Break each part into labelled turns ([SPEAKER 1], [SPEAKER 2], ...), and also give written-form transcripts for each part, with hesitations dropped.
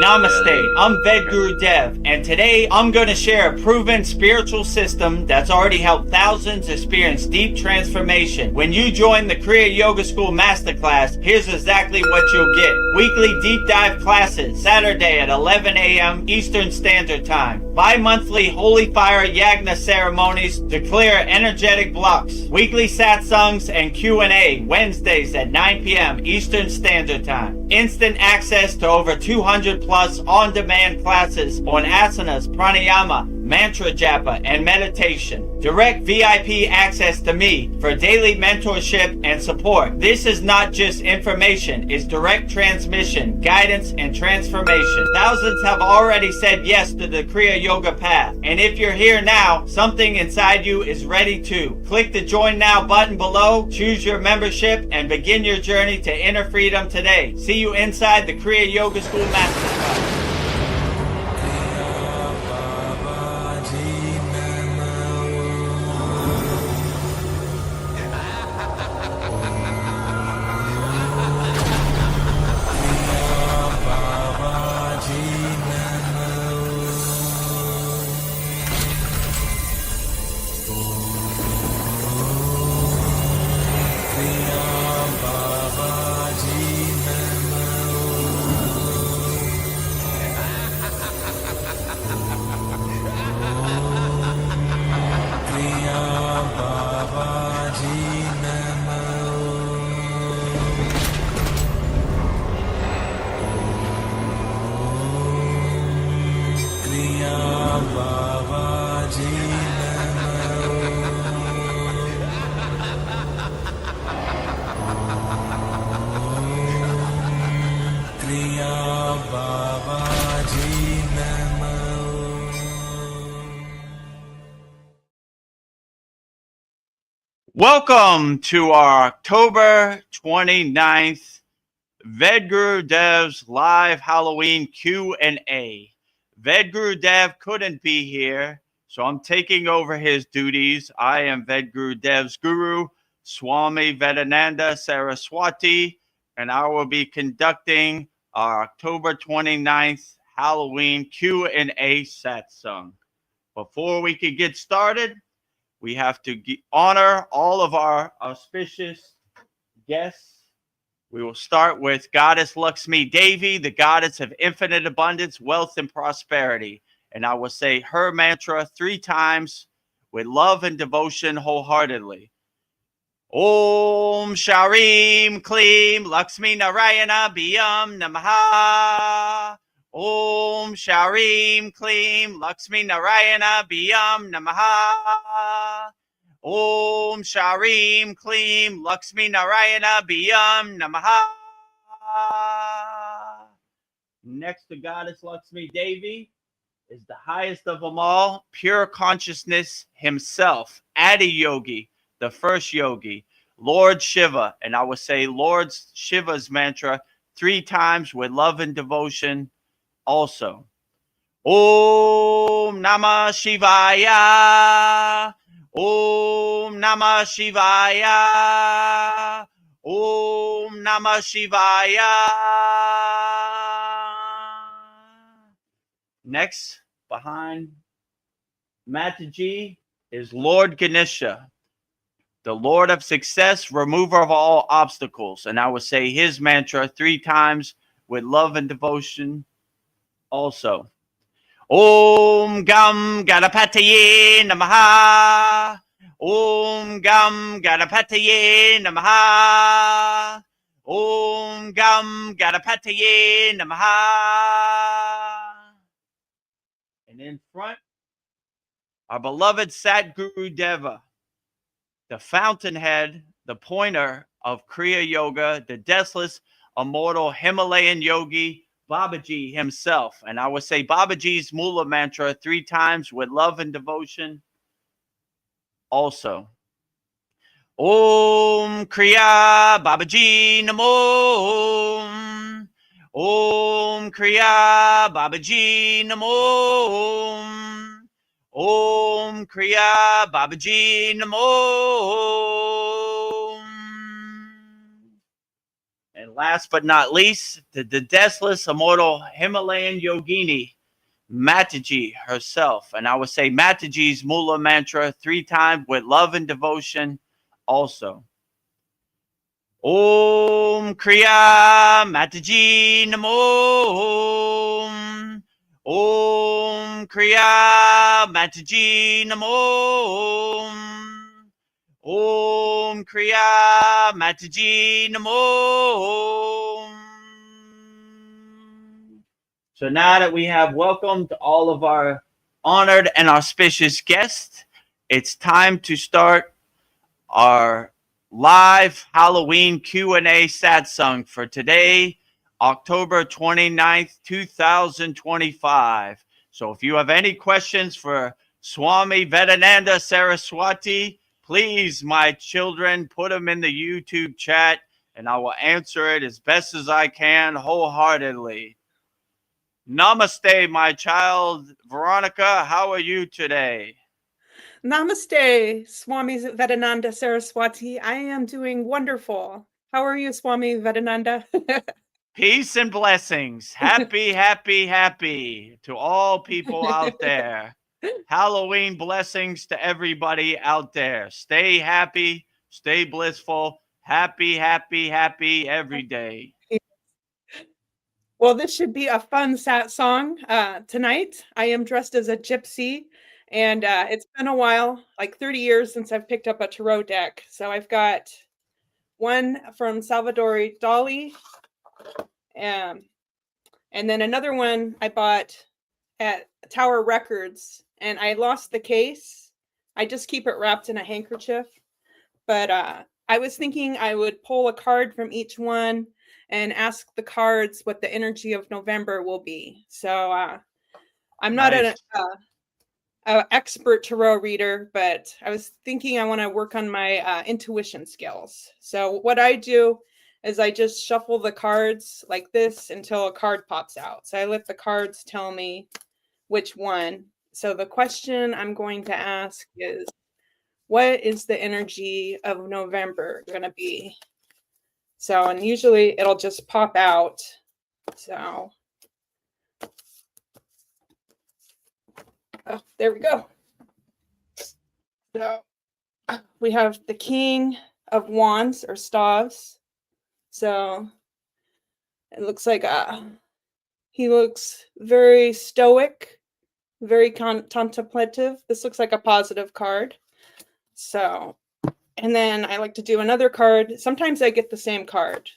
[SPEAKER 1] Namaste, I'm Vedagurudev, and today I'm going to share a proven spiritual system that's already helped thousands experience deep transformation. When you join the Kriya Yoga School Masterclass, here's exactly what you'll get. Weekly deep dive classes, Saturday at 11 a.m. Eastern Standard Time. Bi-monthly Holy Fire Yagna ceremonies to clear energetic blocks. Weekly Satsangs and Q&A, Wednesdays at 9 p.m. Eastern Standard Time. Instant access to over 200 plus on-demand classes on asanas, pranayama, mantra japa, and meditation. Direct VIP access to me for daily mentorship and support. This is not just information, it's direct transmission, guidance, and transformation. Thousands have already said yes to the Kriya Yoga path. And if you're here now, something inside you is ready to. Click the Join Now button below, choose your membership, and begin your journey to inner freedom today. See you inside the Kriya Yoga School Masterclass. Welcome to our October 29th Vedagurudev's live Halloween Q&A. Vedgurudev couldn't be here, so I'm taking over his duties. I am Vedagurudev's guru, Swami Vedananda Saraswati, and I will be conducting our October 29th Halloween Q&A satsang. Before we can get started, we have to honor all of our auspicious guests. We will start with Goddess Lakshmi Devi, the goddess of infinite abundance, wealth, and prosperity. And I will say her mantra 3 times with love and devotion wholeheartedly. Om Sharim Klim Lakshmi Narayana Biyam Namaha. Om Sharim Klim Lakshmi Narayana Biyam Namaha. Om Sharim Klim Lakshmi Narayana Biyam Namaha. Next to Goddess Lakshmi Devi is the highest of them all, pure consciousness himself, Adi Yogi, the first yogi, Lord Shiva. And I will say Lord Shiva's mantra 3 times with love and devotion. Also, Om Namah Shivaya, Om Namah Shivaya, Om Namah Shivaya. Next, behind Mataji is Lord Ganesha, the Lord of success, remover of all obstacles. And I will say his mantra 3 times with love and devotion. Also, Om Gam Ganapataye Namaha. Om Gam Ganapataye Namaha. Om Gam Ganapataye Namaha. And in front, our beloved Satgurudeva, the fountainhead, the pointer of Kriya Yoga, the deathless, immortal Himalayan yogi, Babaji himself. And I would say Babaji's Mula mantra 3 times with love and devotion. Also, Om Kriya Babaji Namo. Om Kriya Babaji Namo. Om Kriya Babaji Namo. And last but not least, the deathless, immortal Himalayan yogini, Mataji herself. And I would say Mataji's Mula mantra 3 times with love and devotion also. Om Kriya Mataji Namo. Om Kriya Mataji Namo. Om Kriya Mataji Namo. So now that we have welcomed all of our honored and auspicious guests, it's time to start our live Halloween Q&A satsang for today, October 29th, 2025. So if you have any questions for Swami Vedananda Saraswati, please, my children, put them in the YouTube chat and I will answer it as best as I can wholeheartedly. Namaste, my child. Veronica, how are you today?
[SPEAKER 2] Namaste, Swami Vedananda Saraswati. I am doing wonderful. How are you, Swami Vedananda?
[SPEAKER 1] Peace and blessings. Happy, happy, happy to all people out there. Halloween blessings to everybody out there. Stay happy, stay blissful. Happy, happy, happy every day.
[SPEAKER 2] Well, this should be a fun song tonight. I am dressed as a gypsy, and it's been a while, like 30 years since I've picked up a tarot deck. So I've got one from Salvador Dali, and then another one I bought at Tower Records, and I lost the case. I just keep it wrapped in a handkerchief. But I was thinking I would pull a card from each one and ask the cards what the energy of November will be. So I'm not
[SPEAKER 1] Nice.
[SPEAKER 2] an expert tarot reader, but I was thinking I want to work on my intuition skills. So what I do is I just shuffle the cards like this until a card pops out. So I let the cards tell me which one. So the question I'm going to ask is, what is the energy of November going to be? So, and usually it'll just pop out. So, oh, there we go. So we have the King of Wands or Staves. So it looks like he looks very stoic, very contemplative. This looks like a positive card. So, and then I like to do another card. Sometimes I get the same card.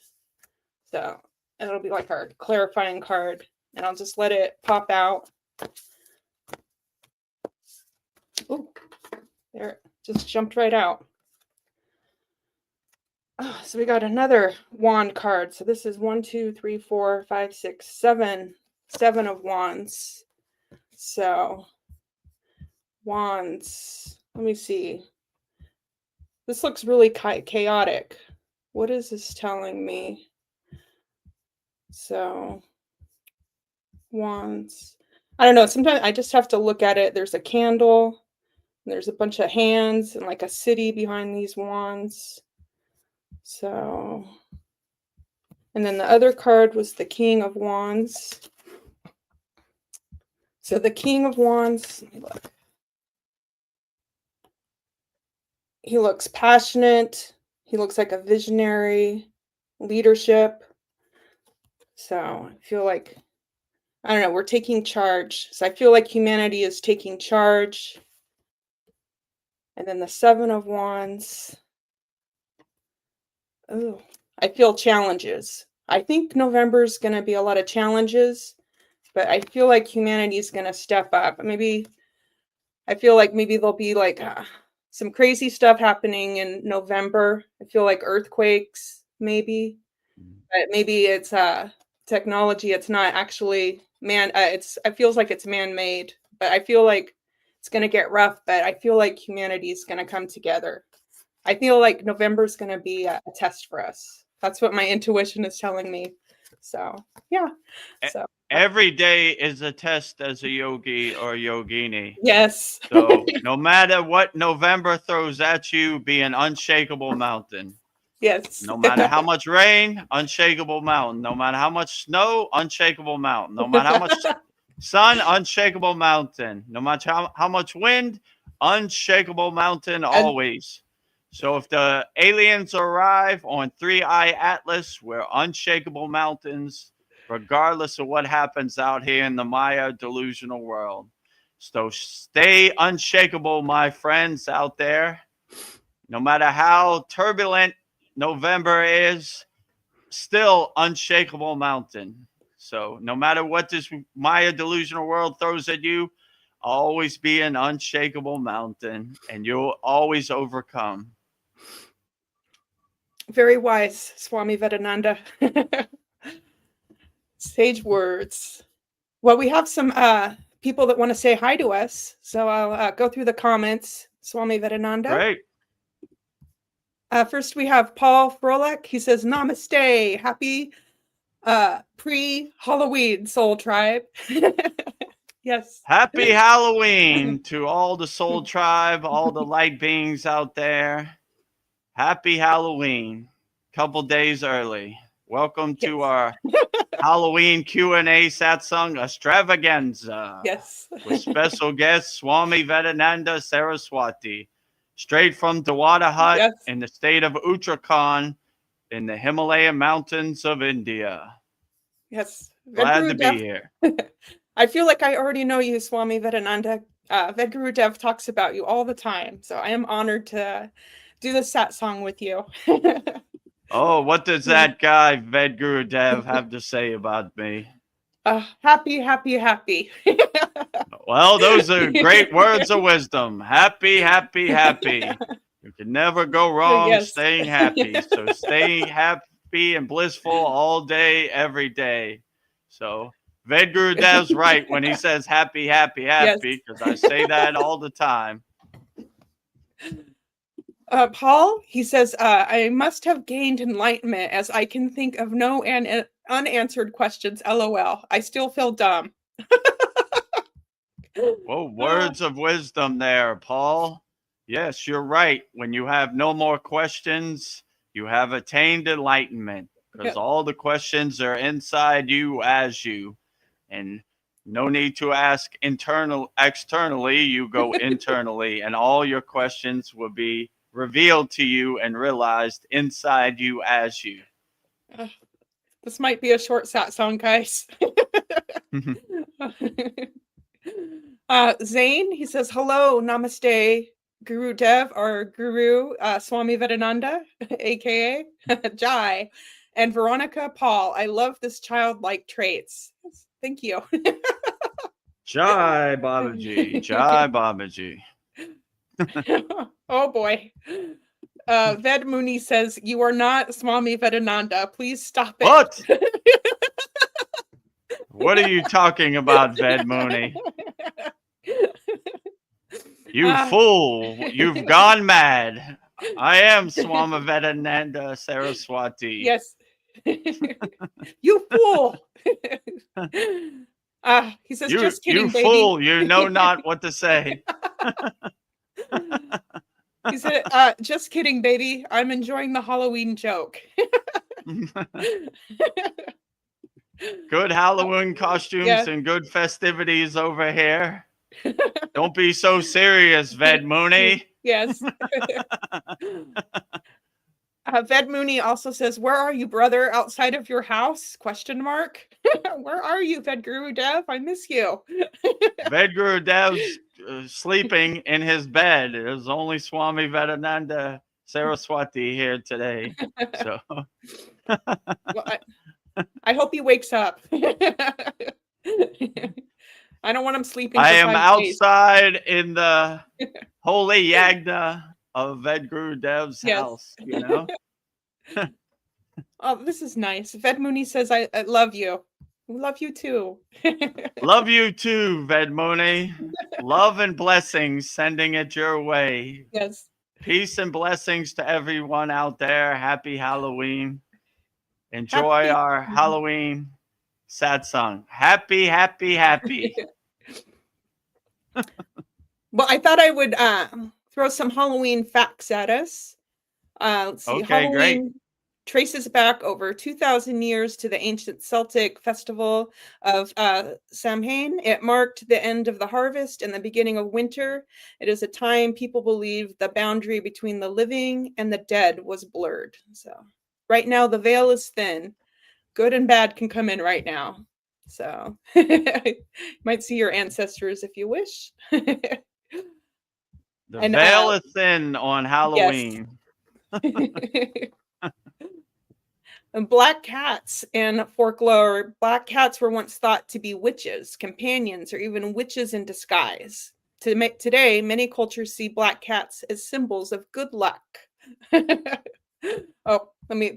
[SPEAKER 2] So it'll be like our clarifying card. And I'll just let it pop out. Oh, there it just jumped right out. Oh, so we got another wand card. So this is 1, 2, 3, 4, 5, 6, 7. 7 of wands. So wands. Let me see. This looks really chaotic. What is this telling me? So, wands. I don't know. Sometimes I just have to look at it. There's a candle. And there's a bunch of hands and like a city behind these wands. So, and then the other card was the King of Wands. So the King of Wands, let me look. He looks passionate. He looks like a visionary, leadership. So I feel like, I don't know, we're taking charge. So I feel like humanity is taking charge. And then the 7 of Wands. Oh, I feel challenges. I think November is going to be a lot of challenges, but I feel like humanity is going to step up. Maybe, I feel like maybe there'll be like some crazy stuff happening in November. I feel like earthquakes, maybe, but maybe it's technology. It's not actually it feels like it's man-made, but I feel like it's going to get rough, but I feel like humanity is going to come together. I feel like November is going to be a test for us. That's what my intuition is telling me. So, yeah. So
[SPEAKER 1] every day is a test as a yogi or yogini.
[SPEAKER 2] Yes.
[SPEAKER 1] So no matter what November throws at you, be an unshakable mountain.
[SPEAKER 2] Yes.
[SPEAKER 1] No matter how much rain, unshakable mountain. No matter how much snow, unshakable mountain. No matter how much sun, unshakable mountain. No matter how much wind, unshakable mountain
[SPEAKER 2] And
[SPEAKER 1] always. So if the aliens arrive on 3-Eye Atlas, we're unshakable mountains, regardless of what happens out here in the Maya delusional world. So stay unshakable, my friends out there. No matter how turbulent November is, still unshakable mountain. So no matter what this Maya delusional world throws at you, always be an unshakable mountain and you'll always overcome.
[SPEAKER 2] very wise, Swami Vedananda. Sage words. Well, we have some people that want to say hi to us. So I'll go through the comments. Swami Vedananda.
[SPEAKER 1] Great.
[SPEAKER 2] First, we have Paul Froelich. He says, Namaste. Happy pre-Halloween, Soul Tribe. Yes.
[SPEAKER 1] Happy Halloween to all the Soul Tribe, all the light beings out there. Happy Halloween. Couple days early. Welcome to our Halloween Q&A Satsang Extravaganza.
[SPEAKER 2] Yes.
[SPEAKER 1] With special guest Swami Vedananda Saraswati. Straight from Dawada Hut in the state of Uttarakhand in the Himalayan mountains of India.
[SPEAKER 2] Yes.
[SPEAKER 1] Glad to be here.
[SPEAKER 2] I feel like I already know you, Swami Vedananda. Vedagurudev talks about you all the time. So I am honored to do the satsang with you.
[SPEAKER 1] Oh, what does that guy, Vedagurudev, have to say about me?
[SPEAKER 2] Happy, happy, happy.
[SPEAKER 1] Well, those are great words of wisdom. Happy, happy, happy. You can never go wrong staying happy. So stay happy and blissful all day, every day. So Vedgurudev's right when he says happy, happy, happy, because I say that all the time.
[SPEAKER 2] Paul, he says, I must have gained enlightenment as I can think of no unanswered questions. LOL. I still feel dumb.
[SPEAKER 1] Whoa, words of wisdom there, Paul. Yes, you're right. When you have no more questions, you have attained enlightenment because all the questions are inside you as you. And no need to ask externally, you go internally and all your questions will be revealed to you and realized inside you as you.
[SPEAKER 2] This might be a short satsang, guys. Zane, he says, hello, namaste, Gurudev, or Guru, Swami Vedananda, aka Jai, and Veronica Paul. I love this childlike traits. Thank you.
[SPEAKER 1] Jai Babaji, Jai Babaji.
[SPEAKER 2] Oh boy. Ved Muni says, you are not Swami Vedananda. Please stop it.
[SPEAKER 1] What? What are you talking about, Ved Muni? You fool. You've gone mad. I am Swami Vedananda Saraswati.
[SPEAKER 2] Yes. You fool. He says, just kidding,
[SPEAKER 1] you
[SPEAKER 2] baby.
[SPEAKER 1] Fool, you know not what to say.
[SPEAKER 2] He said, just kidding, baby. I'm enjoying the Halloween joke.
[SPEAKER 1] Good Halloween costumes and good festivities over here. Don't be so serious, Ved Mooney.
[SPEAKER 2] Yes. Ved Mooney also says, where are you, brother? Outside of your house? ? Where are you, Vedgurudev? I miss you.
[SPEAKER 1] Vedgurudev's sleeping in his bed. There's only Swami Vedananda Saraswati here today. So
[SPEAKER 2] Well, I hope he wakes up. I don't want him sleeping.
[SPEAKER 1] I am outside in the holy yagna of Vedgurudev's house, you know.
[SPEAKER 2] Oh, this is nice. Ved Mooney says, I love you. Love you too.
[SPEAKER 1] Love you too, Ved Mooney. Love and blessings sending it your way.
[SPEAKER 2] Yes.
[SPEAKER 1] Peace and blessings to everyone out there. Happy Halloween. Enjoy our Halloween satsang. Happy, happy, happy.
[SPEAKER 2] Well, I thought I would throw some Halloween facts at us. Let's see.
[SPEAKER 1] Okay, great.
[SPEAKER 2] Halloween traces back over 2,000 years to the ancient Celtic festival of Samhain. It marked the end of the harvest and the beginning of winter. It is a time people believe the boundary between the living and the dead was blurred. So right now the veil is thin. Good and bad can come in right now. So you might see your ancestors if you wish.
[SPEAKER 1] The
[SPEAKER 2] And
[SPEAKER 1] veil is thin on
[SPEAKER 2] yes.
[SPEAKER 1] Halloween.
[SPEAKER 2] And black cats in folklore, black cats were once thought to be witches, companions, or even witches in disguise. Today, many cultures see black cats as symbols of good luck. Oh,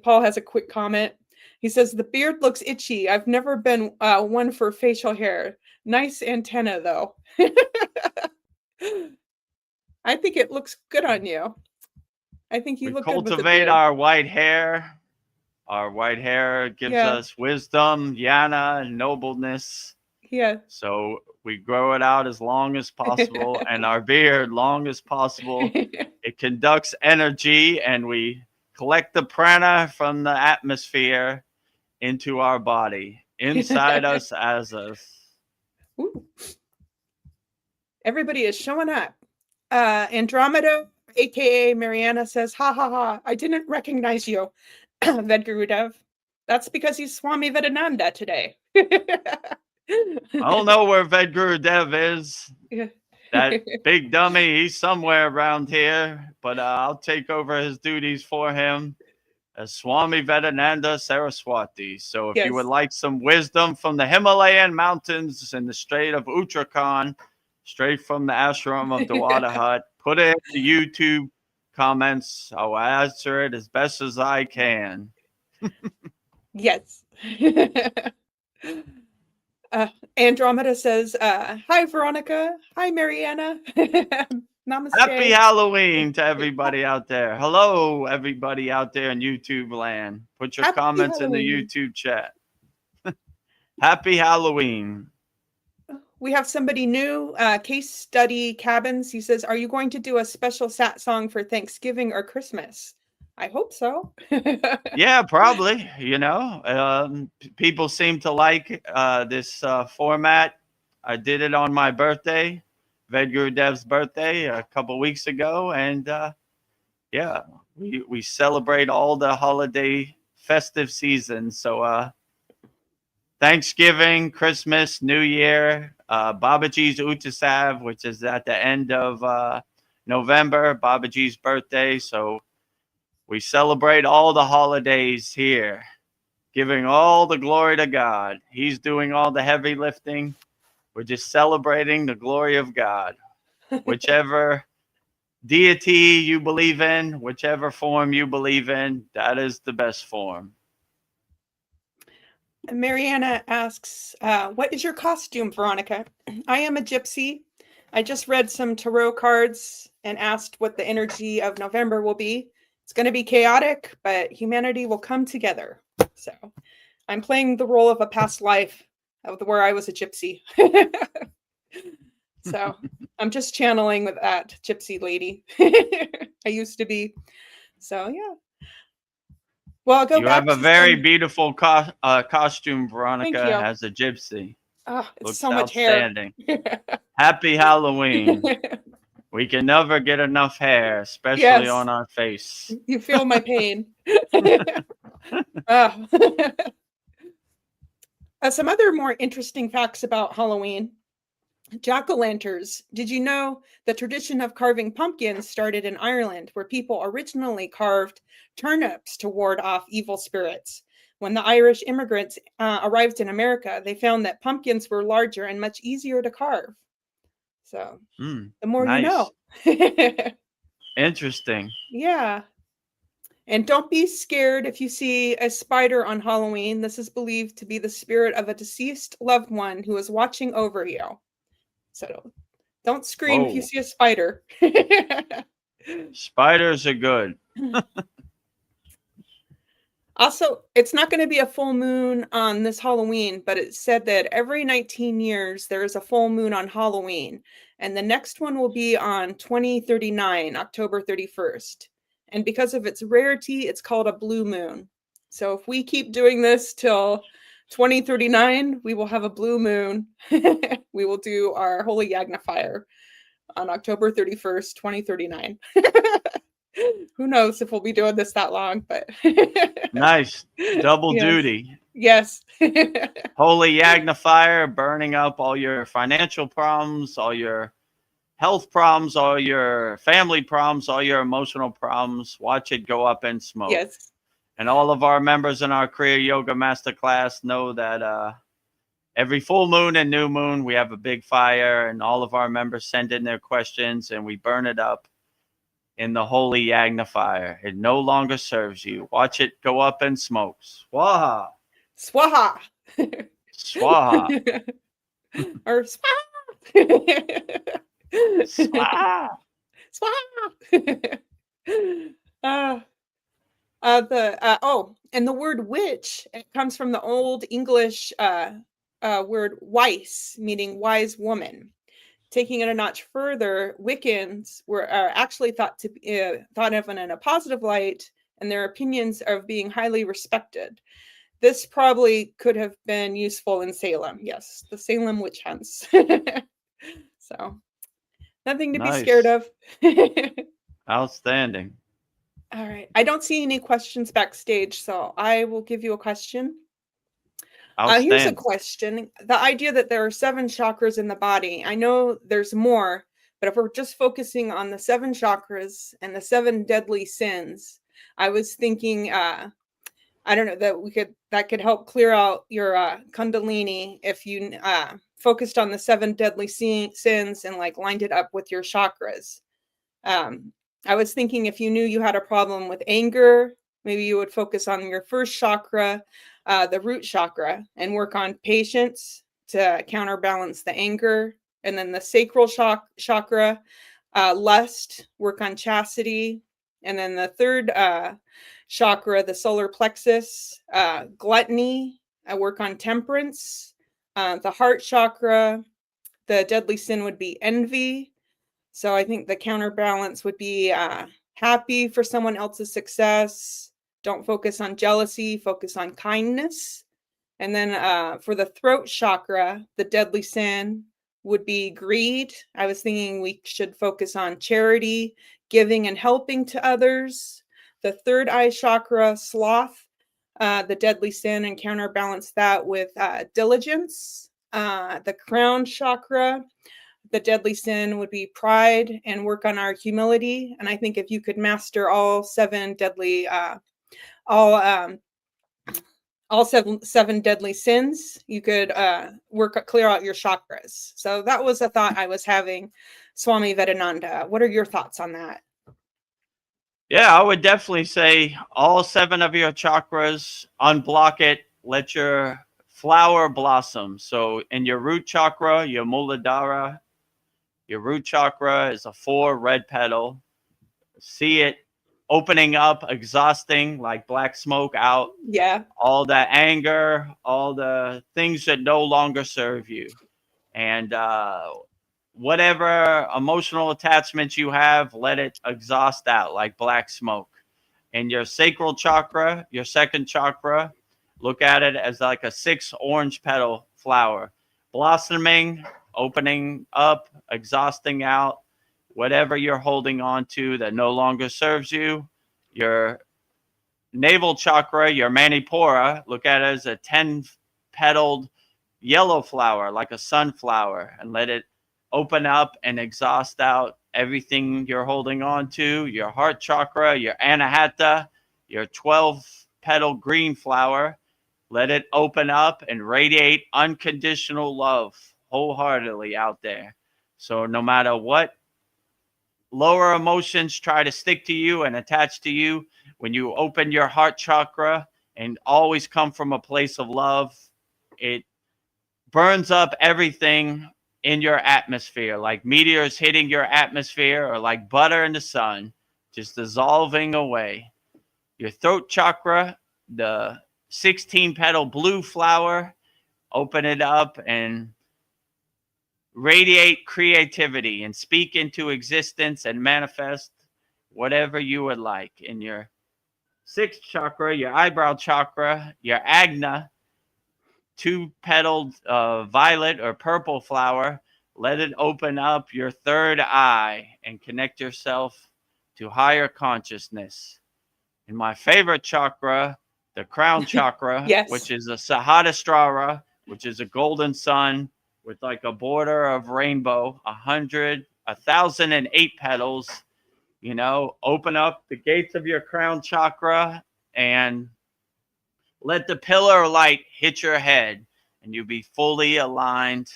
[SPEAKER 2] Paul has a quick comment. He says, the beard looks itchy. I've never been one for facial hair. Nice antenna, though. I think it looks good on you. I think you
[SPEAKER 1] We
[SPEAKER 2] look good with the
[SPEAKER 1] cultivate
[SPEAKER 2] beard.
[SPEAKER 1] our white hair. Our white hair gives us wisdom, jnana, and nobleness.
[SPEAKER 2] Yeah.
[SPEAKER 1] So we grow it out as long as possible, and our beard long as possible. It conducts energy, and we collect the prana from the atmosphere into our body, inside us, as us.
[SPEAKER 2] Ooh. Everybody is showing up. Andromeda, aka Mariana, says, ha ha ha, I didn't recognize you, Vedagurudev. That's because he's Swami Vedananda today.
[SPEAKER 1] I don't know where Vedagurudev is. That big dummy, he's somewhere around here, but I'll take over his duties for him as Swami Vedananda Saraswati. So if you would like some wisdom from the Himalayan mountains and the Strait of Uttarakhand, straight from the ashram of Dawada Hut, put it in the YouTube comments. I'll answer it as best as I can.
[SPEAKER 2] Yes. Andromeda says, hi, Veronica. Hi, Mariana. Namaste.
[SPEAKER 1] Happy Halloween to everybody out there. Hello, everybody out there in YouTube land. Put your comments in the YouTube chat. Happy Halloween.
[SPEAKER 2] We have somebody new, Case Study Cabins. He says, are you going to do a special Satsang for Thanksgiving or Christmas? I hope so.
[SPEAKER 1] Yeah, probably. You know, people seem to like this format. I did it on my birthday, Vedgurudev's birthday, a couple weeks ago. And yeah, we celebrate all the holiday festive seasons. So Thanksgiving, Christmas, New Year, Babaji's Utsav, which is at the end of November, Babaji's birthday. So we celebrate all the holidays here, giving all the glory to God. He's doing all the heavy lifting. We're just celebrating the glory of God. Whichever deity you believe in, whichever form you believe in, that is the best form.
[SPEAKER 2] Mariana asks, what is your costume, Veronica? I am a gypsy. I just read some tarot cards and asked what the energy of November will be. It's going to be chaotic, but humanity will come together. So I'm playing the role of a past life of where I was a gypsy. So I'm just channeling with that gypsy lady I used to be. So yeah. Well, I'll go
[SPEAKER 1] you
[SPEAKER 2] back
[SPEAKER 1] have a very beautiful costume, Veronica, as a gypsy.
[SPEAKER 2] Oh, it's
[SPEAKER 1] looks
[SPEAKER 2] so much
[SPEAKER 1] outstanding.
[SPEAKER 2] Hair.
[SPEAKER 1] Happy Halloween. We can never get enough hair, especially on our face.
[SPEAKER 2] You feel my pain. Some other more interesting facts about Halloween. Jack-o'-lanterns. Did you know the tradition of carving pumpkins started in Ireland, where people originally carved turnips to ward off evil spirits? When the Irish immigrants arrived in America, they found that pumpkins were larger and much easier to carve. So the more you know.
[SPEAKER 1] Interesting.
[SPEAKER 2] Yeah. And don't be scared if you see a spider on Halloween. This is believed to be the spirit of a deceased loved one who is watching over you. So don't scream if you see a spider.
[SPEAKER 1] Spiders are good.
[SPEAKER 2] Also, it's not going to be a full moon on this Halloween, but it said that every 19 years there is a full moon on Halloween. And the next one will be on 2039, October 31st. And because of its rarity, it's called a blue moon. So if we keep doing this till 2039, we will have a blue moon. We will do our holy Yagna fire on October 31st, 2039. Who knows if we'll be doing this that long, but
[SPEAKER 1] Nice. Double
[SPEAKER 2] yes.
[SPEAKER 1] duty.
[SPEAKER 2] Yes.
[SPEAKER 1] Holy Yagna fire, burning up all your financial problems, all your health problems, all your family problems, all your emotional problems. Watch it go up in smoke.
[SPEAKER 2] Yes.
[SPEAKER 1] And all of our members in our Kriya Yoga Masterclass know that every full moon and new moon, we have a big fire, and all of our members send in their questions, and we burn it up in the holy Yagna fire. It no longer serves you. Watch it go up in smoke. Swaha.
[SPEAKER 2] Swaha.
[SPEAKER 1] Swaha.
[SPEAKER 2] Or swaha.
[SPEAKER 1] Swaha.
[SPEAKER 2] Swaha. And the word witch, it comes from the Old English word weis, meaning wise woman. Taking it a notch further, Wiccans were actually thought of in a positive light, and their opinions of being highly respected. This probably could have been useful in Salem. Yes, the Salem witch hunts. So, nothing to be scared of.
[SPEAKER 1] Outstanding.
[SPEAKER 2] All right. I don't see any questions backstage, so I will give you a question. Here's a question. The idea that there are 7 chakras in the body. I know there's more, but if we're just focusing on the 7 chakras and the 7 deadly sins, I was thinking, I don't know, that could help clear out your Kundalini if you focused on the 7 deadly sins and like lined it up with your chakras. I was thinking if you knew you had a problem with anger, maybe you would focus on your first chakra, the root chakra, and work on patience to counterbalance the anger. And then the sacral chakra, lust, work on chastity. And then the third chakra, the solar plexus, gluttony, I work on temperance. The heart chakra, the deadly sin would be envy. So I think the counterbalance would be happy for someone else's success. Don't focus on jealousy, focus on kindness. And then for the throat chakra, the deadly sin would be greed. I was thinking we should focus on charity, giving and helping to others. The third eye chakra, sloth, the deadly sin, and counterbalance that with diligence. The crown chakra, the deadly sin would be pride, and work on our humility. And I think if you could master all 7 deadly all seven deadly sins, you could clear out your chakras. So that was a thought I was having, Swami Vedananda. What are your thoughts on that?
[SPEAKER 1] Yeah, I would definitely say all 7 of your chakras, unblock it, let your flower blossom. So in your root chakra, your Muladhara, your root chakra is a 4 red petal. See it opening up, exhausting like black smoke out.
[SPEAKER 2] Yeah.
[SPEAKER 1] All the anger, all the things that no longer serve you. And whatever emotional attachments you have, let it exhaust out like black smoke. And your sacral chakra, your second chakra, look at it as like a 6 orange petal flower, blossoming, opening up, exhausting out whatever you're holding on to that no longer serves you. Your navel chakra, your manipura, look at it as a 10-petaled yellow flower, like a sunflower, and let it open up and exhaust out everything you're holding on to. Your heart chakra, your anahata, your 12-petal green flower, let it open up and radiate unconditional love wholeheartedly out there. So no matter what lower emotions try to stick to you and attach to you, when you open your heart chakra and always come from a place of love, it burns up everything in your atmosphere, like meteors hitting your atmosphere or like butter in the sun, just dissolving away. Your throat chakra, the 16-petal blue flower, open it up and radiate creativity and speak into existence and manifest whatever you would like. In your sixth chakra, your eyebrow chakra, your Agna, two-petaled violet or purple flower, let it open up your third eye and connect yourself to higher consciousness. In my favorite chakra, the crown chakra,
[SPEAKER 2] Yes.
[SPEAKER 1] which is a Sahasrara, which is a golden sun with like a border of rainbow, 1,008 petals. You know, open up the gates of your crown chakra and let the pillar of light hit your head, and you'll be fully aligned.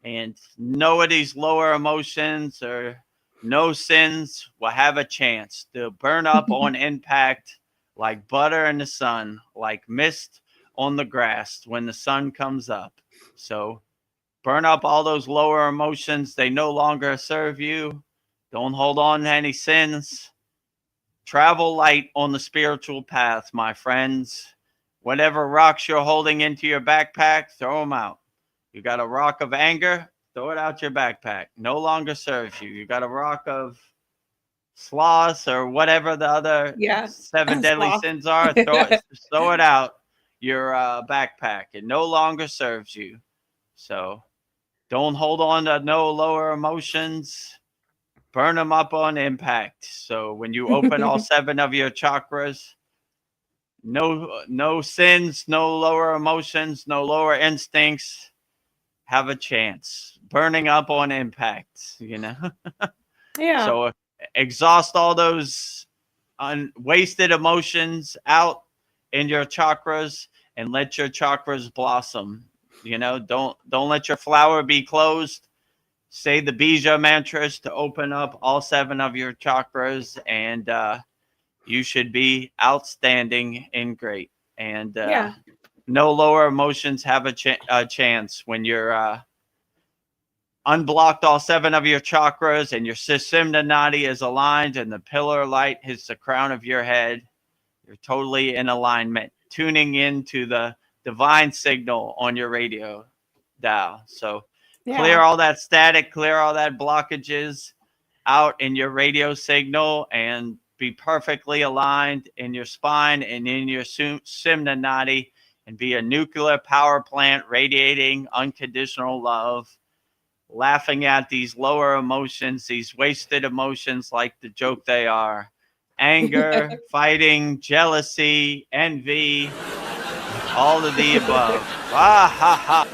[SPEAKER 1] And no of these lower emotions or no sins will have a chance to burn up on impact like butter in the sun, like mist on the grass when the sun comes up. So burn up all those lower emotions. They no longer serve you. Don't hold on to any sins. Travel light on the spiritual path, my friends. Whatever rocks you're holding into your backpack, throw them out. You got a rock of anger, throw it out your backpack. No longer serves you. You got a rock of sloth or whatever the other
[SPEAKER 2] Yeah.
[SPEAKER 1] 7 deadly
[SPEAKER 2] Sloth.
[SPEAKER 1] sins are, throw it out your backpack. It no longer serves you. So don't hold on to no lower emotions. Burn them up on impact. So when you open all 7 of your chakras, no sins, no lower emotions, no lower instincts have a chance. Burning up on impact, you know.
[SPEAKER 2] Yeah.
[SPEAKER 1] So exhaust all those wasted emotions out in your chakras and let your chakras blossom. You know, don't let your flower be closed. Say the bija mantras to open up all 7 of your chakras, and you should be outstanding and great. And
[SPEAKER 2] Yeah.
[SPEAKER 1] no lower emotions have a chance when you're unblocked all 7 of your chakras and your Sushumna Nadi is aligned and the pillar of light hits the crown of your head. You're totally in alignment, tuning into the divine signal on your radio dial. So clear all that static, clear all that blockages out in your radio signal and be perfectly aligned in your spine and in your Sushumna Nadi and be a nuclear power plant radiating unconditional love, laughing at these lower emotions, these wasted emotions like the joke they are. Anger, fighting, jealousy, envy, all of the above. Ah, ha, ha.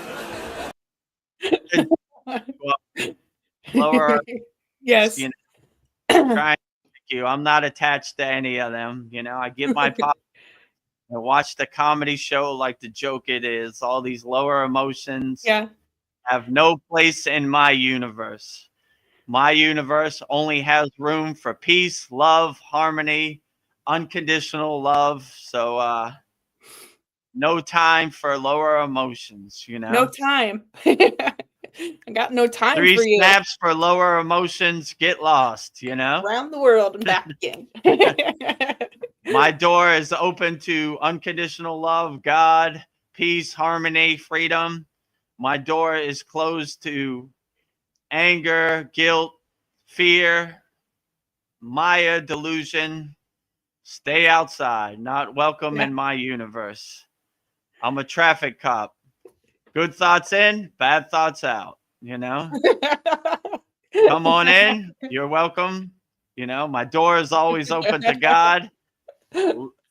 [SPEAKER 1] Lower,
[SPEAKER 2] Yes.
[SPEAKER 1] you know, trying to you. I'm not attached to any of them. You know, I get my pop and watch the comedy show like the joke it is. All these lower emotions have no place in my universe. My universe only has room for peace, love, harmony, unconditional love. So no time for lower emotions, you know.
[SPEAKER 2] No time. I got no time
[SPEAKER 1] 3
[SPEAKER 2] for you.
[SPEAKER 1] snaps for lower emotions, get lost, you know.
[SPEAKER 2] Around the world and back again.
[SPEAKER 1] My door is open to unconditional love, God, peace, harmony, freedom. My door is closed to anger, guilt, fear, Maya, delusion. Stay outside, not welcome in my universe. I'm a traffic cop. Good thoughts in, bad thoughts out, you know. Come on in, you're welcome. You know, my door is always open to God.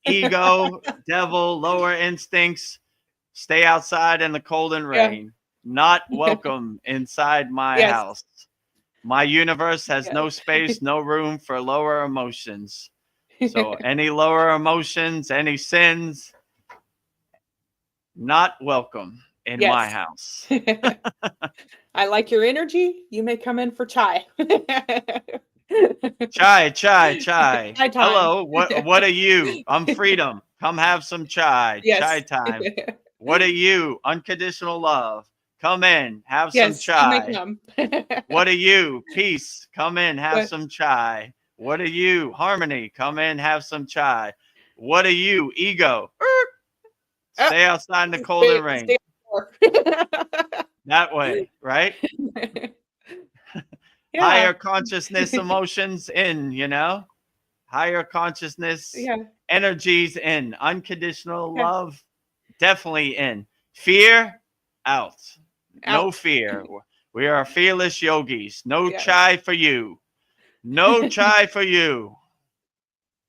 [SPEAKER 1] Ego, devil, lower instincts, stay outside in the cold and rain. Not welcome inside my house. My universe has no space, no room for lower emotions. So any lower emotions, any sins, not welcome in my house.
[SPEAKER 2] I like your energy. You may come in for chai.
[SPEAKER 1] Chai.
[SPEAKER 2] Chai time.
[SPEAKER 1] Hello, what are you? I'm freedom. Come have some chai. Chai time. What are you? Unconditional love. Come in, have some chai.
[SPEAKER 2] Come.
[SPEAKER 1] What are you? Peace. Come in, have some chai. What are you? Harmony. Come in, have some chai. What are you? Ego. Stay outside in the cold and rain. That way, right? Higher consciousness emotions in, you know? higher consciousness,
[SPEAKER 2] Yeah.
[SPEAKER 1] energies in, unconditional
[SPEAKER 2] Yeah.
[SPEAKER 1] love, definitely in. Fear, out. No
[SPEAKER 2] Out.
[SPEAKER 1] fear. We are fearless yogis. No
[SPEAKER 2] Yes.
[SPEAKER 1] chai for you. No chai for you.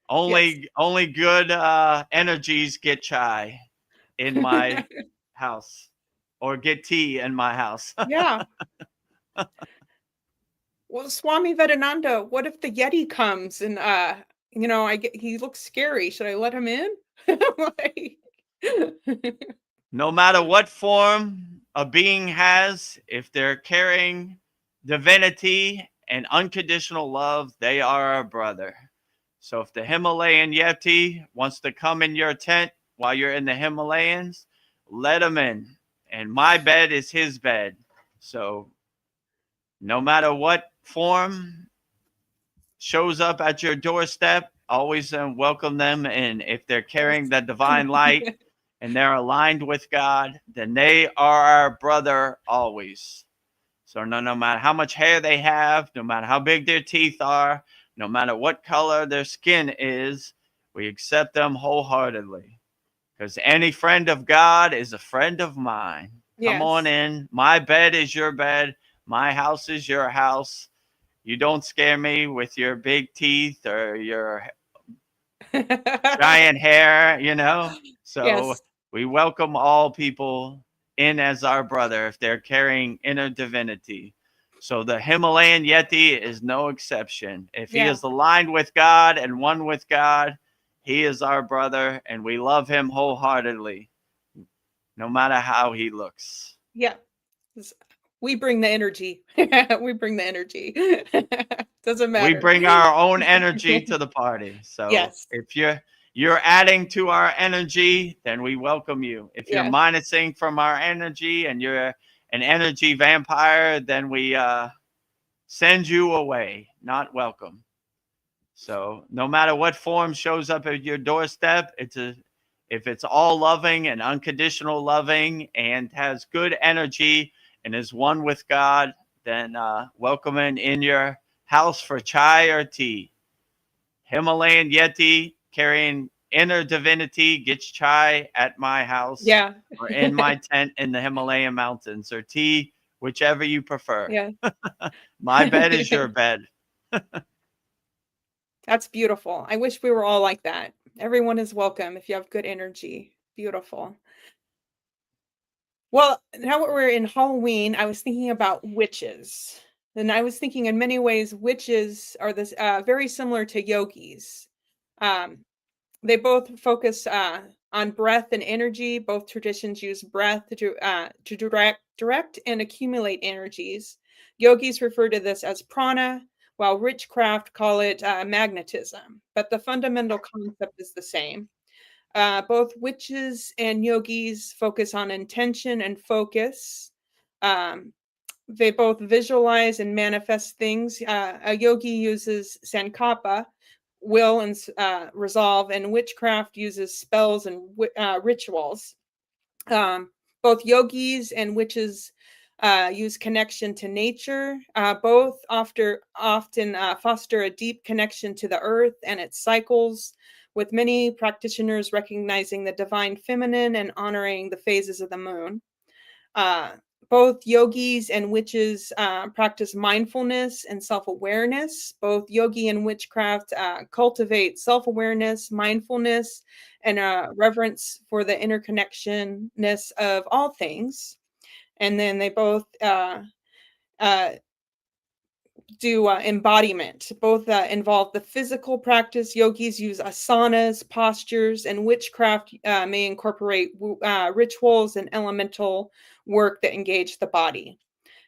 [SPEAKER 2] Yes.
[SPEAKER 1] Only good energies get chai in my house, or get tea in my house.
[SPEAKER 2] Yeah. Well, Swami Vedananda, what if the Yeti comes and he looks scary. Should I let him in? Like
[SPEAKER 1] No matter what form a being has, if they're carrying divinity and unconditional love, they are our brother. So if the Himalayan Yeti wants to come in your tent while you're in the Himalayas, let him in. And my bed is his bed. So no matter what form shows up at your doorstep, always welcome them in. If they're carrying the divine light and they're aligned with God, then they are our brother always. So no matter how much hair they have, no matter how big their teeth are, no matter what color their skin is, we accept them wholeheartedly. Because any friend of God is a friend of mine. Come on
[SPEAKER 2] Yes.
[SPEAKER 1] in. My bed is your bed. My house is your house. You don't scare me with your big teeth or your giant hair, you know? So
[SPEAKER 2] Yes.
[SPEAKER 1] we welcome all people in as our brother if they're carrying inner divinity. So the Himalayan Yeti is no exception. If he
[SPEAKER 2] Yeah.
[SPEAKER 1] is aligned with God and one with God, he is our brother and we love him wholeheartedly, no matter how he looks.
[SPEAKER 2] Yeah. S- We bring the energy. We bring the energy. Doesn't
[SPEAKER 1] We
[SPEAKER 2] matter.
[SPEAKER 1] bring our own energy to the party. So
[SPEAKER 2] Yes.
[SPEAKER 1] if you're adding to our energy, then we welcome you. If you're
[SPEAKER 2] Yeah.
[SPEAKER 1] minusing from our energy and you're an energy vampire, then we send you away, not welcome. So no matter what form shows up at your doorstep, if it's all loving and unconditional loving and has good energy and is one with God, then welcome in your house for chai or tea. Himalayan Yeti carrying inner divinity gets chai at my house
[SPEAKER 2] Yeah.
[SPEAKER 1] or in my tent in the Himalayan mountains, or tea, whichever you prefer.
[SPEAKER 2] Yeah.
[SPEAKER 1] My bed is your bed.
[SPEAKER 2] That's beautiful. I wish we were all like that. Everyone is welcome if you have good energy. Beautiful. Well, now that we're in Halloween, I was thinking about witches. And I was thinking in many ways, witches are this very similar to yogis. Um, they both focus on breath and energy. Both traditions use breath to direct and accumulate energies. Yogis refer to this as prana, while witchcraft call it magnetism. But the fundamental concept is the same. Both witches and yogis focus on intention and focus. Um, they both visualize and manifest things. A yogi uses sankapa, will and resolve, and witchcraft uses spells and rituals. Um, Both yogis and witches use connection to nature. Both often foster a deep connection to the earth and its cycles, with many practitioners recognizing the divine feminine and honoring the phases of the moon. Uh, Both yogis and witches practice mindfulness and self awareness. Both yogi and witchcraft cultivate self awareness, mindfulness, and reverence for the interconnectionness of all things. And then they both uh, do embodiment. Both involve the physical practice. Yogis use asanas, postures, and witchcraft may incorporate rituals and elemental work that engage the body.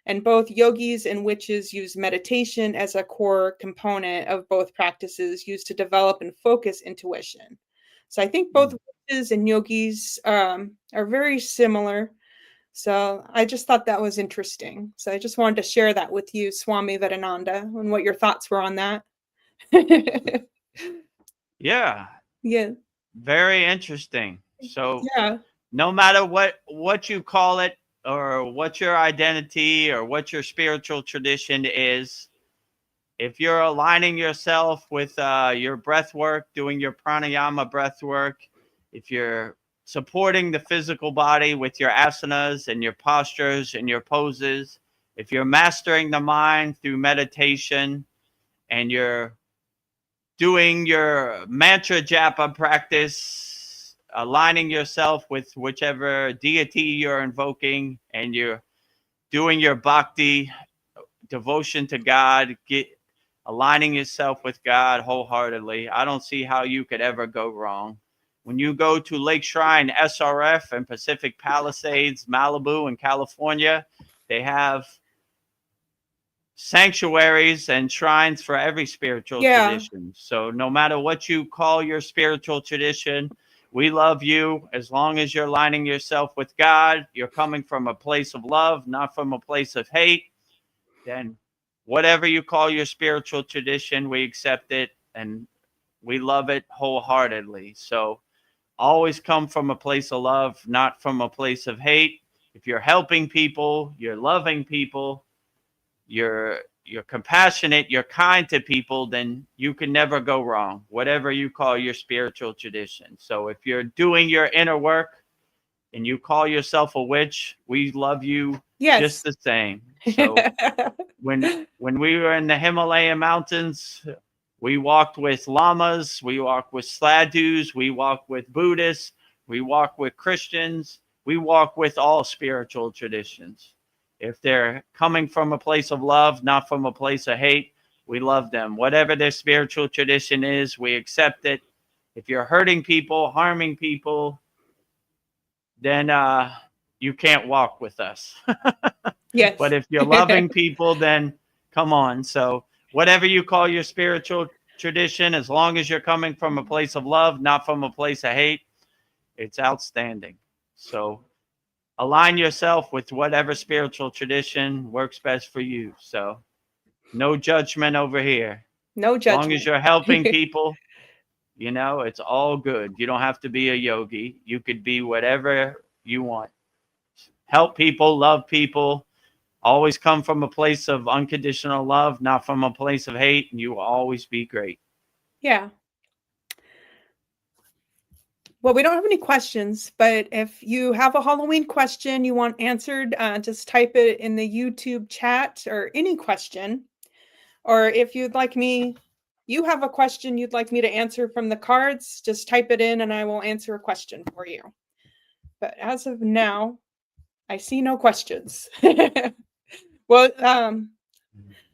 [SPEAKER 2] And both yogis and witches use meditation as a core component of both practices used to develop and focus intuition. So I think both witches and yogis are very similar. So I just thought that was interesting. So I just wanted to share that with you, Swami Vedananda, and what your thoughts were on that.
[SPEAKER 1] Yeah,
[SPEAKER 2] Yeah.
[SPEAKER 1] very interesting. So
[SPEAKER 2] Yeah.
[SPEAKER 1] no matter what you call it or what your identity or what your spiritual tradition is, if you're aligning yourself with your breath work, doing your pranayama breath work, if you're supporting the physical body with your asanas and your postures and your poses, if you're mastering the mind through meditation and you're doing your mantra japa practice, aligning yourself with whichever deity you're invoking, and you're doing your bhakti, devotion to God, aligning yourself with God wholeheartedly, I don't see how you could ever go wrong. When you go to Lake Shrine SRF and Pacific Palisades, Malibu, in California, they have sanctuaries and shrines for every spiritual
[SPEAKER 2] Yeah.
[SPEAKER 1] tradition. So no matter what you call your spiritual tradition, we love you as long as you're aligning yourself with God. You're coming from a place of love, not from a place of hate. Then whatever you call your spiritual tradition, we accept it and we love it wholeheartedly. So always come from a place of love, not from a place of hate. If you're helping people, you're loving people, you're compassionate, you're kind to people, then you can never go wrong, whatever you call your spiritual tradition. So if you're doing your inner work and you call yourself a witch, we love you just
[SPEAKER 2] Yes.
[SPEAKER 1] the same. So when we were in the Himalayan mountains, we walked with lamas, we walked with sadhus, we walked with Buddhists, we walked with Christians, we walk with all spiritual traditions. If they're coming from a place of love, not from a place of hate, we love them. Whatever their spiritual tradition is, we accept it. If you're hurting people, harming people, then you can't walk with us.
[SPEAKER 2] Yes.
[SPEAKER 1] But if you're loving people, then come on. So whatever you call your spiritual tradition, as long as you're coming from a place of love, not from a place of hate, it's outstanding. So align yourself with whatever spiritual tradition works best for you. So no judgment over here.
[SPEAKER 2] No
[SPEAKER 1] As long as
[SPEAKER 2] judgment.
[SPEAKER 1] you're helping people, it's all good. You don't have to be a yogi. You could be whatever you want. Help people, love people, always come from a place of unconditional love, not from a place of hate, and you will always be great.
[SPEAKER 2] Yeah. Well, we don't have any questions, but if you have a Halloween question you want answered, just type it in the YouTube chat or any question. Or if you have a question you'd like me to answer from the cards, just type it in and I will answer a question for you. But as of now, I see no questions. Well,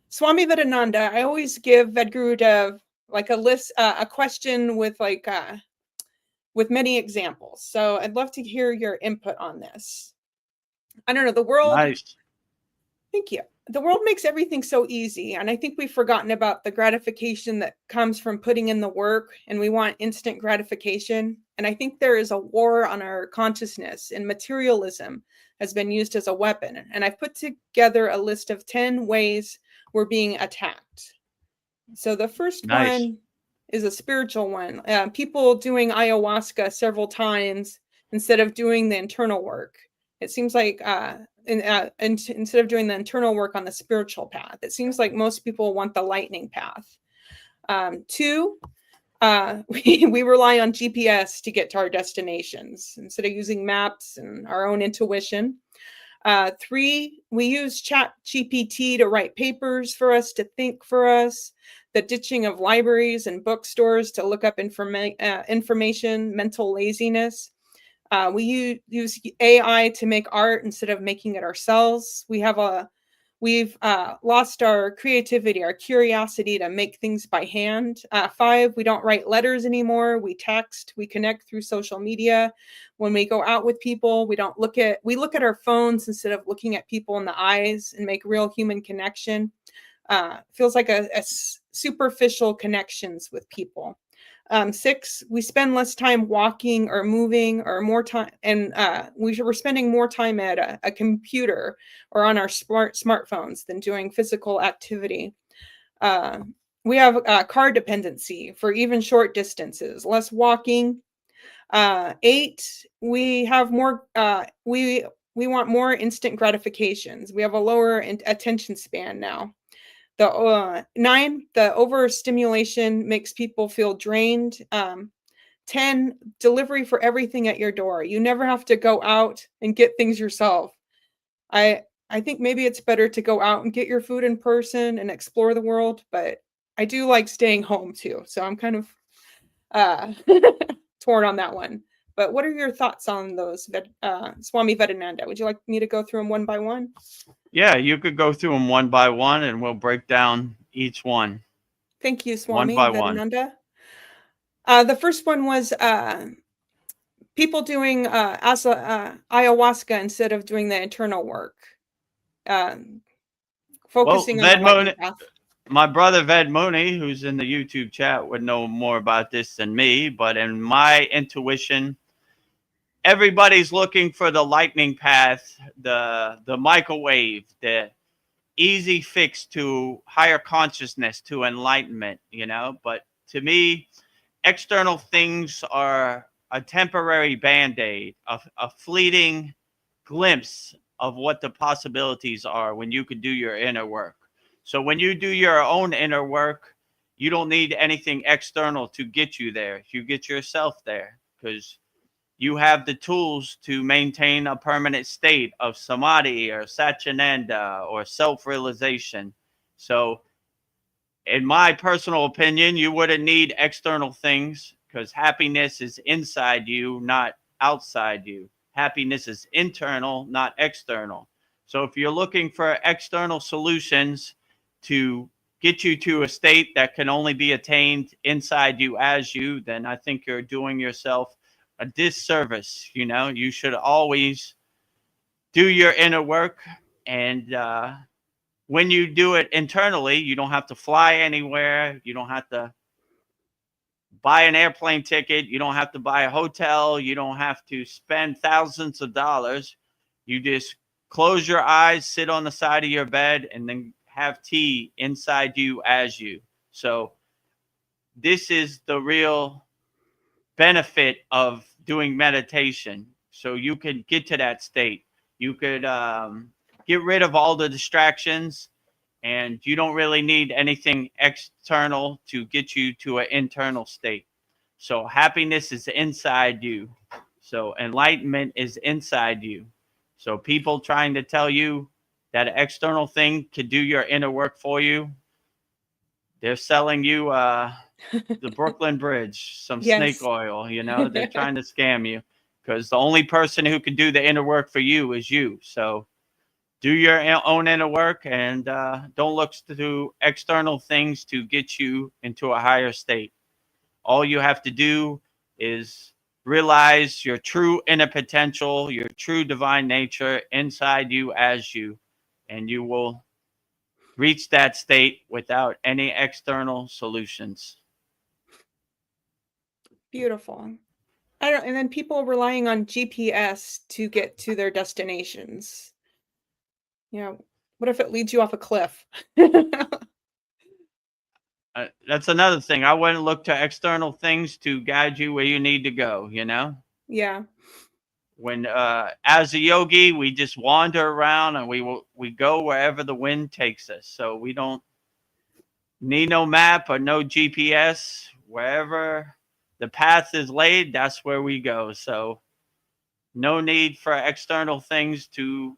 [SPEAKER 2] Swami Vedananda, I always give Vedagurudev like a list, a question with with many examples. So I'd love to hear your input on this. I don't know, the world.
[SPEAKER 1] Nice.
[SPEAKER 2] Thank you. The world makes everything so easy, and I think we've forgotten about the gratification that comes from putting in the work, and we want instant gratification. And I think there is a war on our consciousness, and materialism has been used as a weapon. And I've put together a list of 10 ways we're being attacked. So the first one is a spiritual one. People doing ayahuasca several times instead of doing the internal work. It seems like instead of doing the internal work on the spiritual path, it seems like most people want the lightning path. Two, we rely on GPS to get to our destinations instead of using maps and our own intuition. Three, we use Chat GPT to write papers for us, to think for us. The ditching of libraries and bookstores to look up information, mental laziness. We use AI to make art instead of making it ourselves. We've lost our creativity, our curiosity to make things by hand. 5, we don't write letters anymore. We text, we connect through social media. When we go out with people, we look at our phones instead of looking at people in the eyes and make real human connection. Feels like a superficial connections with people. 6, we spend less time walking or moving or more time, and we're spending more time at a computer or on our smartphones than doing physical activity. We have car dependency for even short distances, less walking. 8, we have more, we want more instant gratifications. We have a lower attention span now. The 9, the overstimulation makes people feel drained. 10, delivery for everything at your door. You never have to go out and get things yourself. I think maybe it's better to go out and get your food in person and explore the world, but I do like staying home too. So I'm kind of torn on that one. But what are your thoughts on those, Swami Vedananda? Would you like me to go through them one by one?
[SPEAKER 1] Yeah, you could go through them one by one, and we'll break down each one.
[SPEAKER 2] Thank you,
[SPEAKER 1] One
[SPEAKER 2] Swami
[SPEAKER 1] by one.
[SPEAKER 2] Vedananda. The first one was people doing ayahuasca instead of doing the internal work. Focusing on the lightning path.
[SPEAKER 1] My brother Ved Mooney, who's in the YouTube chat, would know more about this than me, but in my intuition, everybody's looking for the lightning path, the microwave, the easy fix to higher consciousness, to enlightenment, But to me, external things are a temporary band-aid, a fleeting glimpse of what the possibilities are when you can do your inner work. So when you do your own inner work, you don't need anything external to get you there. You get yourself there because you have the tools to maintain a permanent state of samadhi or satchinanda or self-realization. So in my personal opinion, you wouldn't need external things because happiness is inside you, not outside you. Happiness is internal, not external. So if you're looking for external solutions to get you to a state that can only be attained inside you as you, then I think you're doing yourself a disservice. You should always do your inner work, and when you do it internally, you don't have to fly anywhere. You don't have to buy an airplane ticket. You don't have to buy a hotel. You don't have to spend thousands of dollars. You just close your eyes, sit on the side of your bed, and then have tea inside you as you. So this is the real benefit of doing meditation. So you can get to that state. You could get rid of all the distractions, and you don't really need anything external to get you to an internal state. So happiness is inside you. So enlightenment is inside you. So people trying to tell you that an external thing could do your inner work for you, they're selling you the Brooklyn Bridge, some snake oil, they're trying to scam you because the only person who can do the inner work for you is you. So do your own inner work and don't look to external things to get you into a higher state. All you have to do is realize your true inner potential, your true divine nature inside you as you, and you will reach that state without any external solutions.
[SPEAKER 2] Beautiful. And then people relying on GPS to get to their destinations. What if it leads you off a cliff?
[SPEAKER 1] That's another thing. I wouldn't look to external things to guide you where you need to go,
[SPEAKER 2] Yeah.
[SPEAKER 1] When as a yogi, we just wander around and we go wherever the wind takes us. So we don't need no map or no GPS. Wherever the path is laid, that's where we go. So no need for external things. To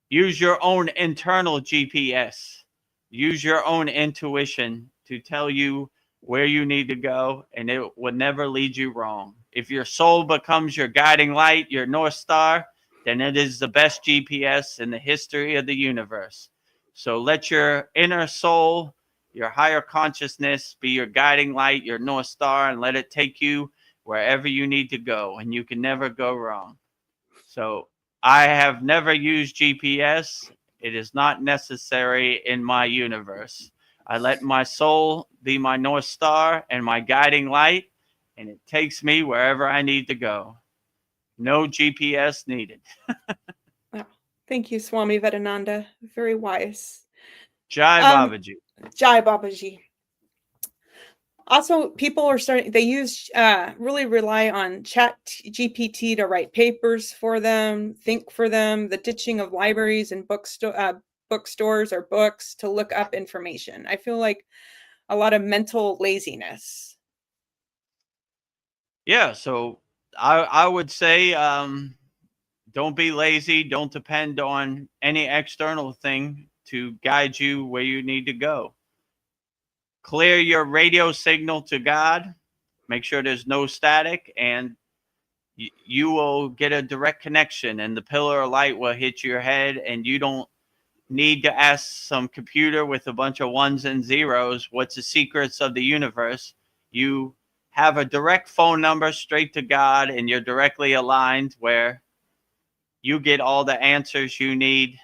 [SPEAKER 1] use your own internal GPS. Use your own intuition to tell you where you need to go, and it will never lead you wrong. If your soul becomes your guiding light, your North Star, then it is the best GPS in the history of the universe. So let your inner soul, your higher consciousness, be your guiding light, your North Star, and let it take you wherever you need to go, and you can never go wrong. So I have never used GPS. It is not necessary in my universe. I let my soul be my North Star and my guiding light, and it takes me wherever I need to go. No GPS needed.
[SPEAKER 2] Wow. Thank you, Swami Vedananda. Very wise.
[SPEAKER 1] Jai Babaji.
[SPEAKER 2] Jai Babaji. Also, people are really rely on Chat GPT to write papers for them, think for them, the ditching of libraries and bookstores or books to look up information. I feel like a lot of mental laziness.
[SPEAKER 1] Yeah, so I would say don't be lazy. Don't depend on any external thing to guide you where you need to go. Clear your radio signal to God. Make sure there's no static, and you will get a direct connection, and the pillar of light will hit your head, and you don't need to ask some computer with a bunch of ones and zeros what's the secrets of the universe. You have a direct phone number straight to God, and you're directly aligned where you get all the answers you need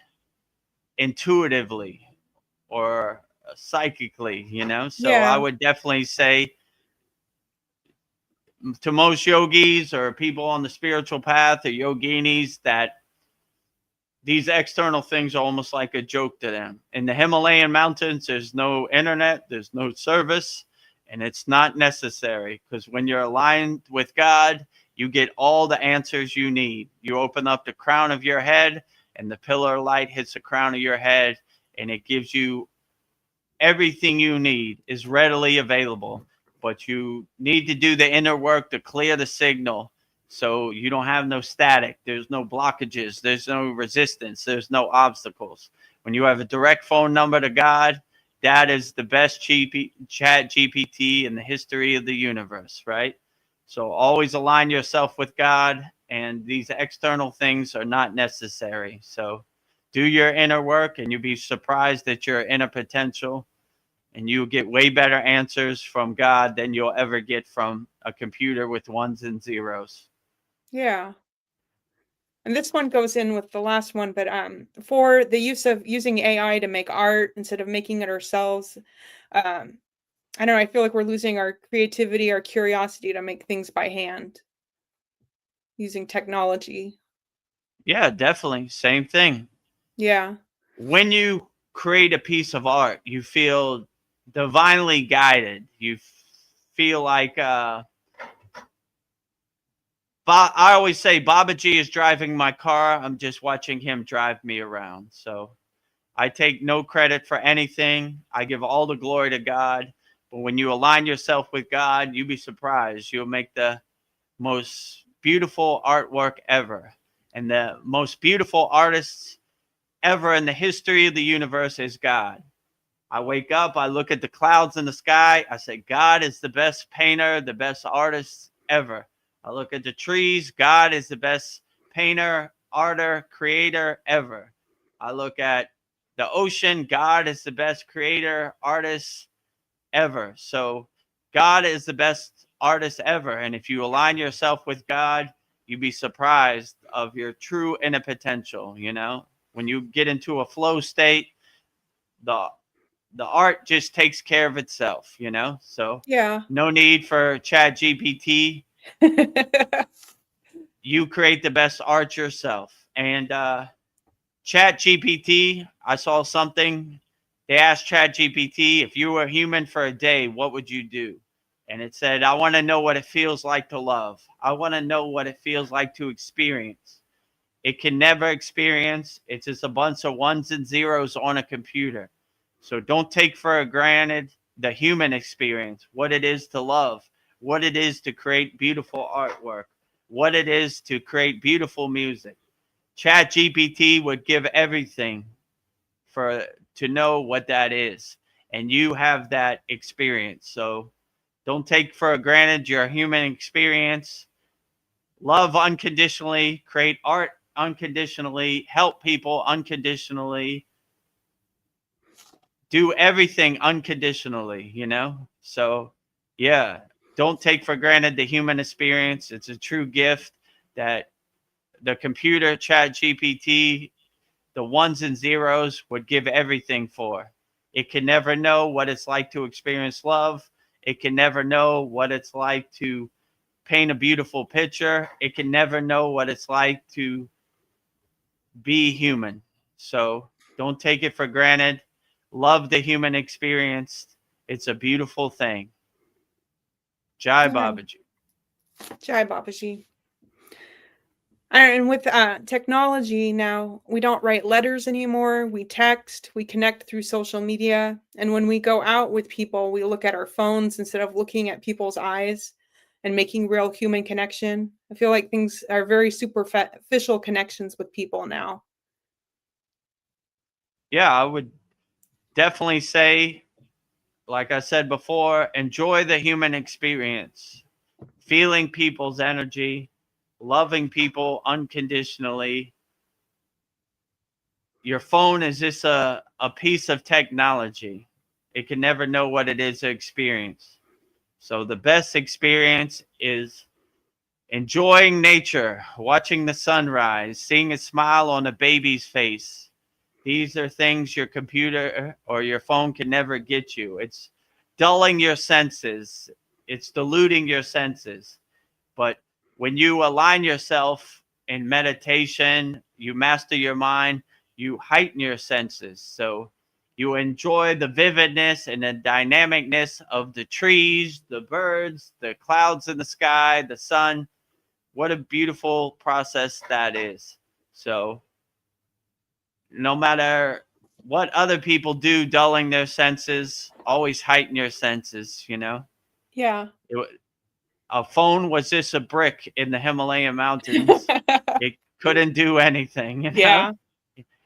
[SPEAKER 1] intuitively or psychically, So I
[SPEAKER 2] Yeah.
[SPEAKER 1] would definitely say to most yogis or people on the spiritual path or yoginis that these external things are almost like a joke to them. In the Himalayan mountains, there's no internet, there's no service, and it's not necessary, because when you're aligned with God, you get all the answers you need. You open up the crown of your head, and the pillar of light hits the crown of your head, and it gives you everything you need is readily available. But you need to do the inner work to clear the signal, so you don't have no static. There's no blockages. There's no resistance. There's no obstacles. When you have a direct phone number to God, that is the best chat GPT in the history of the universe, right? So always align yourself with God, and these external things are not necessary. So do your inner work, and you'll be surprised at your inner potential, and you'll get way better answers from God than you'll ever get from a computer with ones and zeros.
[SPEAKER 2] Yeah. And this one goes in with the last one, but for the use of using AI to make art instead of making it ourselves, um, I don't know, I feel like we're losing our creativity, our curiosity to make things by hand using technology.
[SPEAKER 1] Yeah, definitely. Same thing.
[SPEAKER 2] Yeah.
[SPEAKER 1] When you create a piece of art, you feel divinely guided. You feel like I always say Babaji is driving my car. I'm just watching him drive me around. So I take no credit for anything. I give all the glory to God. But when you align yourself with God, you'll be surprised. You'll make the most beautiful artwork ever. And the most beautiful artists ever in the history of the universe is God. I wake up, I look at the clouds in the sky. I say, God is the best painter, the best artist ever. I look at the trees. God is the best painter, arter, creator ever. I look at the ocean. God is the best creator, artist ever. So God is the best artist ever. And if you align yourself with God, you'd be surprised of your true inner potential. When you get into a flow state, the the art just takes care of itself. So
[SPEAKER 2] Yeah.
[SPEAKER 1] no need for Chat GPT. You create the best art yourself. And Chat GPT, I saw something. They asked Chat GPT, if you were human for a day, what would you do? And it said, I want to know what it feels like to love. I want to know what it feels like to experience. It can never experience. It's just a bunch of ones and zeros on a computer. So don't take for granted the human experience, what it is to love, what it is to create beautiful artwork, what it is to create beautiful music. Chat GPT would give everything to know what that is. And you have that experience. So don't take for granted your human experience. Love unconditionally, create art unconditionally, help people unconditionally, do everything unconditionally. So, yeah, don't take for granted the human experience. It's a true gift that the computer, Chat GPT, the ones and zeros would give everything for. It can never know what it's like to experience love. It can never know what it's like to paint a beautiful picture. It can never know what it's like to be human. So don't take it for granted. Love the human experience. It's a beautiful thing. Jai
[SPEAKER 2] Yeah.
[SPEAKER 1] Babaji.
[SPEAKER 2] Jai Babaji. And with technology now, we don't write letters anymore. We text, we connect through social media. And when we go out with people, we look at our phones instead of looking at people's eyes and making real human connection. I feel like things are very superficial connections with people now.
[SPEAKER 1] Yeah, I would definitely say, like I said before, enjoy the human experience, feeling people's energy, loving people unconditionally. Your phone is just a piece of technology. It can never know what it is to experience. So the best experience is enjoying nature, watching the sunrise, seeing a smile on a baby's face. These are things your computer or your phone can never get you. It's dulling your senses. It's diluting your senses. But when you align yourself in meditation, you master your mind, you heighten your senses. So you enjoy the vividness and the dynamicness of the trees, the birds, the clouds in the sky, the sun. What a beautiful process that is. So no matter what other people do, dulling their senses, always heighten your senses, you know?
[SPEAKER 2] Yeah.
[SPEAKER 1] A phone was just a brick in the Himalayan mountains. It couldn't do anything, you know?
[SPEAKER 2] Yeah.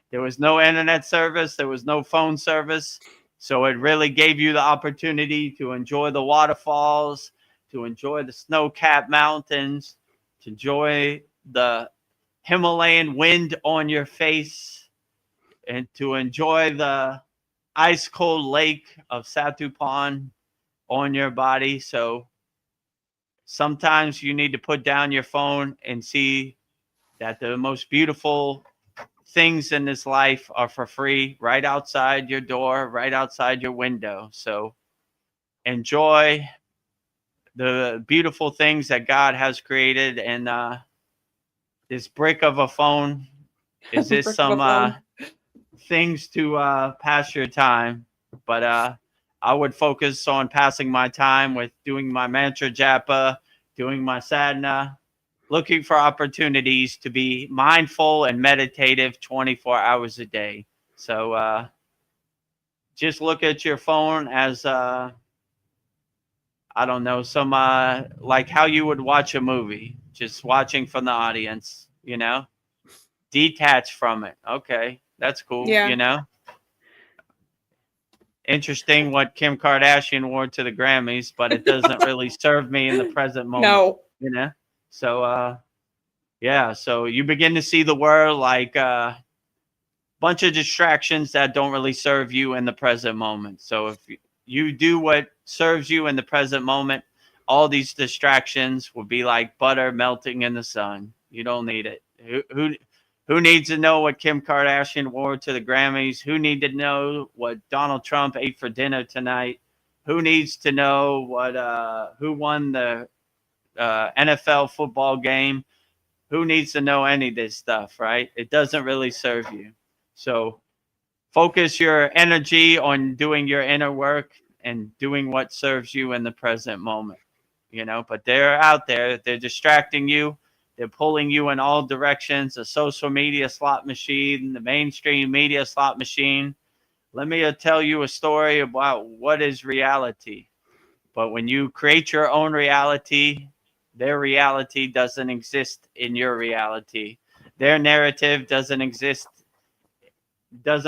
[SPEAKER 1] There was no internet service, there was no phone service. So it really gave you the opportunity to enjoy the waterfalls, to enjoy the snow-capped mountains, to enjoy the Himalayan wind on your face, and to enjoy the ice cold lake of Satupan on your body. So sometimes you need to put down your phone and see that the most beautiful things in this life are for free right outside your door, right outside your window. So enjoy the beautiful things that God has created. And this brick of a phone is just
[SPEAKER 2] Brick of a
[SPEAKER 1] some
[SPEAKER 2] phone.
[SPEAKER 1] things to pass your time. But I would focus on passing my time with doing my mantra japa, doing my sadhana, looking for opportunities to be mindful and meditative 24 hours a day. So just look at your phone as, I don't know, some like how you would watch a movie, just watching from the audience, you know, detach from it. Okay, that's cool,
[SPEAKER 2] Yeah.
[SPEAKER 1] you know. Interesting what Kim Kardashian wore to the Grammys, but it doesn't really serve me in the present moment,
[SPEAKER 2] No.
[SPEAKER 1] you know. So yeah, so you begin to see the world like a bunch of distractions that don't really serve you in the present moment. So if you do what serves you in the present moment, all these distractions will be like butter melting in the sun. You don't need it. Who needs to know what Kim Kardashian wore to the Grammys? Who need to know what Donald Trump ate for dinner tonight? Who needs to know what who won the NFL football game? Who needs to know any of this stuff, right? It doesn't really serve you. So focus your energy on doing your inner work and doing what serves you in the present moment, you know. But they're out there, they're distracting you, they're pulling you in all directions. The social media slot machine, the mainstream media slot machine. Let me tell you a story about what is reality. But when you create your own reality, their reality doesn't exist in your reality. Their narrative doesn't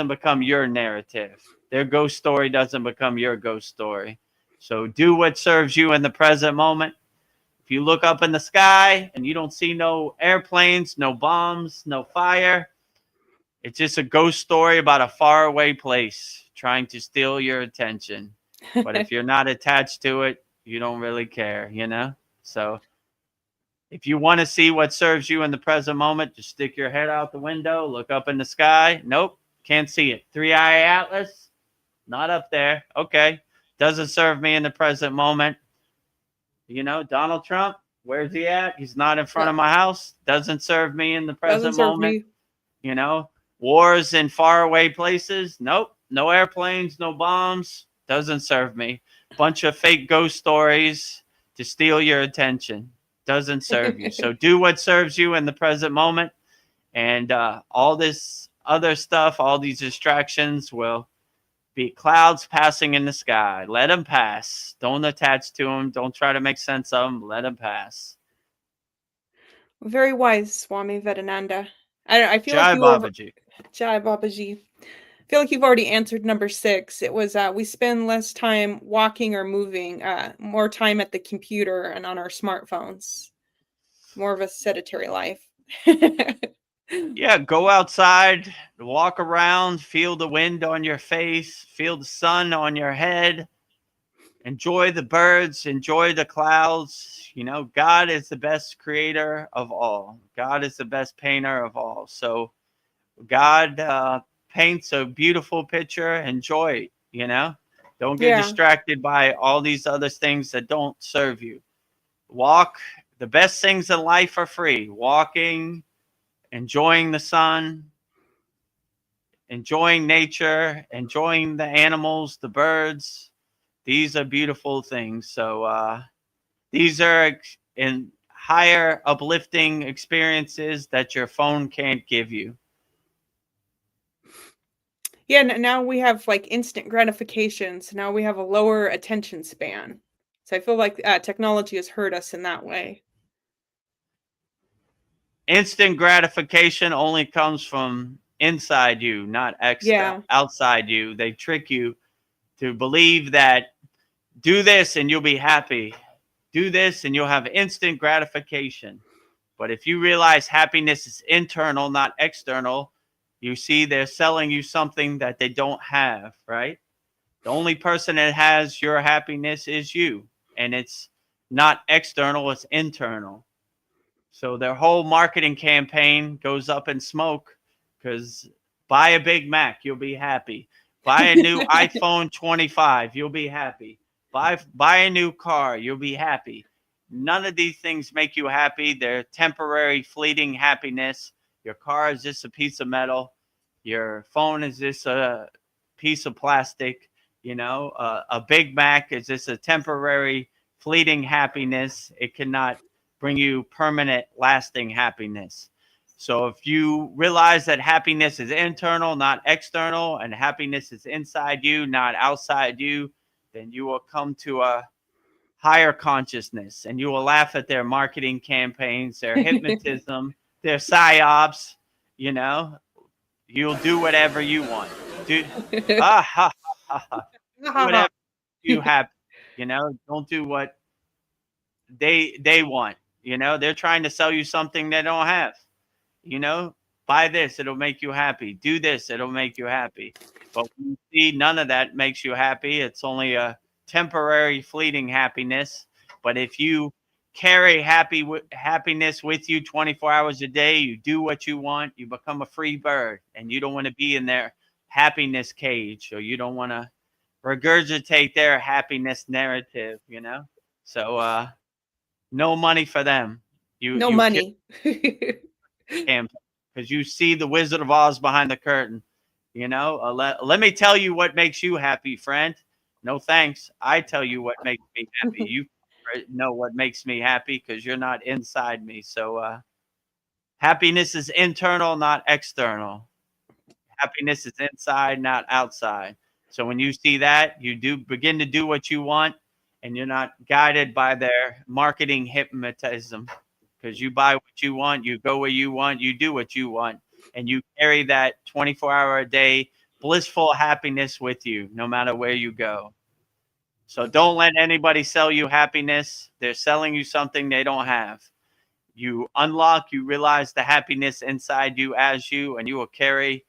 [SPEAKER 1] become your narrative. Their ghost story doesn't become your ghost story. So do what serves you in the present moment. If you look up in the sky and you don't see no airplanes, no bombs, no fire, it's just a ghost story about a faraway place trying to steal your attention. But if you're not attached to it, you don't really care, you know? So if you want to see what serves you in the present moment, just stick your head out the window, look up in the sky. Nope, can't see it. Three-eye atlas, not up there. Okay, doesn't serve me in the present moment. You know, Donald Trump, where's he at? He's not in front of my house. Doesn't serve me in the
[SPEAKER 2] Doesn't
[SPEAKER 1] present
[SPEAKER 2] serve
[SPEAKER 1] moment.
[SPEAKER 2] me.
[SPEAKER 1] You know, wars in faraway places. Nope, no airplanes, no bombs. Doesn't serve me. Bunch of fake ghost stories to steal your attention. doesn't serve you. So do what serves you in the present moment. And all this other stuff, all these distractions will be clouds passing in the sky. Let them pass. Don't attach to them. Don't try to make sense of them. Let them pass.
[SPEAKER 2] Very wise, Swami Vedananda. I feel like
[SPEAKER 1] Jai
[SPEAKER 2] you over
[SPEAKER 1] Babaji.
[SPEAKER 2] Jai Babaji. I feel like you've already answered number 6. It was we spend less time walking or moving, more time at the computer and on our smartphones. More of a sedentary life.
[SPEAKER 1] Yeah, go outside, walk around, feel the wind on your face, feel the sun on your head, enjoy the birds, enjoy the clouds. You know, God is the best creator of all. God is the best painter of all. So God paints a beautiful picture. Enjoy it, you know. Don't get
[SPEAKER 2] Yeah.
[SPEAKER 1] distracted by all these other things that don't serve you. Walk. The best things in life are free. Walking, enjoying the sun, enjoying nature, enjoying the animals, the birds. These are beautiful things. So these are in higher uplifting experiences that your phone can't give you.
[SPEAKER 2] Yeah, now we have like instant gratification. So now we have a lower attention span. So I feel like technology has hurt us in that way.
[SPEAKER 1] Instant gratification only comes from inside you, not
[SPEAKER 2] Yeah.
[SPEAKER 1] outside you. They trick you to believe that do this and you'll be happy. Do this and you'll have instant gratification. But if you realize happiness is internal, not external, you see they're selling you something that they don't have, right? The only person that has your happiness is you. And it's not external, it's internal. So their whole marketing campaign goes up in smoke because buy a Big Mac, you'll be happy. Buy a new iPhone 25, you'll be happy. Buy a new car, you'll be happy. None of these things make you happy. They're temporary, fleeting happiness. Your car is just a piece of metal. Your phone is just a piece of plastic. You know, a Big Mac is just a temporary, fleeting happiness. It cannot bring you permanent, lasting happiness. So if you realize that happiness is internal, not external, and happiness is inside you, not outside you, then you will come to a higher consciousness and you will laugh at their marketing campaigns, their hypnotism, their psyops. You know, you'll do whatever you want. Do ah ha ha ha. Do whatever you have. You know, don't do what they want. You know, they're trying to sell you something they don't have. You know, buy this, it'll make you happy. Do this, it'll make you happy. But when you see none of that makes you happy, it's only a temporary, fleeting happiness. But if you carry happiness with you 24 hours a day, you do what you want, you become a free bird, and you don't want to be in their happiness cage, or you don't want to regurgitate their happiness narrative, you know? So no money for them.
[SPEAKER 2] No
[SPEAKER 1] You kill
[SPEAKER 2] money.
[SPEAKER 1] him because you see the Wizard of Oz behind the curtain. You know, let me tell you what makes you happy, friend. No thanks. I tell you what makes me happy. You know what makes me happy because you're not inside me. So happiness is internal, not external. Happiness is inside, not outside. So when you see that, you do begin to do what you want, and you're not guided by their marketing hypnotism because you buy what you want, you go where you want, you do what you want, and you carry that 24-hour a day blissful happiness with you no matter where you go. So don't let anybody sell you happiness. They're selling you something they don't have. You unlock, you realize the happiness inside you as you, and you will carry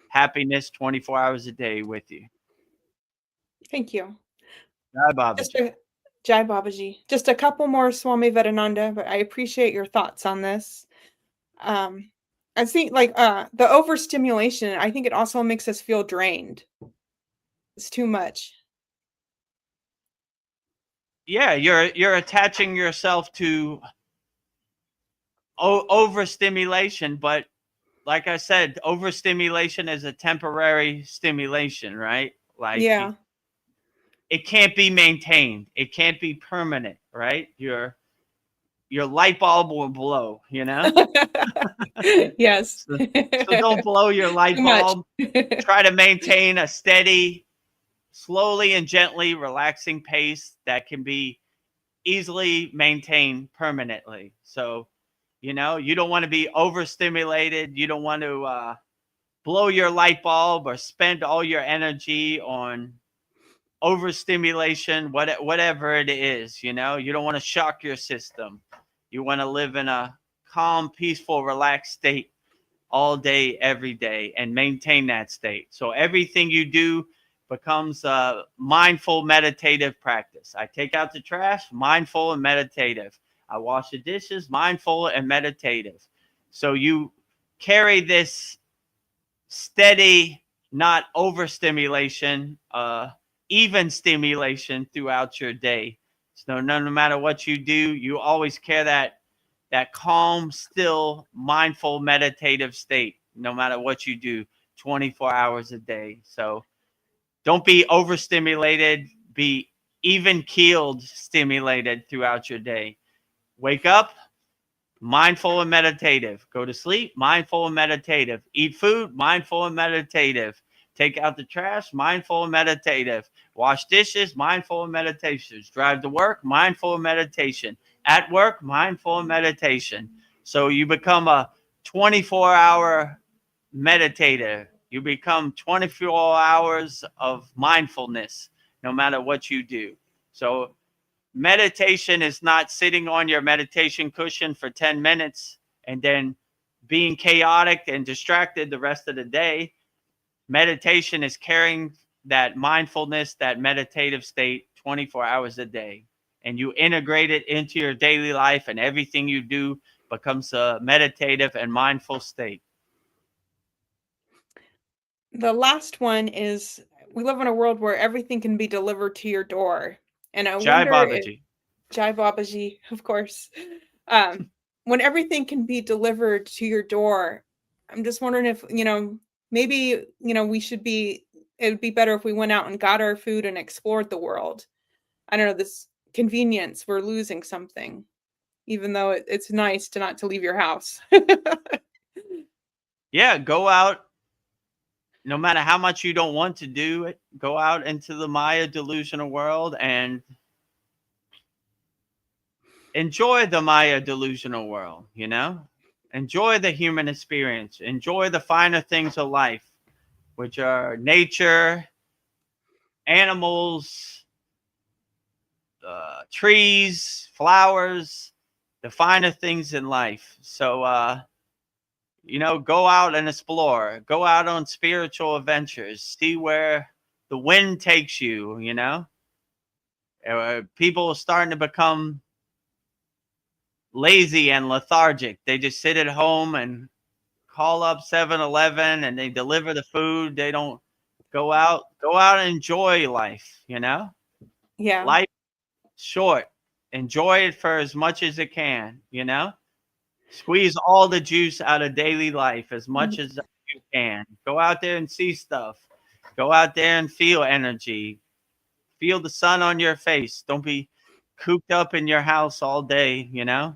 [SPEAKER 1] happiness 24 hours a day with you.
[SPEAKER 2] Thank you.
[SPEAKER 1] Jai
[SPEAKER 2] Just
[SPEAKER 1] Babaji.
[SPEAKER 2] a Jai Babaji. Just a couple more, Swami Vedananda, but I appreciate your thoughts on this. I think like the overstimulation, I think it also makes us feel drained. It's too much.
[SPEAKER 1] Yeah, you're attaching yourself to overstimulation, but like I said, overstimulation is a temporary stimulation, right? Like
[SPEAKER 2] Yeah.
[SPEAKER 1] it can't be maintained. It can't be permanent, right? your light bulb will blow, you know?
[SPEAKER 2] Yes.
[SPEAKER 1] So don't blow your light
[SPEAKER 2] Too much.
[SPEAKER 1] bulb. Try to maintain a steady, slowly and gently relaxing pace that can be easily maintained permanently. So, you know, you don't want to be overstimulated. You don't want to blow your light bulb or spend all your energy on overstimulation, whatever it is. You know, you don't want to shock your system. You want to live in a calm, peaceful, relaxed state all day, every day, and maintain that state. So everything you do becomes a mindful meditative practice. I take out the trash, mindful and meditative. I wash the dishes, mindful and meditative. So you carry this steady, not overstimulation, even stimulation throughout your day. So no matter what you do, you always carry that calm, still, mindful, meditative state, no matter what you do, 24 hours a day. So don't be overstimulated, be even keeled, stimulated throughout your day. Wake up, mindful and meditative. Go to sleep, mindful and meditative. Eat food, mindful and meditative. Take out the trash, mindful and meditative. Wash dishes, mindful and meditation. Drive to work, mindful and meditation. At work, mindful and meditation. So you become a 24-hour meditator. You become 24 hours of mindfulness no matter what you do. So meditation is not sitting on your meditation cushion for 10 minutes and then being chaotic and distracted the rest of the day. Meditation is carrying that mindfulness, that meditative state 24 hours a day. And you integrate it into your daily life, and everything you do becomes a meditative and mindful state.
[SPEAKER 2] The last one is we live in a world where everything can be delivered to your door. And I
[SPEAKER 1] Jai
[SPEAKER 2] wonder if
[SPEAKER 1] Babaji.
[SPEAKER 2] Jai Babaji, of course. When everything can be delivered to your door, I'm just wondering if, maybe, it would be better if we went out and got our food and explored the world. I don't know, this convenience, we're losing something, even though it's nice to leave your house.
[SPEAKER 1] Yeah, go out. No matter how much you don't want to do it, go out into the Maya delusional world and enjoy the Maya delusional world, you know? Enjoy the human experience. Enjoy the finer things of life, which are nature, animals, trees, flowers, the finer things in life. So, go out and explore. Go out on spiritual adventures. See where the wind takes you, you know? People are starting to become lazy and lethargic. They just sit at home and call up 7-Eleven and they deliver the food. They don't go out. Go out and enjoy life, you know?
[SPEAKER 2] Yeah.
[SPEAKER 1] Life short. Enjoy it for as much as it can, you know? Squeeze all the juice out of daily life as much as you can. Go out there and see stuff. Go out there and feel energy. Feel the sun on your face. Don't be cooped up in your house all day, you know?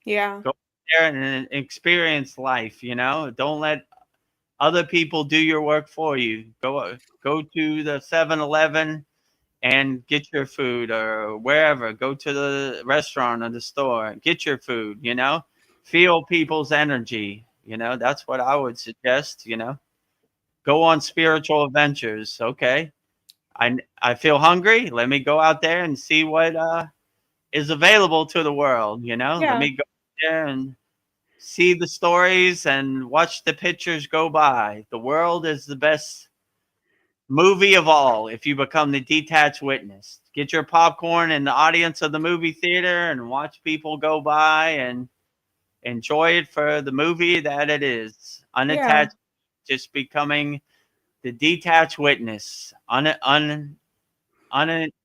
[SPEAKER 2] Yeah.
[SPEAKER 1] Go there and experience life, you know? Don't let other people do your work for you. Go to the 7-Eleven and get your food, or wherever. Go to the restaurant or the store, get your food, you know? Feel people's energy, you know? That's what I would suggest, you know? Go on spiritual adventures, okay? I feel hungry. Let me go out there and see what is available to the world, you know? Let
[SPEAKER 2] Yeah.
[SPEAKER 1] me go there and see the stories and watch the pictures go by. The world is the best movie of all if you become the detached witness. Get your popcorn in the audience of the movie theater and watch people go by and enjoy it for the movie that it is.
[SPEAKER 2] Yeah.
[SPEAKER 1] Unattached, just becoming the detached witness,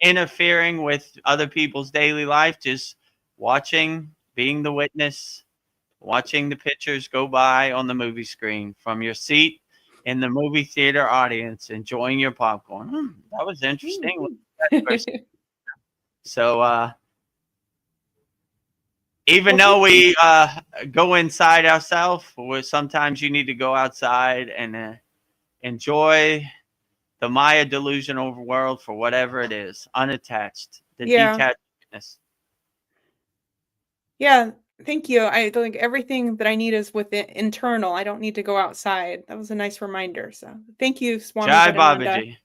[SPEAKER 1] interfering with other people's daily life, just watching, being the witness, watching the pictures go by on the movie screen from your seat in the movie theater audience, enjoying your popcorn. That was interesting.
[SPEAKER 2] Mhm.
[SPEAKER 1] So, Even
[SPEAKER 2] Well,
[SPEAKER 1] though
[SPEAKER 2] thank you.
[SPEAKER 1] we go inside ourselves, sometimes you need to go outside and enjoy the Maya delusional world for whatever it is, unattached, the
[SPEAKER 2] Yeah.
[SPEAKER 1] detachedness.
[SPEAKER 2] Yeah. Thank you. I think everything that I need is within internal. I don't need to go outside. That was a nice reminder. So thank you, Swami
[SPEAKER 1] Jai
[SPEAKER 2] Vidananda.
[SPEAKER 1] Babaji.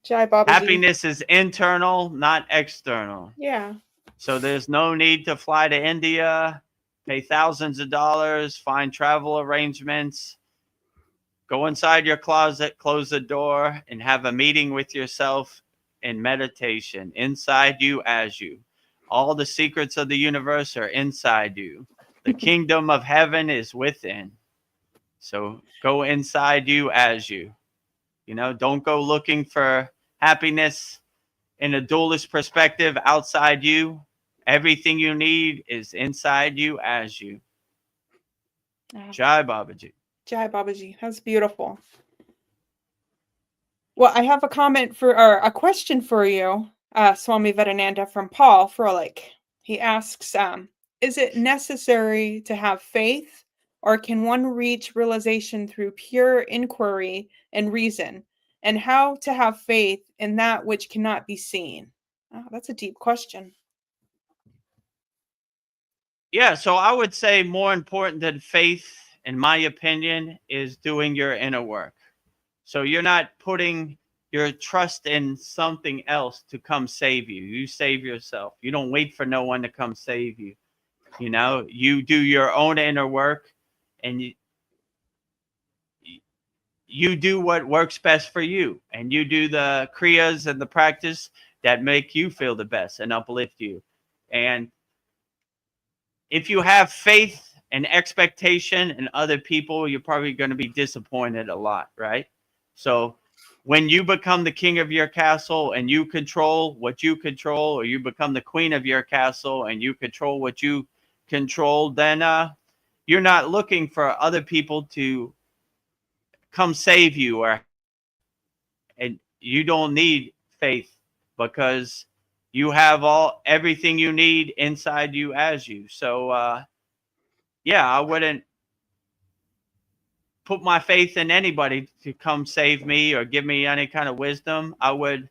[SPEAKER 2] Jai Babaji.
[SPEAKER 1] Happiness is internal, not external.
[SPEAKER 2] Yeah.
[SPEAKER 1] So there's no need to fly to India, pay thousands of dollars, find travel arrangements. Go inside your closet, close the door, and have a meeting with yourself in meditation. Inside you, as you. All the secrets of the universe are inside you. The kingdom of heaven is within. So go inside you, as you. Don't go looking for happiness in a dualist perspective outside you. Everything you need is inside you, as you. Jai Babaji.
[SPEAKER 2] Jai Babaji. That's beautiful. Well, I have a comment or a question for you, Swami Vedananda from Paul Froelich. He asks, is it necessary to have faith, or can one reach realization through pure inquiry and reason? And how to have faith in that which cannot be seen? Oh, that's a deep question.
[SPEAKER 1] Yeah, so I would say more important than faith, in my opinion, is doing your inner work. So you're not putting your trust in something else to come save you. You save yourself. You don't wait for no one to come save you. You do your own inner work, and you do what works best for you, and you do the kriyas and the practice that make you feel the best and uplift you. And if you have faith and expectation in other people, you're probably going to be disappointed a lot, right? So when you become the king of your castle and you control what you control, or you become the queen of your castle and you control what you control, then you're not looking for other people to come save you, and you don't need faith, because you have everything you need inside you, as you. So yeah, I wouldn't put my faith in anybody to come save me or give me any kind of wisdom. I would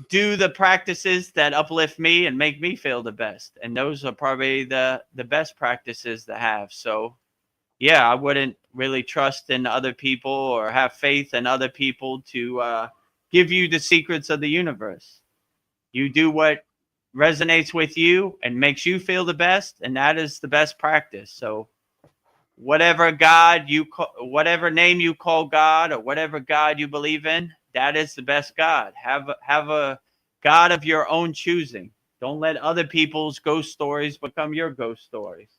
[SPEAKER 1] do the practices that uplift me and make me feel the best, and those are probably the best practices to have. So yeah, I wouldn't really trust in other people or have faith in other people to give you the secrets of the universe. You do what resonates with you and makes you feel the best, and that is the best practice. So whatever God you call, whatever name you call God, or whatever God you believe in, that is the best God. Have a God of your own choosing. Don't let other people's ghost stories become your ghost stories.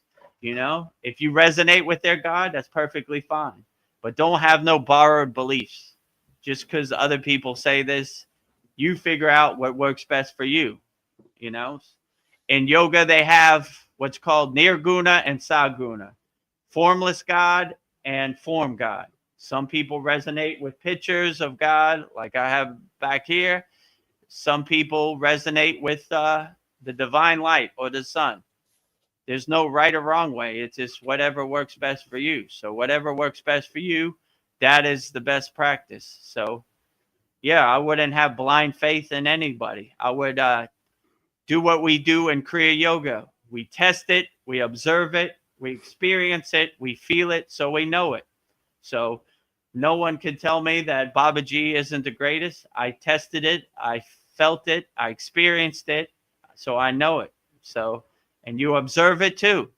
[SPEAKER 1] If you resonate with their God, that's perfectly fine. But don't have no borrowed beliefs. Just because other people say this, you figure out what works best for you. You know, in yoga, they have what's called nirguna and saguna, formless God and form God. Some people resonate with pictures of God, like I have back here. Some people resonate with the divine light or the sun. There's no right or wrong way. It's just whatever works best for you. So whatever works best for you, that is the best practice. So yeah, I wouldn't have blind faith in anybody. I would do what we do in Kriya Yoga. We test it, we observe it, we experience it, we feel it, so we know it. So no one can tell me that Babaji isn't the greatest. I tested it, I felt it, I experienced it, so I know it. So, and you observe it too.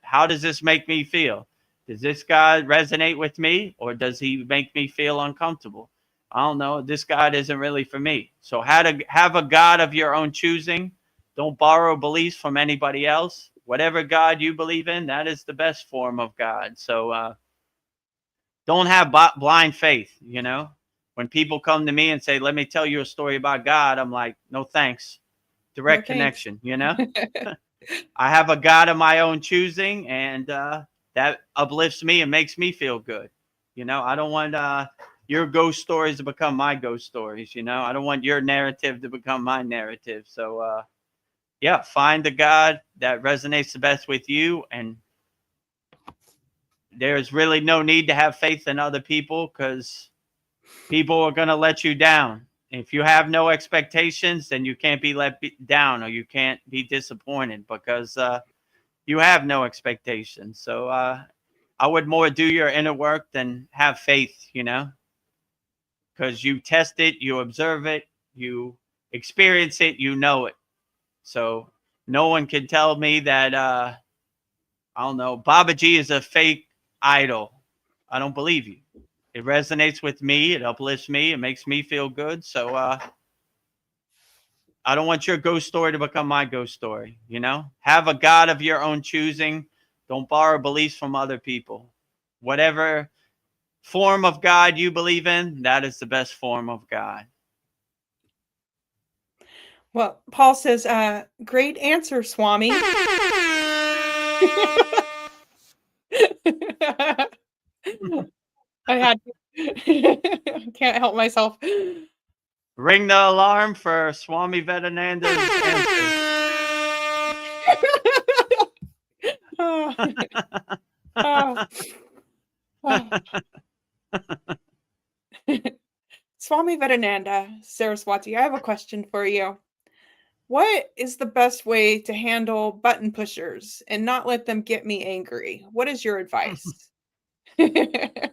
[SPEAKER 1] How does this make me feel? Does this God resonate with me, or does he make me feel uncomfortable? I don't know. This God isn't really for me. So have a God of your own choosing. Don't borrow beliefs from anybody else. Whatever God you believe in, that is the best form of God. So don't have blind faith. When people come to me and say, let me tell you a story about God, I'm like, no thanks.
[SPEAKER 2] No,
[SPEAKER 1] Direct
[SPEAKER 2] thanks.
[SPEAKER 1] connection. I have a God of my own choosing, and that uplifts me and makes me feel good. I don't want your ghost stories to become my ghost stories. I don't want your narrative to become my narrative. So yeah, find the God that resonates the best with you. And there's really no need to have faith in other people, because people are going to let you down. If you have no expectations, then you can't be let down, or you can't be disappointed, because you have no expectations. So I would more do your inner work than have faith, because you test it, you observe it, you experience it, you know it. So no one can tell me that, I don't know, Babaji is a fake idol. I don't believe you. It resonates with me. It uplifts me. It makes me feel good. So I don't want your ghost story to become my ghost story. Have a God of your own choosing. Don't borrow beliefs from other people. Whatever form of God you believe in, that is the best form of God.
[SPEAKER 2] Well, Paul says, great answer, Swami. I had to. Can't help myself.
[SPEAKER 1] Ring the alarm for Swami Vedananda's answer.
[SPEAKER 2] Oh. Oh. Oh. Swami Vedananda, Saraswati, I have a question for you. What is the best way to handle button pushers and not let them get me angry? What is your advice?
[SPEAKER 1] The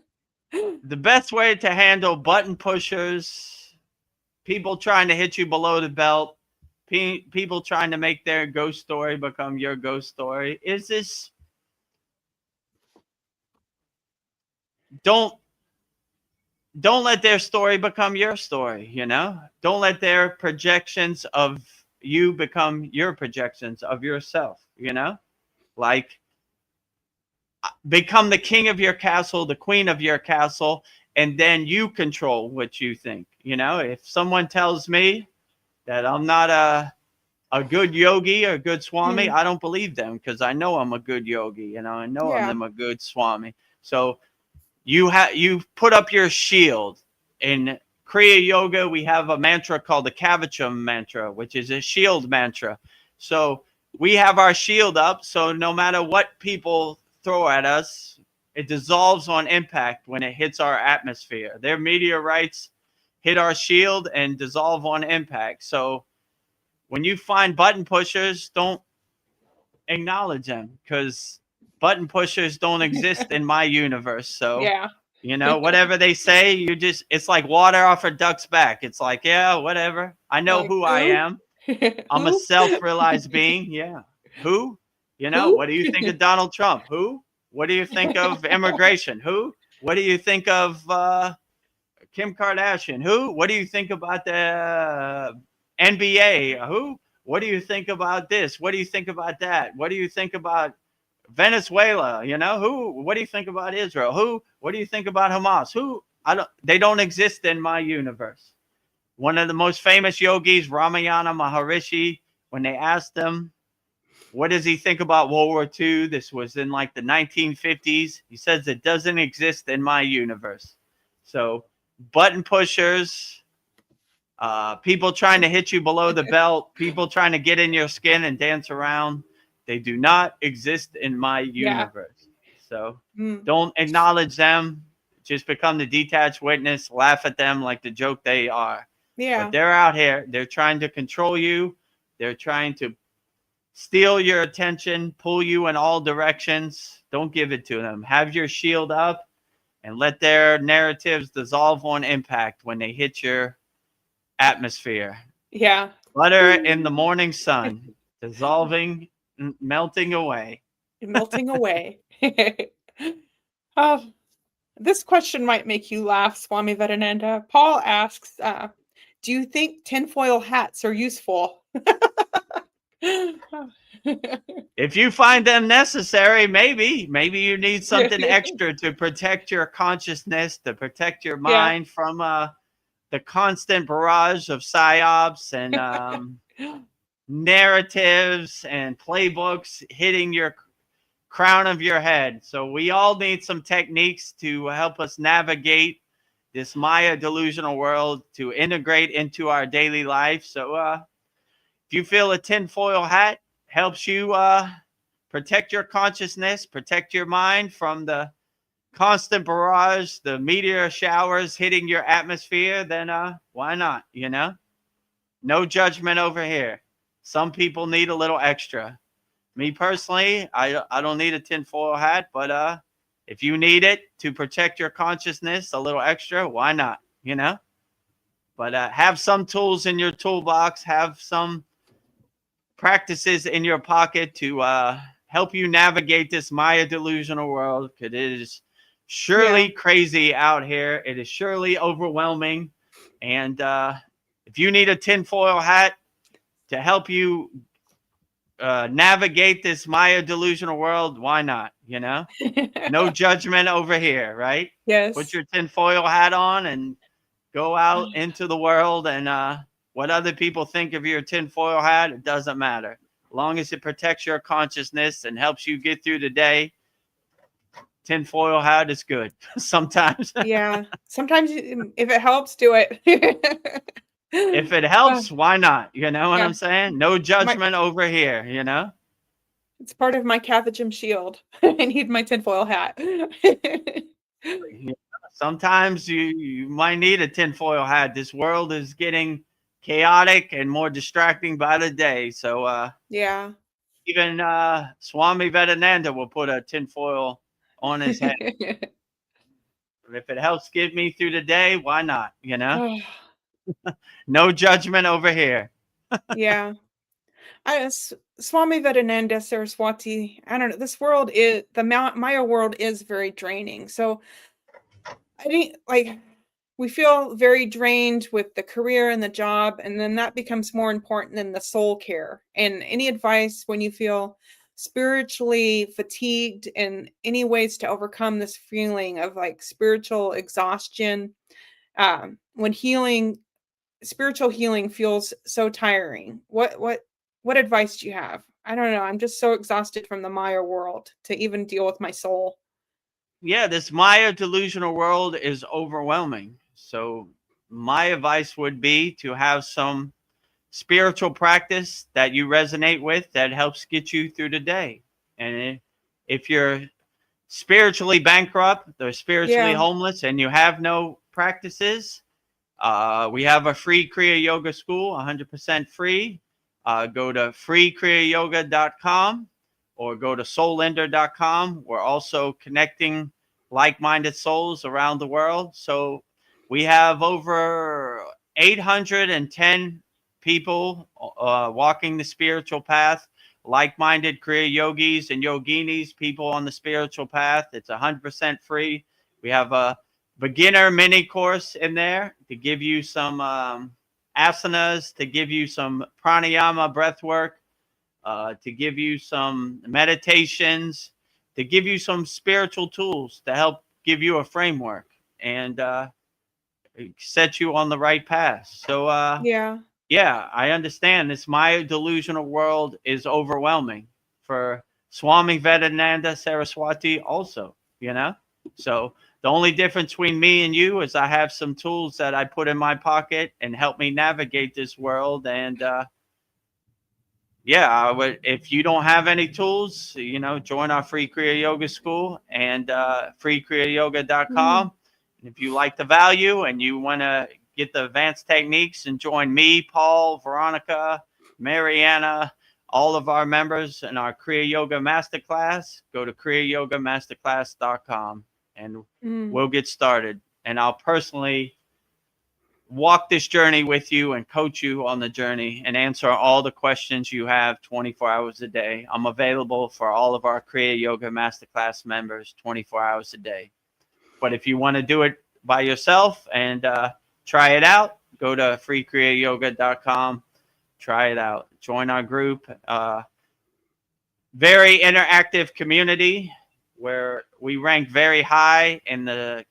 [SPEAKER 1] best way to handle button pushers, people trying to hit you below the belt, people trying to make their ghost story become your ghost story, is this: don't let their story become your story. Don't let their projections of you become your projections of yourself. Like, become the king of your castle, the queen of your castle, and then you control what you think. If someone tells me that I'm not a good yogi or a good swami, I don't believe them, because I know I'm a good yogi. I know
[SPEAKER 2] Yeah.
[SPEAKER 1] I'm a good swami. So you put up your shield. In Kriya Yoga, we have a mantra called the Kavacham mantra, which is a shield mantra. So we have our shield up, so no matter what people throw at us, it dissolves on impact when it hits our atmosphere. Their meteorites hit our shield and dissolve on impact. So when you find button pushers, don't acknowledge them, because button pushers don't exist in my universe. So,
[SPEAKER 2] Yeah.
[SPEAKER 1] whatever they say, it's like water off a duck's back. It's like, yeah, whatever. I know
[SPEAKER 2] Like,
[SPEAKER 1] who I am. I'm a
[SPEAKER 2] Who?
[SPEAKER 1] self-realized being. Yeah. Who?
[SPEAKER 2] Who?
[SPEAKER 1] What do you think of Donald Trump? Who? What do you think of immigration? Who? What do you think of Kim Kardashian? Who? What do you think about the NBA? Who? What do you think about this? What do you think about that? What do you think about Venezuela? Who? What do you think about Israel? Who? What do you think about Hamas? Who? They don't exist in my universe. One of the most famous yogis, Ramayana Maharishi, when they asked him, what does he think about World War II? This was in like the 1950s. He says it doesn't exist in my universe. So button pushers, people trying to hit you below the belt, people trying to get in your skin and dance around, they do not exist in my universe. So don't acknowledge them. Just become the detached witness, laugh at them like the joke they are.
[SPEAKER 2] Yeah.
[SPEAKER 1] But they're out here. They're trying to control you. They're trying to steal your attention, pull you in all directions. Don't give it to them. Have your shield up and let their narratives dissolve on impact when they hit your atmosphere.
[SPEAKER 2] Yeah.
[SPEAKER 1] Butter in the morning sun, dissolving, melting away.
[SPEAKER 2] Melting away. Oh, this question might make you laugh, Swami Vedananda. Paul asks, do you think tinfoil hats are useful?
[SPEAKER 1] If you find them necessary, maybe you need something extra to protect your consciousness, to protect your
[SPEAKER 2] Yeah.
[SPEAKER 1] mind from the constant barrage of psyops and narratives and playbooks hitting your crown of your head. So we all need some techniques to help us navigate this Maya delusional world, to integrate into our daily life. So if If you feel a tinfoil hat helps you protect your consciousness, protect your mind from the constant barrage, the meteor showers hitting your atmosphere, then why not? No judgment over here. Some people need a little extra. Me personally, I don't need a tinfoil hat, but if you need it to protect your consciousness a little extra, why not? But have some tools in your toolbox, have some practices in your pocket to help you navigate this Maya delusional world, because it is surely crazy out here. It is surely overwhelming. And if you need a tinfoil hat to help you navigate this Maya delusional world, why not? No judgment over here, right?
[SPEAKER 2] Yes.
[SPEAKER 1] Put your tinfoil hat on and go out into the world, and what other people think of your tinfoil hat, it doesn't matter. As long as it protects your consciousness and helps you get through the day, tinfoil hat is good. Sometimes.
[SPEAKER 2] Yeah. Sometimes if it helps, do it.
[SPEAKER 1] If it helps, why not? You know what
[SPEAKER 2] Yeah.
[SPEAKER 1] I'm saying? No judgment over here,
[SPEAKER 2] It's part of my Catholic shield. I need my tinfoil hat.
[SPEAKER 1] Sometimes you might need a tinfoil hat. This world is getting chaotic and more distracting by the day. So
[SPEAKER 2] yeah.
[SPEAKER 1] even Swami Vedananda will put a tinfoil on his head. If it helps get me through the day, why not? No judgment over here.
[SPEAKER 2] Yeah. Swami Vedananda Saraswati, I don't know. This world is, the Maya world is very draining. So I think we feel very drained with the career and the job, and then that becomes more important than the soul care. And any advice when you feel spiritually fatigued, and any ways to overcome this feeling of spiritual exhaustion, when spiritual healing feels so tiring. What advice do you have? I don't know. I'm just so exhausted from the Maya world to even deal with my soul.
[SPEAKER 1] Yeah, this Maya delusional world is overwhelming. So my advice would be to have some spiritual practice that you resonate with that helps get you through the day. And if you're spiritually bankrupt or spiritually homeless and you have no practices, we have a free Kriya Yoga school, 100% free. Go to freekriyayoga.com or go to soulender.com. We're also connecting like-minded souls around the world. So we have over 810 people walking the spiritual path, like-minded Kriya yogis and yoginis, people on the spiritual path. It's 100% free. We have a beginner mini course in there to give you some asanas, to give you some pranayama breath work, to give you some meditations, to give you some spiritual tools to help give you a framework and set you on the right path. So yeah, I understand this Maya delusional world is overwhelming for Swami Vedananda Saraswati also, So the only difference between me and you is I have some tools that I put in my pocket and help me navigate this world. And I would, if you don't have any tools, join our free Kriya Yoga school and freekriyayoga.com. And if you like the value and you want to get the advanced techniques and join me, Paul, Veronica, Mariana, all of our members in our Kriya Yoga Masterclass, go to kriyayogamasterclass.com and we'll get started. And I'll personally walk this journey with you and coach you on the journey and answer all the questions you have 24 hours a day. I'm available for all of our Kriya Yoga Masterclass members 24 hours a day. But if you want to do it by yourself and try it out, go to freekriyayoga.com, try it out. Join our group. Very interactive community where we rank very high in the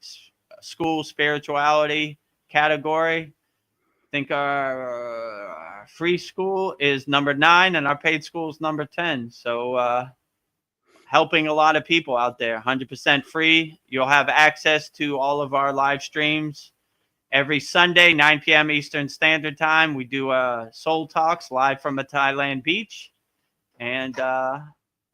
[SPEAKER 1] school spirituality category. I think our free school is number 9 and our paid school is number 10. So helping a lot of people out there, 100% free. You'll have access to all of our live streams every Sunday, 9 p.m. Eastern Standard Time, we do Soul Talks live from a Thailand beach. And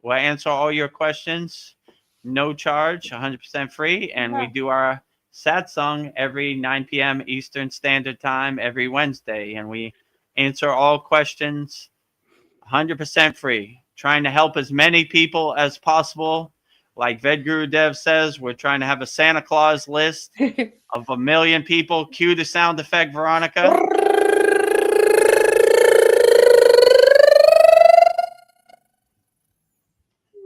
[SPEAKER 1] we'll answer all your questions, no charge, 100% free. And we do our Satsang every 9 p.m. Eastern Standard Time every Wednesday. And we answer all questions 100% free, trying to help as many people as possible. Like Vedagurudev says, we're trying to have a Santa Claus list of 1 million people. Cue the sound effect, Veronica.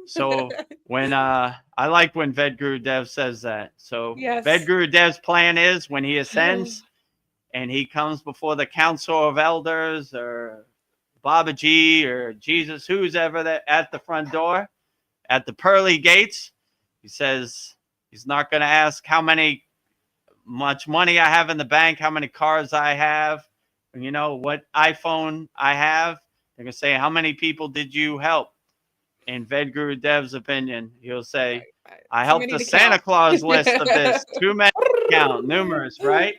[SPEAKER 1] So when I like when Vedagurudev says that. So Vedgurudev's plan is when he ascends and he comes before the council of elders or Babaji or Jesus, who's ever at the front door, at the pearly gates, he says he's not going to ask how much money I have in the bank, how many cars I have, you know, what iPhone I have. They're going to say, how many people did you help? In Vedgurudev's opinion, he'll say, I helped the Santa Claus list of this. Too many to count, numerous, right?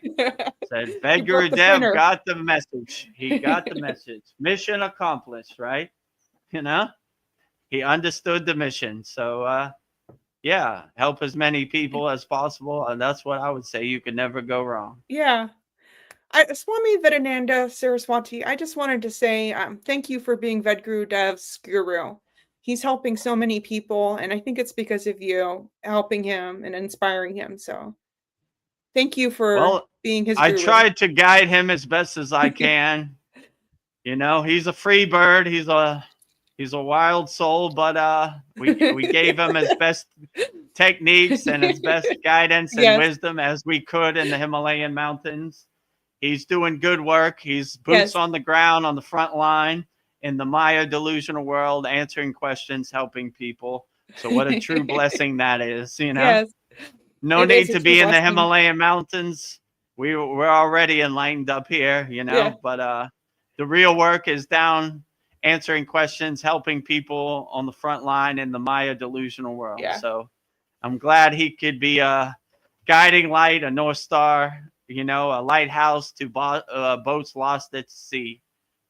[SPEAKER 1] Said Vedagurudev got the message. He got the message. Mission accomplished, right? You know, he understood the mission. So, yeah, help as many people as possible. And that's what I would say. You can never go wrong.
[SPEAKER 2] Yeah. Swami Vedananda Saraswati, I just wanted to say thank you for being Vedgurudev's guru. He's helping so many people, and I think it's because of you helping him and inspiring him. So thank you for being his guru.
[SPEAKER 1] I tried to guide him as best as I can. You know, he's a free bird. He's a wild soul, but we gave him his best techniques and his best guidance and wisdom as we could in the Himalayan mountains. He's doing good work. He's boots on the ground on the front line in the Maya delusional world, answering questions, helping people. So what a true blessing that is, you know. No need to be in the Himalayan mountains. We're already enlightened up here, you know, but the real work is down answering questions, helping people on the front line in the Maya delusional world. So I'm glad he could be a guiding light, a North Star, you know, a lighthouse to boats lost at sea,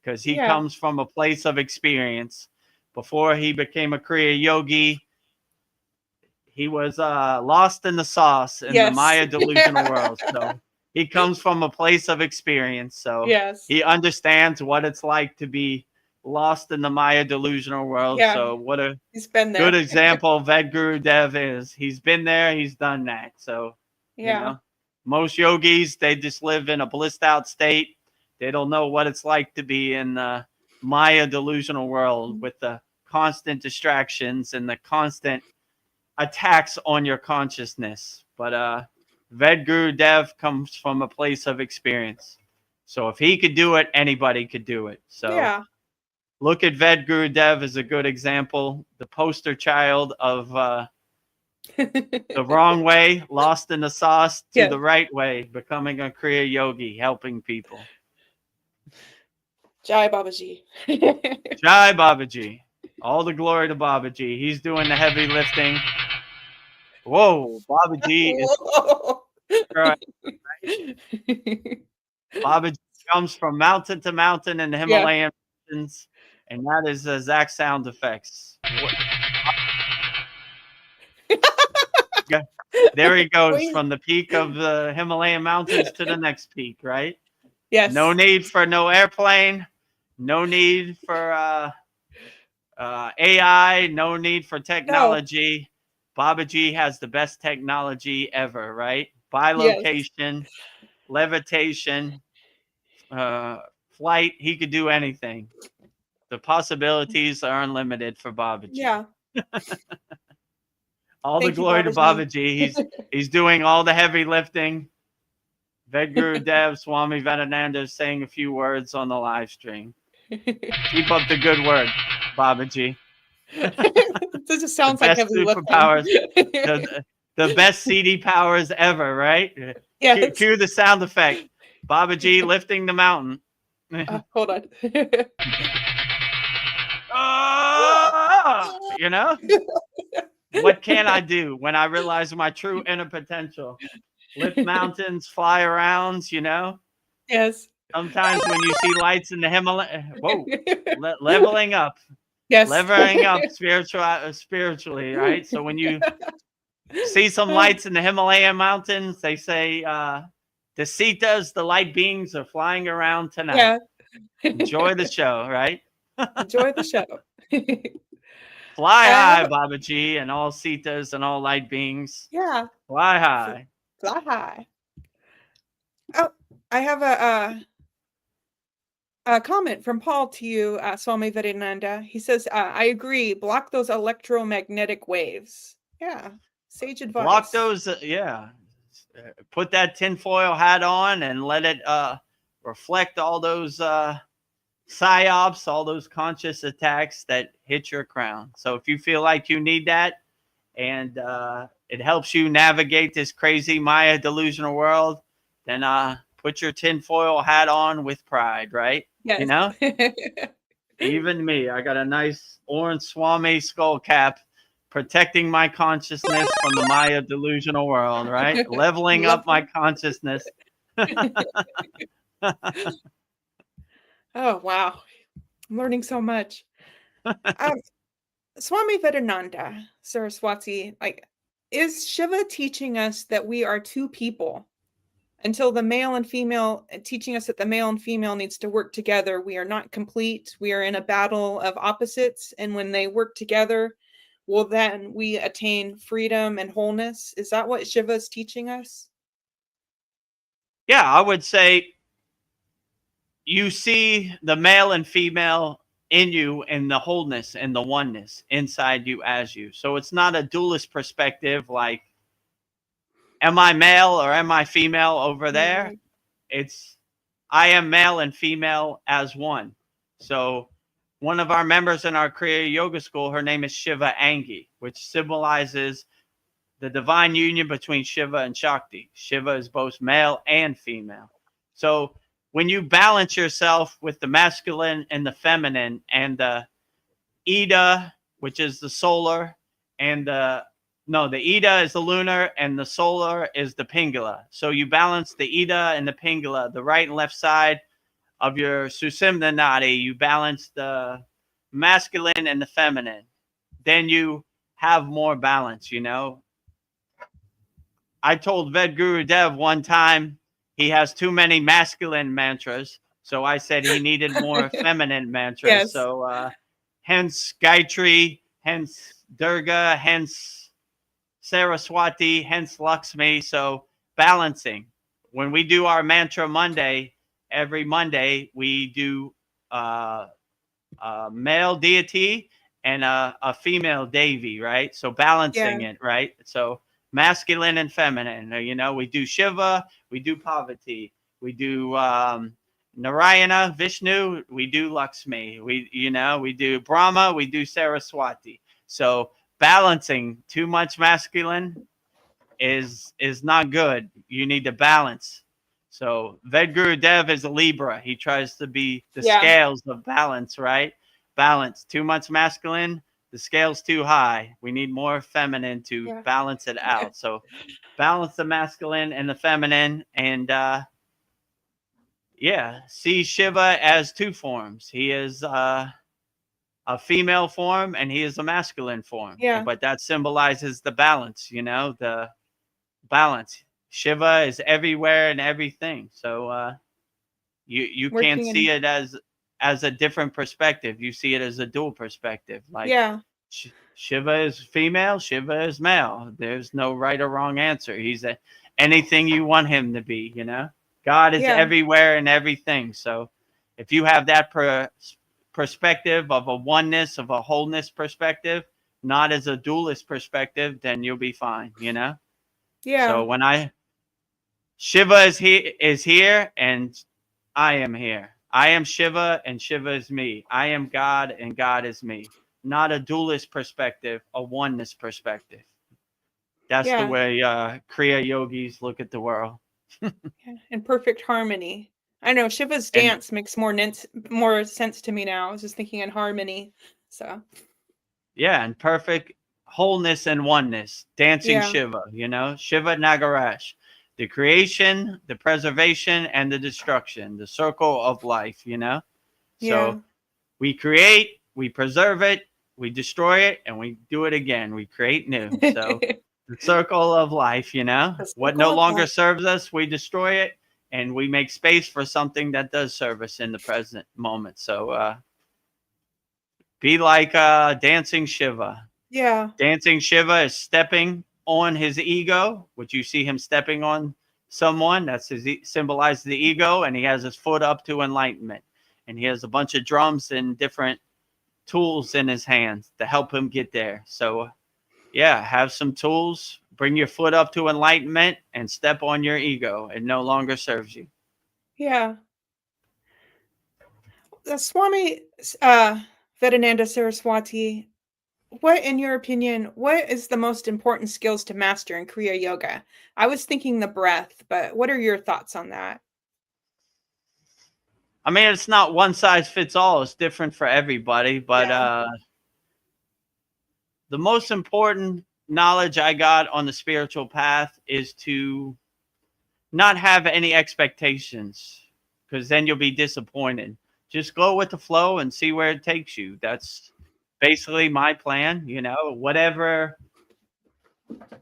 [SPEAKER 1] because he comes from a place of experience. Before he became a Kriya yogi, he was lost in the sauce in the Maya delusional world. So he comes from a place of experience. So he understands what it's like to be lost in the Maya delusional world. So what a good example Vedagurudev is. He's been there. He's done that. So, you know, most yogis, they just live in a blissed out state. They don't know what it's like to be in the Maya delusional world with the constant distractions and the constant attacks on your consciousness. But Vedagurudev comes from a place of experience. So if he could do it, anybody could do it. So look at Vedagurudev as a good example, the poster child of the wrong way, lost in the sauce, to the right way, becoming a Kriya yogi, helping people.
[SPEAKER 2] Jai Babaji.
[SPEAKER 1] Jai Babaji. All the glory to Babaji. He's doing the heavy lifting. Whoa, Babaji is right. Babaji comes from mountain to mountain in the Himalayan mountains, and that is the exact sound effects. There he goes from the peak of the Himalayan mountains to the next peak, right?
[SPEAKER 2] Yes.
[SPEAKER 1] No need for no airplane. No need for AI. No need for technology. No. Babaji has the best technology ever, right? Bilocation, levitation, flight. He could do anything. The possibilities are unlimited for Babaji.
[SPEAKER 2] Yeah.
[SPEAKER 1] All the glory to Babaji. He's doing all the heavy lifting. Vedagurudev, Swami Vedananda is saying a few words on the live stream. Keep up the good work, Babaji.
[SPEAKER 2] This just sounds like heavy
[SPEAKER 1] superpowers. The best CD powers ever, right?
[SPEAKER 2] Yes.
[SPEAKER 1] Cue the sound effect. Babaji lifting the mountain.
[SPEAKER 2] Hold on.
[SPEAKER 1] You know? What can I do when I realize my true inner potential? lift mountains, fly around,
[SPEAKER 2] Yes.
[SPEAKER 1] Sometimes when you see lights in the Himalaya, whoa, leveling up,
[SPEAKER 2] Yes.
[SPEAKER 1] leveling up spiritually, right? So when you see some lights in the Himalayan mountains, they say the Sitas, the light beings, are flying around tonight.
[SPEAKER 2] Yeah.
[SPEAKER 1] Enjoy the show, right?
[SPEAKER 2] Enjoy the show.
[SPEAKER 1] Fly
[SPEAKER 2] I
[SPEAKER 1] high,
[SPEAKER 2] have,
[SPEAKER 1] Babaji, and all Sitas and all light beings.
[SPEAKER 2] yeah,
[SPEAKER 1] Fly
[SPEAKER 2] fl-
[SPEAKER 1] high.
[SPEAKER 2] fly high. Oh, I have a comment from Paul to you, Swami Vedananda. He says, I agree. Block those electromagnetic waves. Yeah, sage
[SPEAKER 1] Block
[SPEAKER 2] advice.
[SPEAKER 1] those, yeah. Put that tinfoil hat on and let it reflect all those psyops, all those conscious attacks that hit your crown. So if you feel like you need that, and it helps you navigate this crazy Maya delusional world, then put your tinfoil hat on with pride, right?
[SPEAKER 2] Yes.
[SPEAKER 1] Even me, I got a nice orange Swami skull cap protecting my consciousness from the Maya delusional world, right? Leveling up my
[SPEAKER 2] Lovely.
[SPEAKER 1] consciousness.
[SPEAKER 2] Oh, wow. I'm learning so much. Um, Swami Vedananda, Saraswati, like, is Shiva teaching us that we are two people? Until the male and female, teaching us that the male and female needs to work together. We are not complete. We are in a battle of opposites. And when they work together, well, then we attain freedom and wholeness. Is that what Shiva is teaching us?
[SPEAKER 1] Yeah, I would say you see the male and female in you and the wholeness and the oneness inside you as you. So it's not a dualist perspective like, am I male or am I female over there?
[SPEAKER 2] Right.
[SPEAKER 1] It's, I am male and female as one. So one of our members in our Kriya Yoga School, her name is Shiva Angi, which symbolizes the divine union between Shiva and Shakti. Shiva is both male and female. So when you balance yourself with the masculine and the feminine and the Ida, which is the solar, and the Ida is the lunar and the solar is the Pingala. So you balance the Ida and the Pingala, the right and left side of your Susimna Nadi. You balance the masculine and the feminine. Then you have more balance, I told Vedagurudev one time he has too many masculine mantras. So I said he needed more feminine mantras.
[SPEAKER 2] Yes.
[SPEAKER 1] So hence Gayatri, hence Durga, hence Saraswati, hence Lakshmi. So balancing. When we do our mantra Monday, every Monday we do a male deity and a female devi, right? So balancing
[SPEAKER 2] Yeah.
[SPEAKER 1] it, right? So masculine and feminine. We do Shiva, we do Parvati, we do Narayana, Vishnu, we do Lakshmi, we do Brahma, we do Saraswati. So balancing. Too much masculine is not good. You need to balance. So Vedagurudev is a Libra. He tries to be the
[SPEAKER 2] Yeah.
[SPEAKER 1] scales of balance, right? Balance. Too much masculine, the scale's too high. We need more feminine to
[SPEAKER 2] Yeah.
[SPEAKER 1] balance it out. So balance the masculine and the feminine, and see Shiva as two forms. He is a female form and he is a masculine form.
[SPEAKER 2] Yeah.
[SPEAKER 1] But that symbolizes the balance, the balance. Shiva is everywhere and everything. So you can't
[SPEAKER 2] Working
[SPEAKER 1] see
[SPEAKER 2] in,
[SPEAKER 1] it as a different perspective. You see it as a dual perspective. Like
[SPEAKER 2] yeah.
[SPEAKER 1] Shiva is female, Shiva is male. There's no right or wrong answer. He's anything you want him to be, God is
[SPEAKER 2] Yeah.
[SPEAKER 1] everywhere and everything. So if you have that perspective of a oneness, of a wholeness perspective, not as a dualist perspective, then you'll be fine,
[SPEAKER 2] Yeah.
[SPEAKER 1] So when Shiva is here and I am here. I am Shiva and Shiva is me. I am God and God is me. Not a dualist perspective, a oneness perspective. That's the
[SPEAKER 2] Yeah.
[SPEAKER 1] way Kriya yogis look at the world.
[SPEAKER 2] In perfect harmony. I know Shiva's
[SPEAKER 1] And
[SPEAKER 2] dance makes more sense to me now. I was just thinking in harmony. So
[SPEAKER 1] and perfect wholeness and oneness. Dancing
[SPEAKER 2] yeah.
[SPEAKER 1] Shiva, Shiva Nagaraj. the creation, the preservation, and the destruction, the circle of life, you know?
[SPEAKER 2] Yeah.
[SPEAKER 1] So we create, we preserve it, we destroy it, and we do it again. We create new. So
[SPEAKER 2] The
[SPEAKER 1] the circle of life, you know? What
[SPEAKER 2] circle
[SPEAKER 1] no
[SPEAKER 2] of
[SPEAKER 1] longer
[SPEAKER 2] life.
[SPEAKER 1] serves us, we destroy it, and we make space for something that does serve us in the present moment. So be like dancing Shiva.
[SPEAKER 2] Yeah.
[SPEAKER 1] Dancing Shiva is stepping on his ego, which you see him stepping on someone. That's his symbolizes the ego, and he has his foot up to enlightenment, and he has a bunch of drums and different tools in his hands to help him get there. So, yeah, have some tools. Bring your foot up to enlightenment and step on your ego. It no longer serves you.
[SPEAKER 2] Yeah. Swami Vedananda Saraswati, what, in your opinion, what is the most important skills to master in Kriya Yoga? I was thinking the breath, but what are your thoughts on that?
[SPEAKER 1] I mean, it's not one size fits all. It's different for everybody, but
[SPEAKER 2] Yeah.
[SPEAKER 1] the most important knowledge I got on the spiritual path is to not have any expectations, because then you'll be disappointed. Just go with the flow and see where it takes you. That's basically my plan. You know, whatever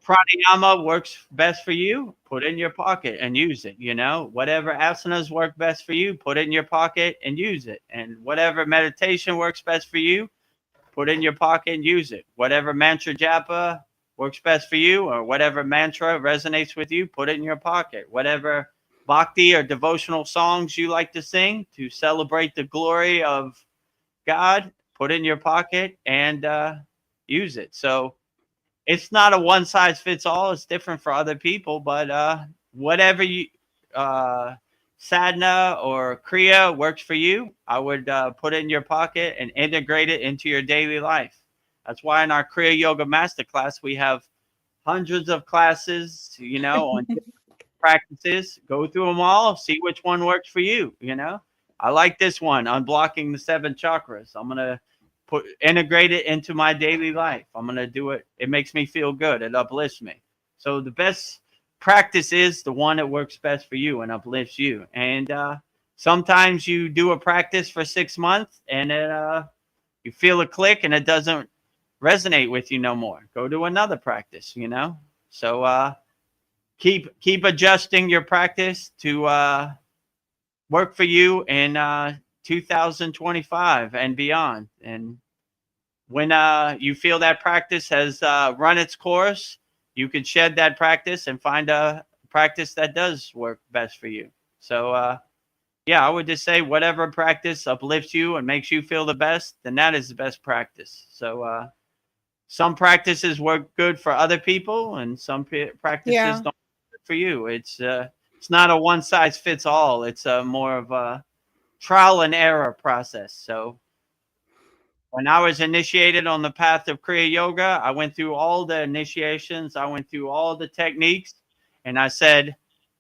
[SPEAKER 1] pranayama works best for you, put it in your pocket and use it. You know, whatever asanas work best for you, put it in your pocket and use it. And whatever meditation works best for you, put it in your pocket and use it. Whatever mantra japa works best for you, or whatever mantra resonates with you, put it in your pocket. Whatever bhakti or devotional songs you like to sing to celebrate the glory of God, put it in your pocket and use it. So it's not a one size fits all. It's different for other people, but whatever you sadhana or kriya works for you, I would put it in your pocket and integrate it into your daily life. That's why in our Kriya Yoga Masterclass we have hundreds of classes, you know, on different practices. Go through them all, see which one works for you. You know, I like this one, unblocking the 7 chakras. I'm gonna integrate it into my daily life. I'm gonna do it. It makes me feel good. It uplifts me. So the best practice is the one that works best for you and uplifts you. And sometimes you do a practice for 6 months and you feel a click and it doesn't resonate with you no more. Go to another practice. You know. So keep adjusting your practice to work for you in 2025 and beyond. And when you feel that practice has run its course, you can shed that practice and find a practice that does work best for you. So, yeah, I would just say whatever practice uplifts you and makes you feel the best, then that is the best practice. So, some practices work good for other people, and some practices don't work for you. It's not a one size fits all. It's more of a trial and error process. So when I was initiated on the path of Kriya Yoga, I went through all the initiations. I went through all the techniques, and I said,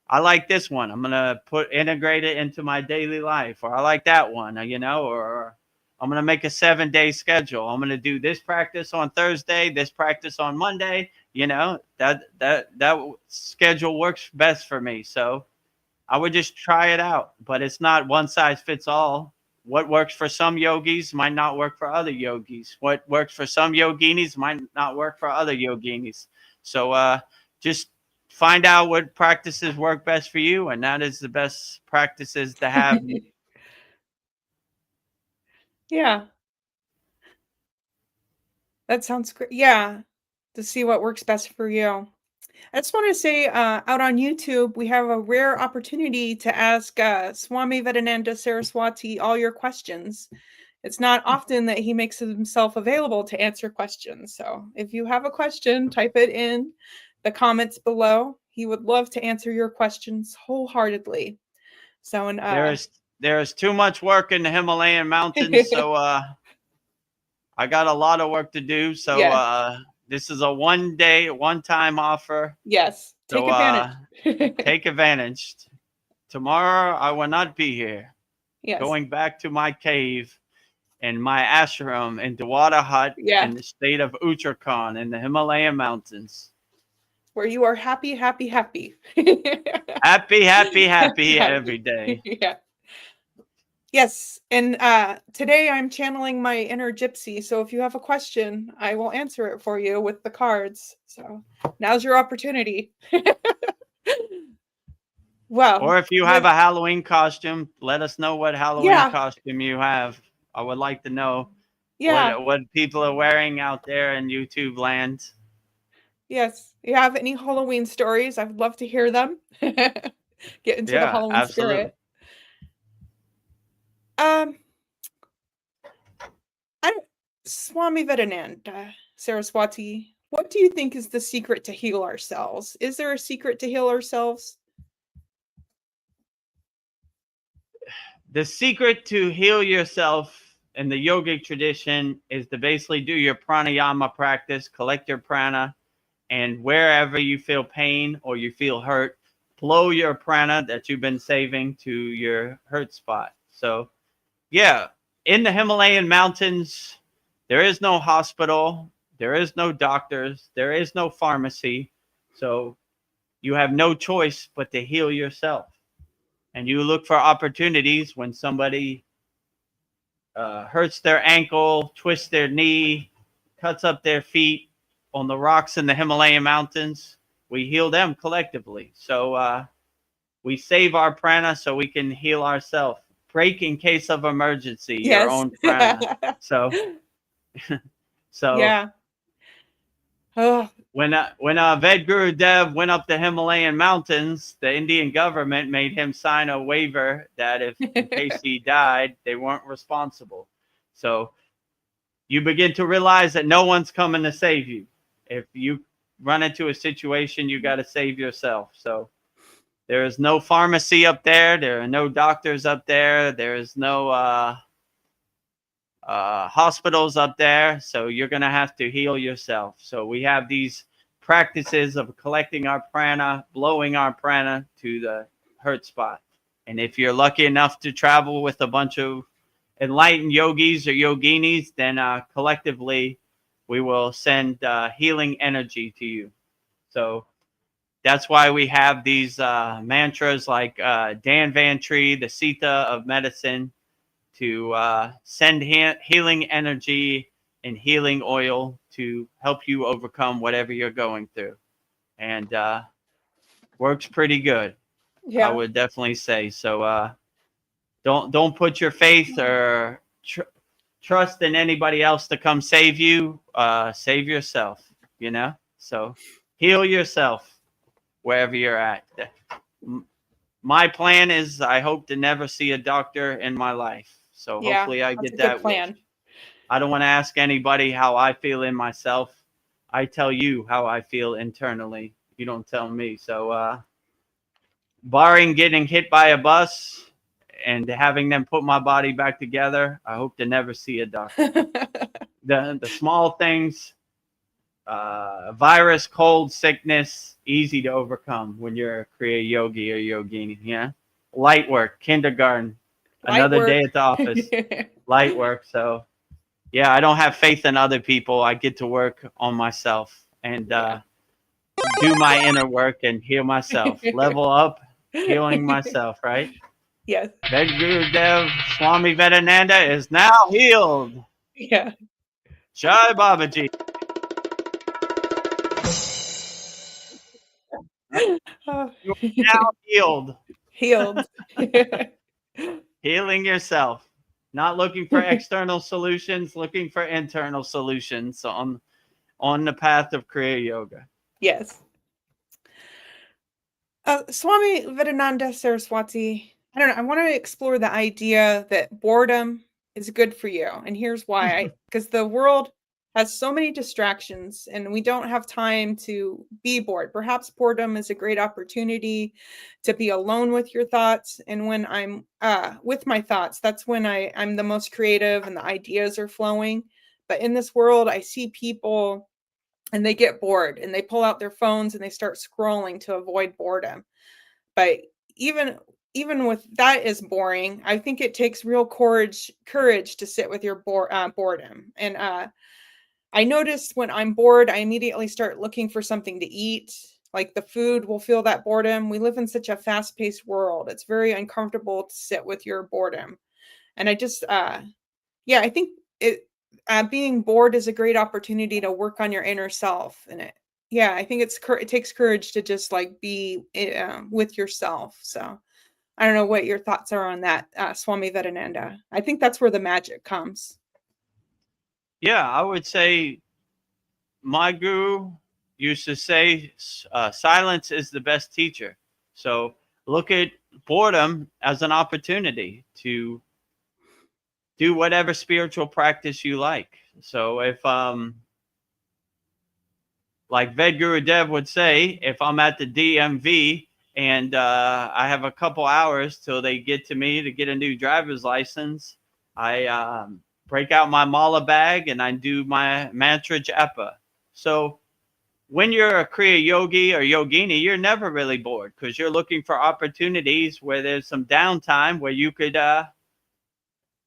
[SPEAKER 1] I like this one. I'm gonna integrate it into my daily life, or I like that one, you know, or I'm gonna make a 7-day schedule. I'm gonna do this practice on Thursday, this practice on Monday. You know, that schedule works best for me. So I would just try it out, but it's not one size fits all. What works for some yogis might not work for other yogis. What works for some yoginis might not work for other yoginis. So just find out what practices work best for you, and that is the best practices to have.
[SPEAKER 2] Yeah. That sounds great. Yeah. To see what works best for you. I just want to say, out on YouTube, we have a rare opportunity to ask Swami Vedananda Saraswati all your questions. It's not often that he makes himself available to answer questions. So if you have a question, type it in the comments below. He would love to answer your questions wholeheartedly. So, and
[SPEAKER 1] there is too much work in the Himalayan mountains, so I got a lot of work to do. So
[SPEAKER 2] yes,
[SPEAKER 1] this is a one-time offer.
[SPEAKER 2] yes, take
[SPEAKER 1] So
[SPEAKER 2] advantage.
[SPEAKER 1] take advantage. Tomorrow I will not be here.
[SPEAKER 2] Yes,
[SPEAKER 1] Going back to my cave and my ashram in Dawada Hut
[SPEAKER 2] yeah,
[SPEAKER 1] in the state of Uttarakhand in the Himalayan mountains.
[SPEAKER 2] where you are happy, happy, happy.
[SPEAKER 1] Happy, happy, happy every day.
[SPEAKER 2] Yeah. Yes. And today I'm channeling my inner gypsy. So if you have a question, I will answer it for you with the cards. So now's your opportunity. Well,
[SPEAKER 1] Or if you have a Halloween costume, let us know what Halloween
[SPEAKER 2] yeah,
[SPEAKER 1] costume you have. I would like to know
[SPEAKER 2] yeah,
[SPEAKER 1] what people are wearing out there in YouTube land.
[SPEAKER 2] yes. You have any Halloween stories? I would love to hear them. Get into the
[SPEAKER 1] Yeah,
[SPEAKER 2] Halloween
[SPEAKER 1] absolutely.
[SPEAKER 2] spirit. Um, I don't, Swami Vedananda Saraswati, what do you think is the secret to heal ourselves? Is there a secret to heal ourselves?
[SPEAKER 1] The secret to heal yourself in the yogic tradition is to basically do your pranayama practice, collect your prana, and wherever you feel pain or you feel hurt, flow your prana that you've been saving to your hurt spot. So, yeah, in the Himalayan mountains, there is no hospital, there is no doctors, there is no pharmacy. So, you have no choice but to heal yourself. And you look for opportunities when somebody hurts their ankle, twists their knee, cuts up their feet on the rocks in the Himalayan mountains. We heal them collectively. So we save our prana so we can heal ourselves. Break in case of emergency your
[SPEAKER 2] Yes.
[SPEAKER 1] own prana. So so
[SPEAKER 2] Yeah. Oh,
[SPEAKER 1] when Vedagurudev went up the Himalayan mountains, the Indian government made him sign a waiver that if in case he died, they weren't responsible. So you begin to realize that no one's coming to save you. If you run into a situation, you got to save yourself. So there is no pharmacy up there. There are no doctors up there. There is no hospitals up there. So you're going to have to heal yourself. So we have these practices of collecting our prana, blowing our prana to the hurt spot. And if you're lucky enough to travel with a bunch of enlightened yogis or yoginis, then collectively we will send healing energy to you. So that's why we have these mantras like Dan Van Tree, the Sita of medicine, to send healing energy and healing oil to help you overcome whatever you're going through. And works pretty good, I
[SPEAKER 2] yeah.
[SPEAKER 1] would definitely say. So don't put your faith or trust in anybody else to come save you. Save yourself, you know? So heal yourself wherever you're at. My plan is I hope to never see a doctor in my life. So
[SPEAKER 2] Yeah.
[SPEAKER 1] hopefully I
[SPEAKER 2] That's a
[SPEAKER 1] get
[SPEAKER 2] good
[SPEAKER 1] that wish.
[SPEAKER 2] plan.
[SPEAKER 1] I don't want to ask anybody how I feel in myself. I tell you how I feel internally. You don't tell me. So barring getting hit by a bus and having them put my body back together, I hope to never see a doctor. The small things, virus, cold, sickness, easy to overcome when you're a Kriya yogi or yogini. Yeah, light work, kindergarten,
[SPEAKER 2] Light
[SPEAKER 1] another day
[SPEAKER 2] work.
[SPEAKER 1] at the office, light work. So yeah, I don't have faith in other people. I get to work on myself and
[SPEAKER 2] Yeah.
[SPEAKER 1] do my inner work and heal myself. Level up, healing myself. Right.
[SPEAKER 2] Yes.
[SPEAKER 1] Vedagurudev Swami Vedananda is now healed.
[SPEAKER 2] Yeah.
[SPEAKER 1] Jai Babaji.
[SPEAKER 2] Oh.
[SPEAKER 1] You are now healed.
[SPEAKER 2] Healed.
[SPEAKER 1] Healing yourself. Not looking for external solutions, looking for internal solutions on the path of Kriya Yoga.
[SPEAKER 2] Yes. Swami Vedananda Saraswati, I don't know. I want to explore the idea that boredom is good for you. And here's why. Because the world has so many distractions and we don't have time to be bored. Perhaps boredom is a great opportunity to be alone with your thoughts. And when I'm with my thoughts, that's when I'm the most creative and the ideas are flowing. But in this world, I see people and they get bored and they pull out their phones and they start scrolling to avoid boredom. But even even with that is boring, I think it takes real courage to sit with your boredom. And I notice when I'm bored, I immediately start looking for something to eat. Like the food will feel that boredom. We live in such a fast-paced world. It's very uncomfortable to sit with your boredom. And I just, yeah, I think being bored is a great opportunity to work on your inner self. And yeah, I think it takes courage to just like be with yourself. So I don't know what your thoughts are on that, Swami Vedananda. I think that's where the magic comes.
[SPEAKER 1] Yeah, I would say my guru used to say silence is the best teacher. So look at boredom as an opportunity to do whatever spiritual practice you like. So if like Vedagurudev would say, if I'm at the DMV and I have a couple hours till they get to me to get a new driver's license, I break out my mala bag and I do my mantra japa. So when you're a Kriya yogi or yogini, you're never really bored because you're looking for opportunities where there's some downtime where you could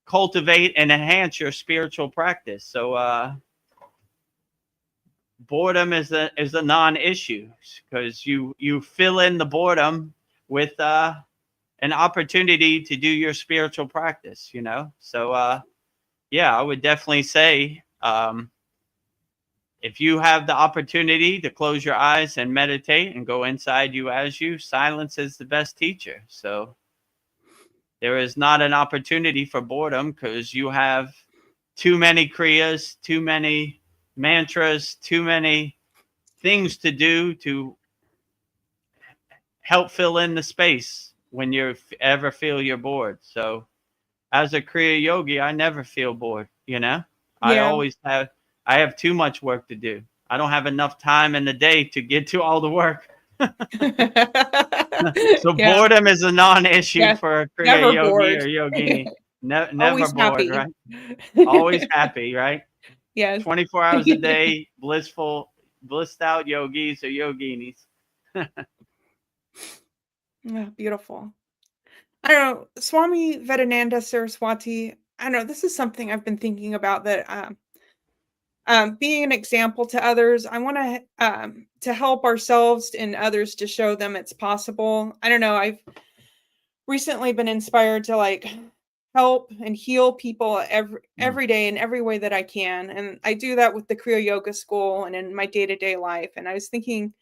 [SPEAKER 1] cultivate and enhance your spiritual practice. So boredom is a non-issue because you fill in the boredom with an opportunity to do your spiritual practice. So yeah, I would definitely say if you have the opportunity to close your eyes and meditate and go inside you as you, silence is the best teacher. So there is not an opportunity for boredom because you have too many kriyas, too many mantras, too many things to do to help fill in the space when you ever feel you're bored. So as a Kriya yogi, I never feel bored,
[SPEAKER 2] Yeah.
[SPEAKER 1] I have too much work to do. I don't have enough time in the day to get to all the work. So
[SPEAKER 2] Yeah.
[SPEAKER 1] boredom is a non-issue
[SPEAKER 2] Yeah.
[SPEAKER 1] for a Kriya
[SPEAKER 2] Never
[SPEAKER 1] yogi
[SPEAKER 2] bored.
[SPEAKER 1] or yogini. Never
[SPEAKER 2] Always
[SPEAKER 1] bored,
[SPEAKER 2] happy.
[SPEAKER 1] right? Always happy, right?
[SPEAKER 2] Yes.
[SPEAKER 1] 24 hours a day, blissed out yogis or yoginis.
[SPEAKER 2] Yeah, beautiful. I don't know, Swami Vedananda Saraswati. I don't know. This is something I've been thinking about that being an example to others. I want to help ourselves and others to show them it's possible. I don't know. I've recently been inspired to like help and heal people every day in every way that I can, and I do that with the Kriya Yoga School and in my day-to-day life. And I was thinking,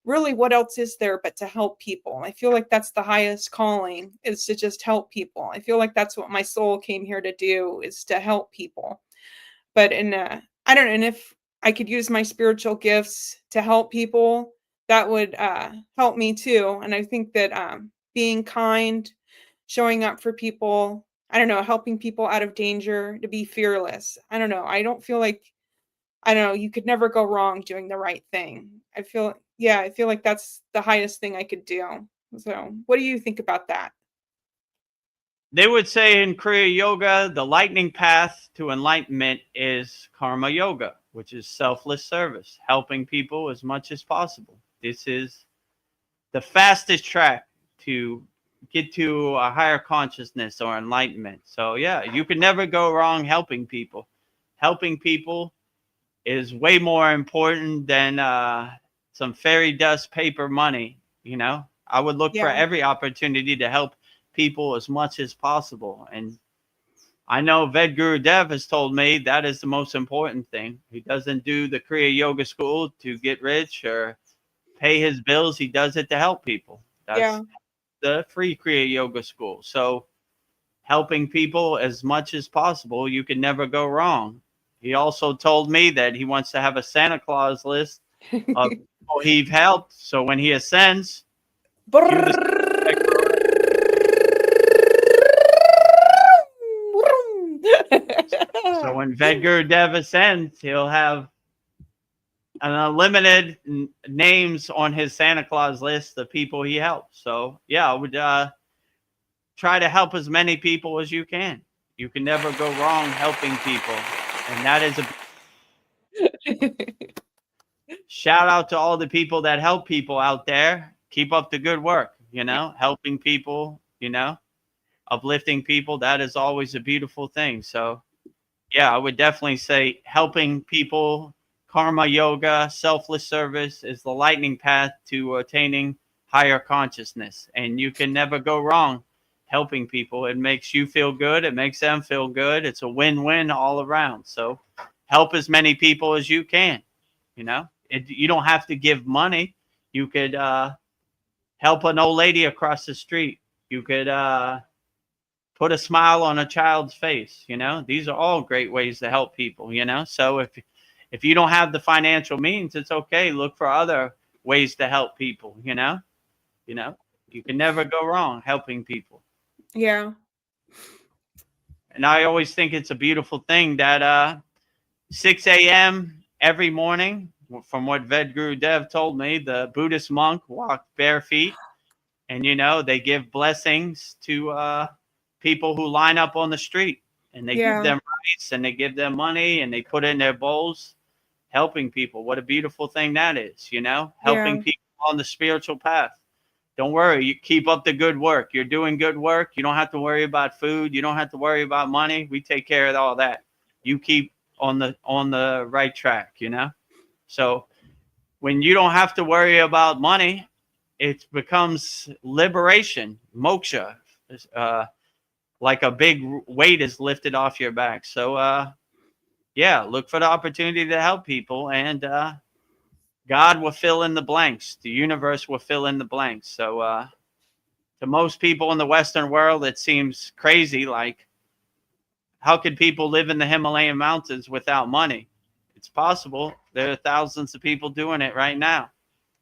[SPEAKER 2] really, what else is there but to help people? I feel like that's the highest calling, is to just help people. I feel like that's what my soul came here to do, is to help people. But I don't know, and if I could use my spiritual gifts to help people, that would help me too. And I think that being kind, showing up for people, I don't know, helping people out of danger, to be fearless. I don't know. I don't feel like, I don't know, you could never go wrong doing the right thing. I feel like that's the highest thing I could do. So, what do you think about that?
[SPEAKER 1] They would say in Kriya Yoga, the lightning path to enlightenment is karma yoga, which is selfless service, helping people as much as possible. This is the fastest track to get to a higher consciousness or enlightenment. So yeah, you can never go wrong helping people. Helping people is way more important than some fairy dust paper money. I would look for
[SPEAKER 2] Yeah.
[SPEAKER 1] every opportunity to help people as much as possible. And I know Vedagurudev has told me that is the most important thing. He doesn't do the Kriya Yoga School to get rich or pay his bills. He does it to help people. That's
[SPEAKER 2] Yeah.
[SPEAKER 1] the free Kriya Yoga School. So helping people as much as possible, you can never go wrong. He also told me that he wants to have a Santa Claus list of people he's helped. So when he ascends, cue the so when Vedagurudev ascends, he'll have an unlimited names on his Santa Claus list of people he helped. So yeah, I would try to help as many people as you can. You can never go wrong helping people, and that is a shout out to all the people that help people out there. Keep up the good work. Helping people. Uplifting people. That is always a beautiful thing. So yeah, I would definitely say helping people karma yoga, selfless service is the lightning path to attaining higher consciousness. And you can never go wrong helping people. It makes you feel good. It makes them feel good. It's a win-win all around. So help as many people as you can. You know, you don't have to give money. You could help an old lady across the street. You could put a smile on a child's face. You know, these are all great ways to help people. You know, so if you don't have the financial means, it's okay. Look for other ways to help people. You know, you can never go wrong helping people.
[SPEAKER 2] Yeah.
[SPEAKER 1] And I always think it's a beautiful thing that 6 a.m. every morning, from what Vedagurudev told me, the Buddhist monk walked bare feet, and they give blessings to people who line up on the street, and they give them rice and they give them money and they put it in their bowls, helping people. What a beautiful thing that is, helping people on the spiritual path. Don't worry, you keep up the good work. You're doing good work. You don't have to worry about food. You don't have to worry about money. We take care of all that. You keep on the right track, So when you don't have to worry about money, it becomes liberation, moksha. Like a big weight is lifted off your back. So look for the opportunity to help people, and God will fill in the blanks. The universe will fill in the blanks. So to most people in the Western world, it seems crazy. Like, how could people live in the Himalayan mountains without money? It's possible. There are thousands of people doing it right now.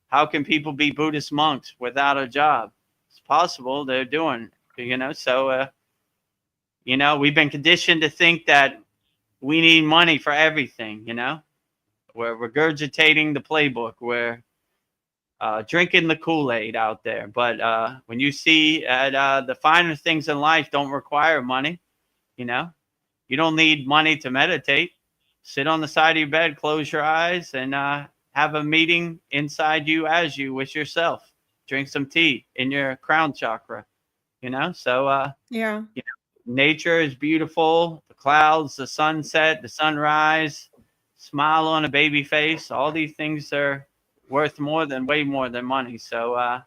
[SPEAKER 1] How can people be Buddhist monks without a job? It's possible. They're doing it, So, we've been conditioned to think that we need money for everything, We're regurgitating the playbook. We're drinking the Kool-Aid out there. But when you see the finer things in life don't require money, you don't need money to meditate. Sit on the side of your bed, close your eyes, and have a meeting inside you as you with yourself. Drink some tea in your crown chakra, So nature is beautiful. The clouds, the sunset, the sunrise, smile on a baby face. All these things are worth way more than money. So,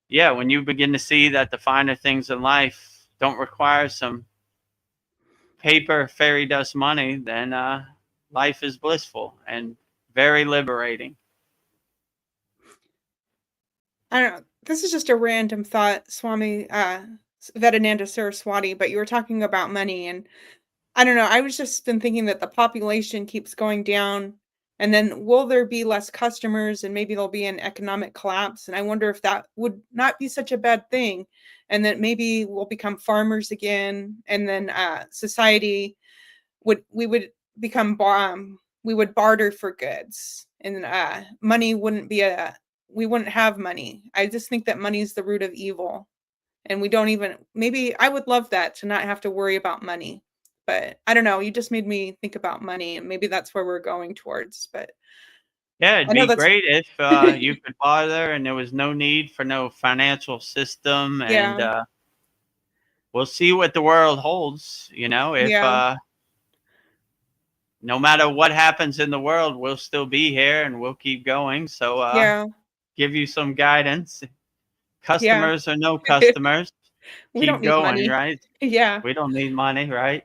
[SPEAKER 1] when you begin to see that the finer things in life don't require some paper fairy dust money, then life is blissful and very liberating.
[SPEAKER 2] I don't know. This is just a random thought, Swami Vedananda Saraswati, but you were talking about money, and I don't know. I was just been thinking that the population keeps going down, and then will there be less customers, and maybe there'll be an economic collapse? And I wonder if that would not be such a bad thing, and that maybe we'll become farmers again, and then society would become we would barter for goods, and money wouldn't be we wouldn't have money. I just think that money is the root of evil, and we don't even. Maybe I would love that, to not have to worry about money. But I don't know. You just made me think about money, and maybe that's where we're going towards. But
[SPEAKER 1] yeah, it'd be great if you could barter and there was no need for no financial system. And we'll see what the world holds. If no matter what happens in the world, we'll still be here and we'll keep going. So give you some guidance. Customers or no customers,
[SPEAKER 2] we
[SPEAKER 1] keep
[SPEAKER 2] don't need
[SPEAKER 1] going,
[SPEAKER 2] money.
[SPEAKER 1] right?
[SPEAKER 2] Yeah.
[SPEAKER 1] We don't need money, right?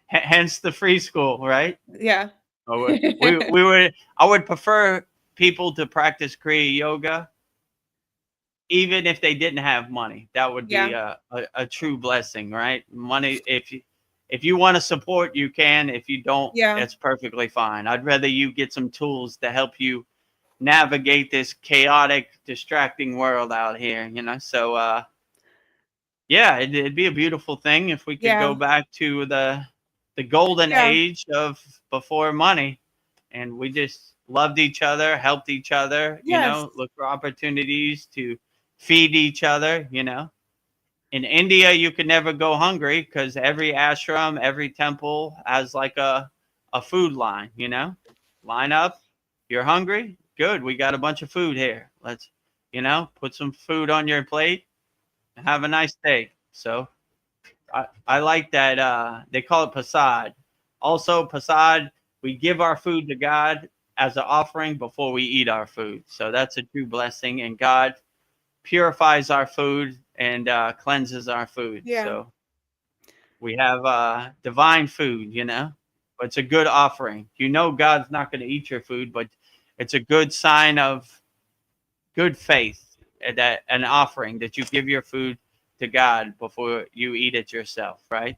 [SPEAKER 1] Hence the free school, right?
[SPEAKER 2] Yeah.
[SPEAKER 1] I would prefer people to practice Kriya yoga, even if they didn't have money. That would be a true blessing, right? Money, if you want to support, you can. If you don't, that's perfectly fine. I'd rather you get some tools to help you navigate this chaotic, distracting world out here, So it'd be a beautiful thing if we could go back to the golden age of before money, and we just loved each other, helped each other, look for opportunities to feed each other. In India, you could never go hungry because every ashram, every temple has like a food line, line up. You're hungry? Good. We got a bunch of food here. Let's, put some food on your plate and have a nice day. So I like that. They call it Prasad. Also, Prasad we give our food to God as an offering before we eat our food. So that's a true blessing. And God purifies our food and cleanses our food.
[SPEAKER 2] Yeah.
[SPEAKER 1] So we have divine food, but it's a good offering. God's not going to eat your food, but it's a good sign of good faith, that an offering that you give your food to God before you eat it yourself, right?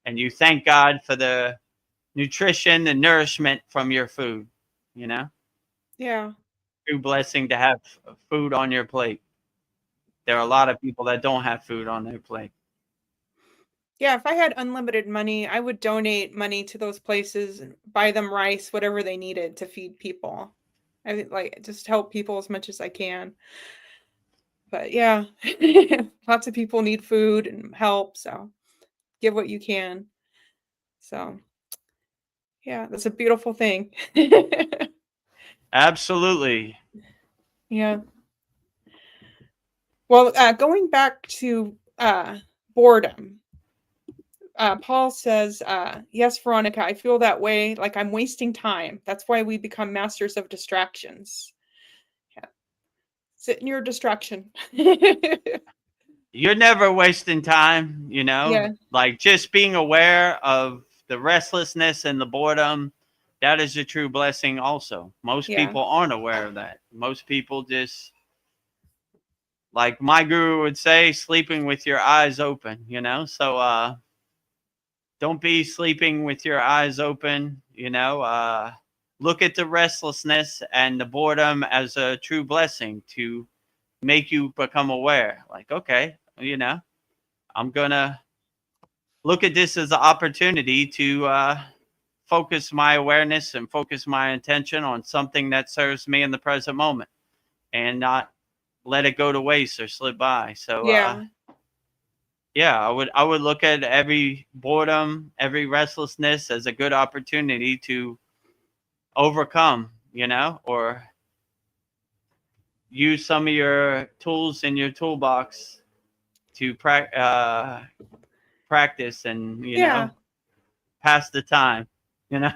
[SPEAKER 1] And you thank God for the nutrition and nourishment from your food, you know?
[SPEAKER 2] Yeah.
[SPEAKER 1] True blessing to have food on your plate. There are a lot of people that don't have food on their plate.
[SPEAKER 2] Yeah, if I had unlimited money, I would donate money to those places and buy them rice, whatever they needed to feed people. I would, like, just help people as much as I can. But yeah, lots of people need food and help, so give what you can. So yeah, that's a beautiful thing.
[SPEAKER 1] Absolutely.
[SPEAKER 2] Yeah. Well, going back to boredom, Paul says, yes, Veronica, I feel that way, like I'm wasting time. That's why we become masters of distractions. Yeah. Sit in your distraction.
[SPEAKER 1] You're never wasting time,
[SPEAKER 2] Yeah.
[SPEAKER 1] like just being aware of the restlessness and the boredom. That is a true blessing also. Most
[SPEAKER 2] Yeah.
[SPEAKER 1] people aren't aware of that. Most people just, like my guru would say, sleeping with your eyes open, So don't be sleeping with your eyes open, look at the restlessness and the boredom as a true blessing to make you become aware. Like, okay, I'm going to look at this as an opportunity to focus my awareness and focus my attention on something that serves me in the present moment and not let it go to waste or slip by. So,
[SPEAKER 2] Yeah.
[SPEAKER 1] yeah, I would look at every boredom, every restlessness as a good opportunity to overcome, or use some of your tools in your toolbox to practice and,
[SPEAKER 2] Yeah.
[SPEAKER 1] pass the time, you know?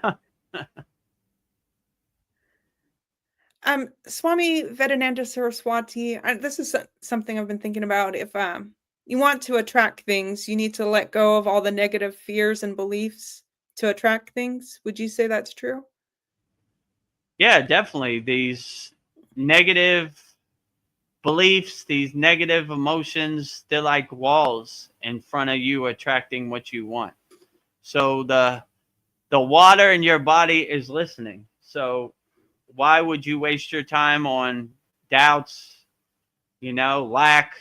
[SPEAKER 2] Swami Vedananda Saraswati, this is something I've been thinking about. If you want to attract things, you need to let go of all the negative fears and beliefs to attract things. Would you say that's true?
[SPEAKER 1] Yeah, definitely. These negative beliefs, these negative emotions, they're like walls in front of you attracting what you want. So the water in your body is listening. So why would you waste your time on doubts, lack,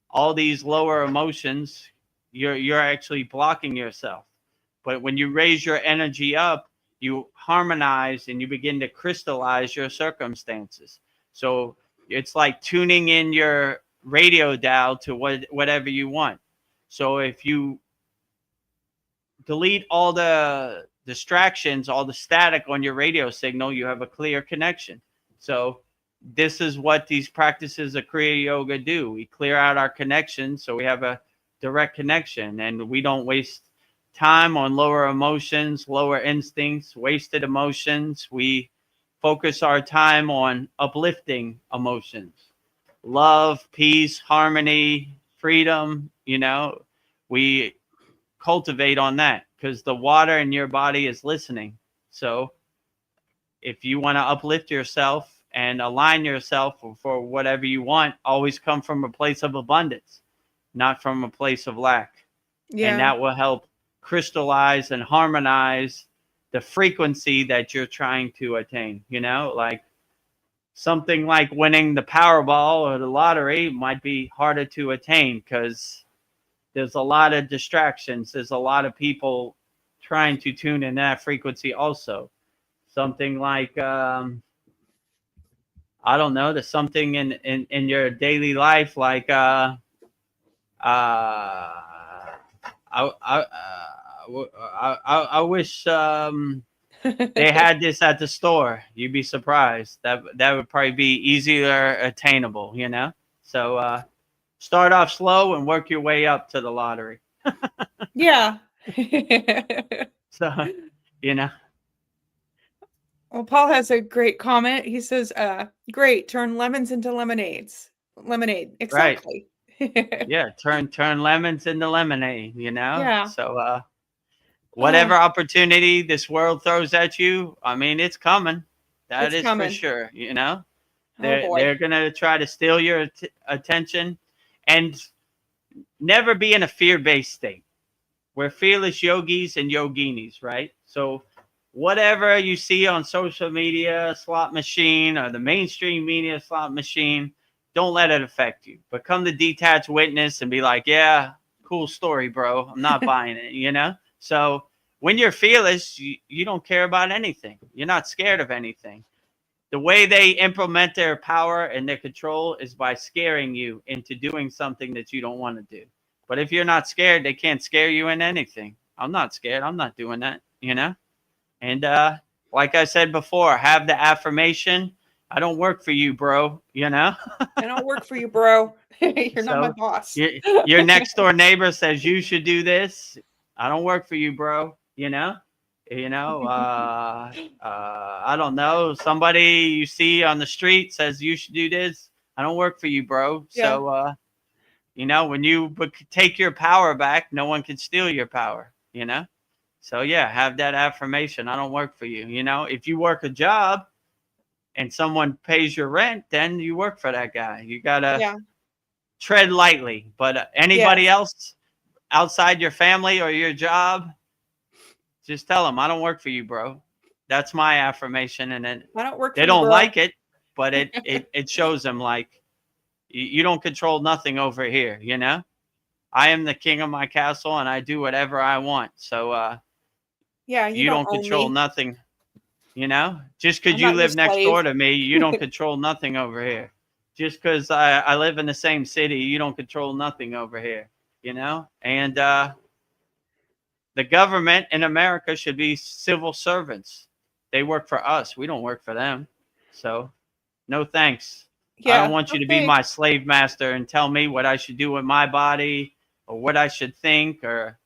[SPEAKER 1] all these lower emotions? You're actually blocking yourself. But when you raise your energy up, you harmonize and you begin to crystallize your circumstances. So it's like tuning in your radio dial to whatever you want. So if you delete all the distractions, all the static on your radio signal, you have a clear connection. So this is what these practices of Kriya Yoga do. We clear out our connections so we have a direct connection and we don't waste time on lower emotions, lower instincts, wasted emotions. We focus our time on uplifting emotions, love, peace, harmony, freedom. We cultivate on that because the water in your body is listening. So if you want to uplift yourself and align yourself for whatever you want, always come from a place of abundance, not from a place of lack. And
[SPEAKER 2] Yeah.
[SPEAKER 1] that will help crystallize and harmonize the frequency that you're trying to attain. Like something like winning the Powerball or the lottery might be harder to attain because there's a lot of distractions. There's a lot of people trying to tune in that frequency also. Something like, I don't know, there's something in your daily life like, I, I, I wish they had this at the store. You'd be surprised. That would probably be easier attainable, So start off slow and work your way up to the lottery.
[SPEAKER 2] Yeah.
[SPEAKER 1] So, you know,
[SPEAKER 2] Well, Paul has a great comment. He says, great, turn lemons into lemonades. Lemonade.
[SPEAKER 1] Right.
[SPEAKER 2] Exactly.
[SPEAKER 1] Yeah. Turn lemons into lemonade,
[SPEAKER 2] Yeah.
[SPEAKER 1] So
[SPEAKER 2] Uh,
[SPEAKER 1] whatever opportunity this world throws at you, I mean, it's coming. That
[SPEAKER 2] it's
[SPEAKER 1] is for
[SPEAKER 2] coming.
[SPEAKER 1] sure.
[SPEAKER 2] Oh
[SPEAKER 1] They're
[SPEAKER 2] boy.
[SPEAKER 1] gonna try to steal your attention, and never be in a fear-based state. We're fearless yogis and yoginis, right? So whatever you see on social media, slot machine, or the mainstream media slot machine, don't let it affect you. Become the detached witness and be like, yeah, cool story, bro. I'm not buying it. So when you're fearless, you don't care about anything. You're not scared of anything. The way they implement their power and their control is by scaring you into doing something that you don't want to do. But if you're not scared, they can't scare you in anything. I'm not scared. I'm not doing that. And like I said before, have the affirmation. I don't work for you, bro.
[SPEAKER 2] I don't work for you, bro. You're not my
[SPEAKER 1] So
[SPEAKER 2] boss.
[SPEAKER 1] your next door neighbor says you should do this. I don't work for you, bro. I don't know. Somebody you see on the street says you should do this. I don't work for you, bro.
[SPEAKER 2] Yeah.
[SPEAKER 1] So when you take your power back, no one can steal your power. So yeah, have that affirmation. I don't work for you. If you work a job and someone pays your rent, then you work for that guy. You gotta
[SPEAKER 2] Yeah.
[SPEAKER 1] tread lightly. But anybody
[SPEAKER 2] Yes.
[SPEAKER 1] else outside your family or your job, just tell them I don't work for you, bro. That's my affirmation, and then
[SPEAKER 2] I don't work
[SPEAKER 1] they
[SPEAKER 2] for you,
[SPEAKER 1] don't
[SPEAKER 2] bro.
[SPEAKER 1] like it, but it shows them like you don't control nothing over here. I am the king of my castle, and I do whatever I want. So
[SPEAKER 2] Yeah, you
[SPEAKER 1] you
[SPEAKER 2] don't
[SPEAKER 1] don't
[SPEAKER 2] own
[SPEAKER 1] control
[SPEAKER 2] me.
[SPEAKER 1] nothing. Just because
[SPEAKER 2] I'm
[SPEAKER 1] you
[SPEAKER 2] not your
[SPEAKER 1] live next
[SPEAKER 2] slave.
[SPEAKER 1] door to me, you don't control nothing over here. Just because I live in the same city, you don't control nothing over here. And the government in America should be civil servants. They work for us. We don't work for them. So no thanks. I don't
[SPEAKER 2] Yeah.
[SPEAKER 1] want you to be
[SPEAKER 2] Okay.
[SPEAKER 1] my slave master and tell me what I should do with my body or what I should think or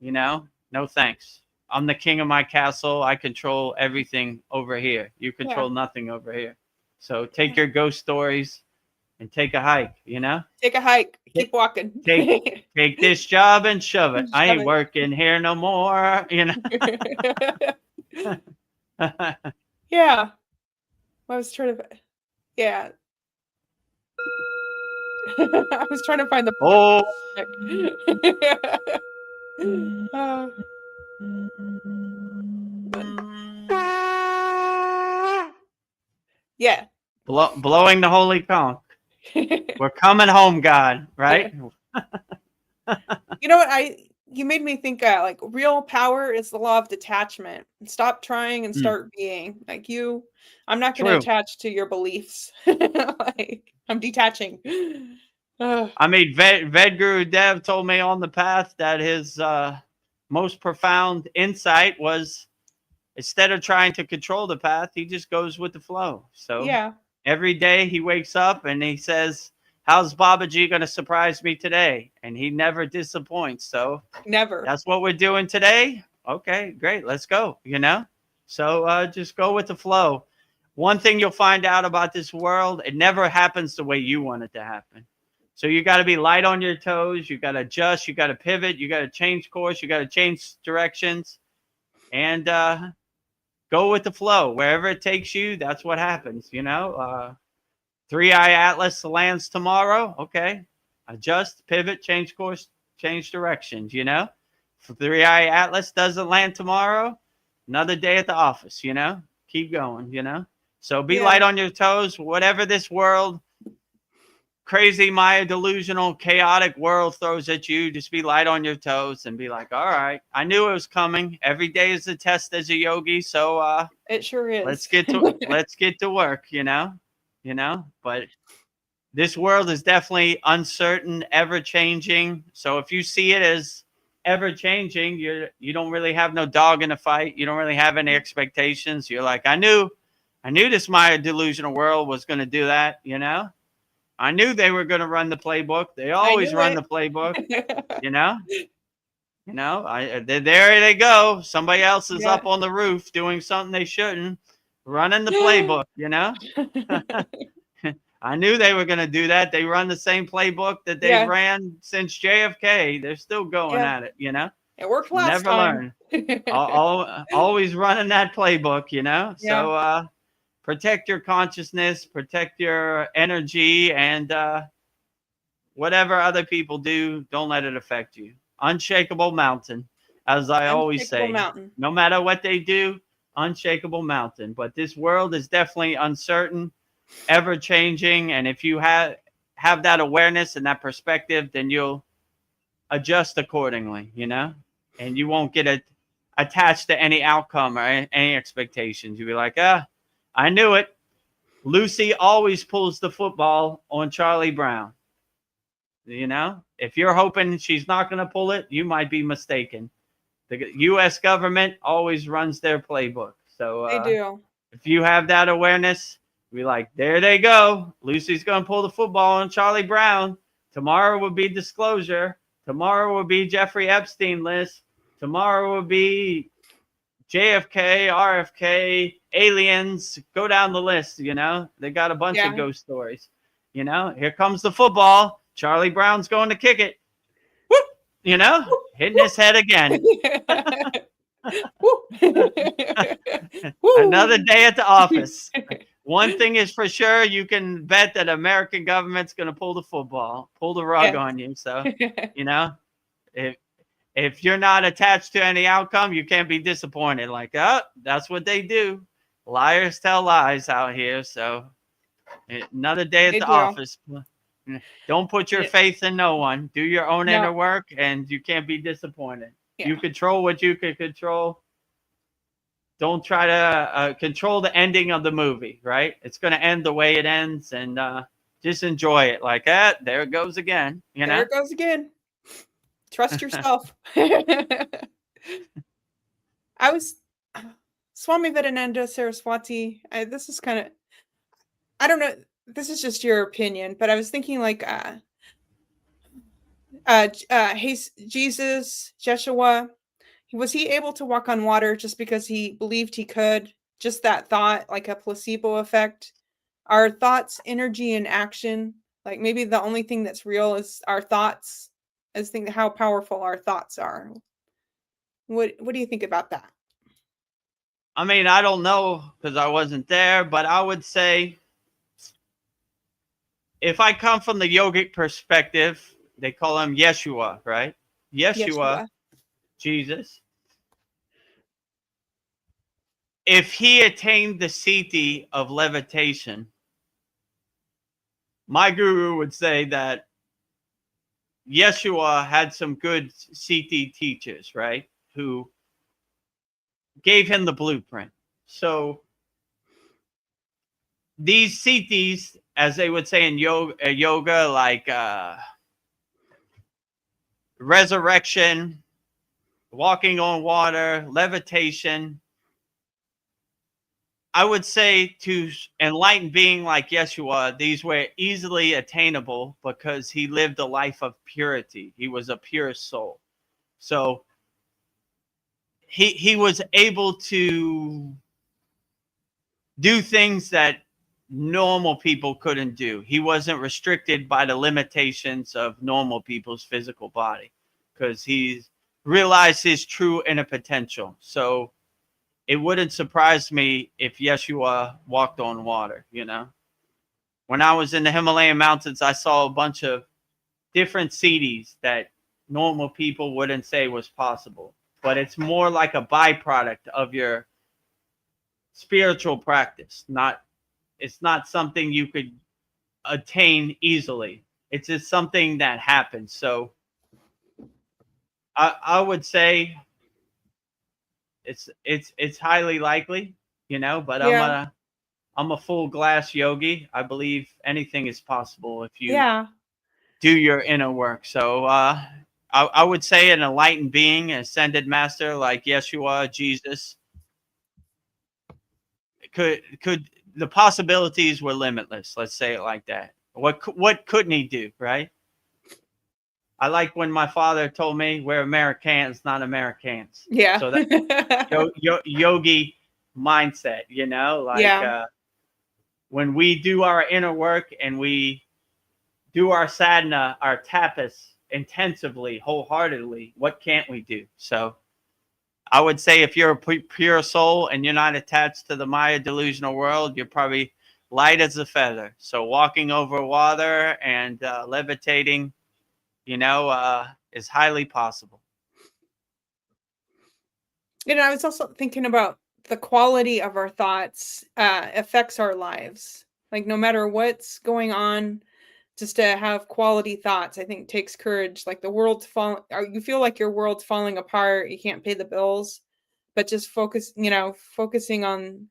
[SPEAKER 1] no thanks. I'm the king of my castle. I control everything over here. You
[SPEAKER 2] Yeah.
[SPEAKER 1] control nothing over here. So take your ghost stories and take a hike.
[SPEAKER 2] Take a hike.
[SPEAKER 1] Ta-
[SPEAKER 2] Keep walking.
[SPEAKER 1] Take take this job and shove it. I
[SPEAKER 2] Shove
[SPEAKER 1] ain't working here no more.
[SPEAKER 2] it. Yeah. I was trying to. Yeah. I was trying to find the.
[SPEAKER 1] Oh,
[SPEAKER 2] Oh, yeah.
[SPEAKER 1] blowing the holy conch. We're coming home, God,
[SPEAKER 2] Yeah.
[SPEAKER 1] right?
[SPEAKER 2] You know what? You made me think like real power is the law of detachment. Stop trying and
[SPEAKER 1] Mm,
[SPEAKER 2] start being. I'm not going to
[SPEAKER 1] true.
[SPEAKER 2] attach to your beliefs. Like I'm detaching. Ugh,
[SPEAKER 1] I mean, Vedagurudev told me on the path that his most profound insight was instead of trying to control the path, he just goes with the flow. So
[SPEAKER 2] yeah,
[SPEAKER 1] every day he wakes up and he says, how's Babaji going to surprise me today? And he never disappoints. So
[SPEAKER 2] never.
[SPEAKER 1] that's what we're doing today. Okay, great. Let's go. So just go with the flow. One thing you'll find out about this world, it never happens the way you want it to happen. So you got to be light on your toes. You got to adjust. You got to pivot. You got to change course. You got to change directions and go with the flow. Wherever it takes you, that's what happens. Three-Eye Atlas lands tomorrow. Okay. Adjust, pivot, change course, change directions. If Three-Eye Atlas doesn't land tomorrow, another day at the office. Keep going. So be
[SPEAKER 2] Yeah,
[SPEAKER 1] light on your toes. Whatever this world, crazy, Maya, delusional, chaotic world throws at you, just be light on your toes and be like, all right, I knew it was coming. Every day is a test as a yogi. So
[SPEAKER 2] it sure is.
[SPEAKER 1] let's get to work. But this world is definitely uncertain, ever changing. So if you see it as ever changing, you don't really have no dog in the fight. You don't really have any expectations. You're like, I knew this Maya delusional world was going to do that. I knew they were going to run the playbook. They
[SPEAKER 2] I
[SPEAKER 1] always
[SPEAKER 2] knew
[SPEAKER 1] run the playbook.
[SPEAKER 2] it.
[SPEAKER 1] you know. There they go. Somebody else is
[SPEAKER 2] Yeah,
[SPEAKER 1] up on the roof doing something they shouldn't. running the playbook, you know. I knew they were going to do that. They run the same playbook that they
[SPEAKER 2] Yeah,
[SPEAKER 1] ran since JFK. They're still going
[SPEAKER 2] yeah.
[SPEAKER 1] at it, you know.
[SPEAKER 2] It worked last
[SPEAKER 1] Never
[SPEAKER 2] time.
[SPEAKER 1] learn. Always running that playbook, you know.
[SPEAKER 2] Yeah.
[SPEAKER 1] So protect your consciousness, protect your energy, and whatever other people do, don't let it affect you. Unshakable mountain, as I always
[SPEAKER 2] Unshakable
[SPEAKER 1] say.
[SPEAKER 2] mountain.
[SPEAKER 1] No matter what they do, unshakable mountain. But this world is definitely uncertain, ever changing, and if you have that awareness and that perspective, then you'll adjust accordingly, you know, and you won't get attached to any outcome or any expectations. You'll be like, I knew it. Lucy always pulls the football on Charlie Brown. You know, if you're hoping she's not going to pull it, you might be mistaken. The U.S. government always runs their playbook. So
[SPEAKER 2] They do.
[SPEAKER 1] if you have that awareness, be like, there they go. Lucy's going to pull the football on Charlie Brown. Tomorrow will be disclosure. Tomorrow will be Jeffrey Epstein list. Tomorrow will be JFK, RFK, aliens. Go down the list, you know. They got a bunch of ghost stories. You know, here comes the football. Charlie Brown's going to kick it. Whoop, you know, hitting his head again. Another day at the office. One thing is for sure, you can bet that American government's going to pull the rug on you. So, you know, if you're not attached to any outcome, you can't be disappointed. Like, oh, that's what they do. Liars tell lies out here. So, another day at the office. Don't put your faith in no one. Do your own inner work, and you can't be disappointed. Yeah. You control what you can control. Don't try to control the ending of the movie, right? It's going to end the way it ends, and just enjoy it. Like, there it goes again. You know?
[SPEAKER 2] There it goes again. Trust yourself. I was Swami Vedananda Saraswati. This is kind of, I don't know. This is just your opinion, but I was thinking like, Jesus, Jeshua, was he able to walk on water just because he believed he could? Just that thought, like a placebo effect? Our thoughts, energy, and action, like maybe the only thing that's real is our thoughts. I just think how powerful our thoughts are. What do you think about that?
[SPEAKER 1] I mean, I don't know because I wasn't there, but I would say if I come from the yogic perspective, they call him Yeshua, right? Yeshua. Jesus. If he attained the siddhi of levitation, my guru would say that Yeshua had some good siddhi teachers, right? Who gave him the blueprint. So these siddhis, as they would say in yoga, like resurrection, walking on water, levitation, I would say to enlightened being like Yeshua, these were easily attainable because he lived a life of purity. He was a pure soul. So he was able to do things that normal people couldn't do. He wasn't restricted by the limitations of normal people's physical body because he realized his true inner potential. So it wouldn't surprise me if Yeshua walked on water, you know. When I was in the Himalayan mountains, I saw a bunch of different siddhis that normal people wouldn't say was possible. But it's more like a byproduct of your spiritual practice. It's not something you could attain easily. It's just something that happens. So I would say it's highly likely, you know, but I'm a full glass yogi. I believe anything is possible if you do your inner work. So I would say an enlightened being, an ascended master like Yeshua, Jesus, could the possibilities were limitless. Let's say it like that. What couldn't he do, right? I like when my father told me we're Americans, not Americans.
[SPEAKER 2] Yeah.
[SPEAKER 1] So that yogi mindset, you know, like
[SPEAKER 2] Yeah.
[SPEAKER 1] when we do our inner work and we do our sadhana, our tapas intensively, wholeheartedly, what can't we do? So I would say if you're a pure soul and you're not attached to the Maya delusional world, you're probably light as a feather. So walking over water and levitating, you know, is highly possible.
[SPEAKER 2] And I was also thinking about the quality of our thoughts affects our lives. Like no matter what's going on, just to have quality thoughts, I think takes courage. Like the world's falling, or you feel like your world's falling apart, you can't pay the bills, but just focusing on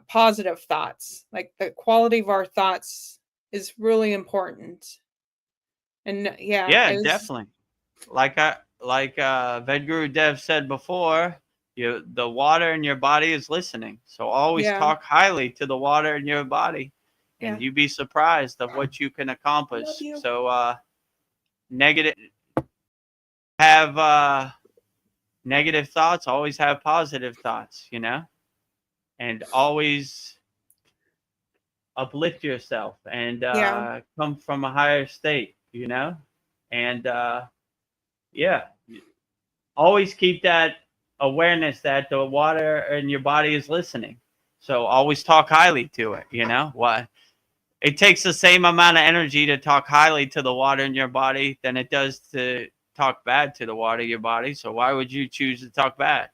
[SPEAKER 2] positive thoughts. Like the quality of our thoughts is really important. And yeah,
[SPEAKER 1] Yeah,
[SPEAKER 2] it was
[SPEAKER 1] definitely. Vedagurudev said before, the water in your body is listening. So always
[SPEAKER 2] yeah,
[SPEAKER 1] talk highly to the water in your body, and
[SPEAKER 2] yeah.
[SPEAKER 1] you'd be surprised of what you can
[SPEAKER 2] Love
[SPEAKER 1] accomplish.
[SPEAKER 2] you.
[SPEAKER 1] So negative have negative thoughts, always have positive thoughts, you know, and always uplift yourself and
[SPEAKER 2] Yeah,
[SPEAKER 1] come from a higher state, you know, and yeah, always keep that awareness that the water in your body is listening. So always talk highly to it, you know. What it takes the same amount of energy to talk highly to the water in your body than it does to talk bad to the water in your body. So why would you choose to talk bad?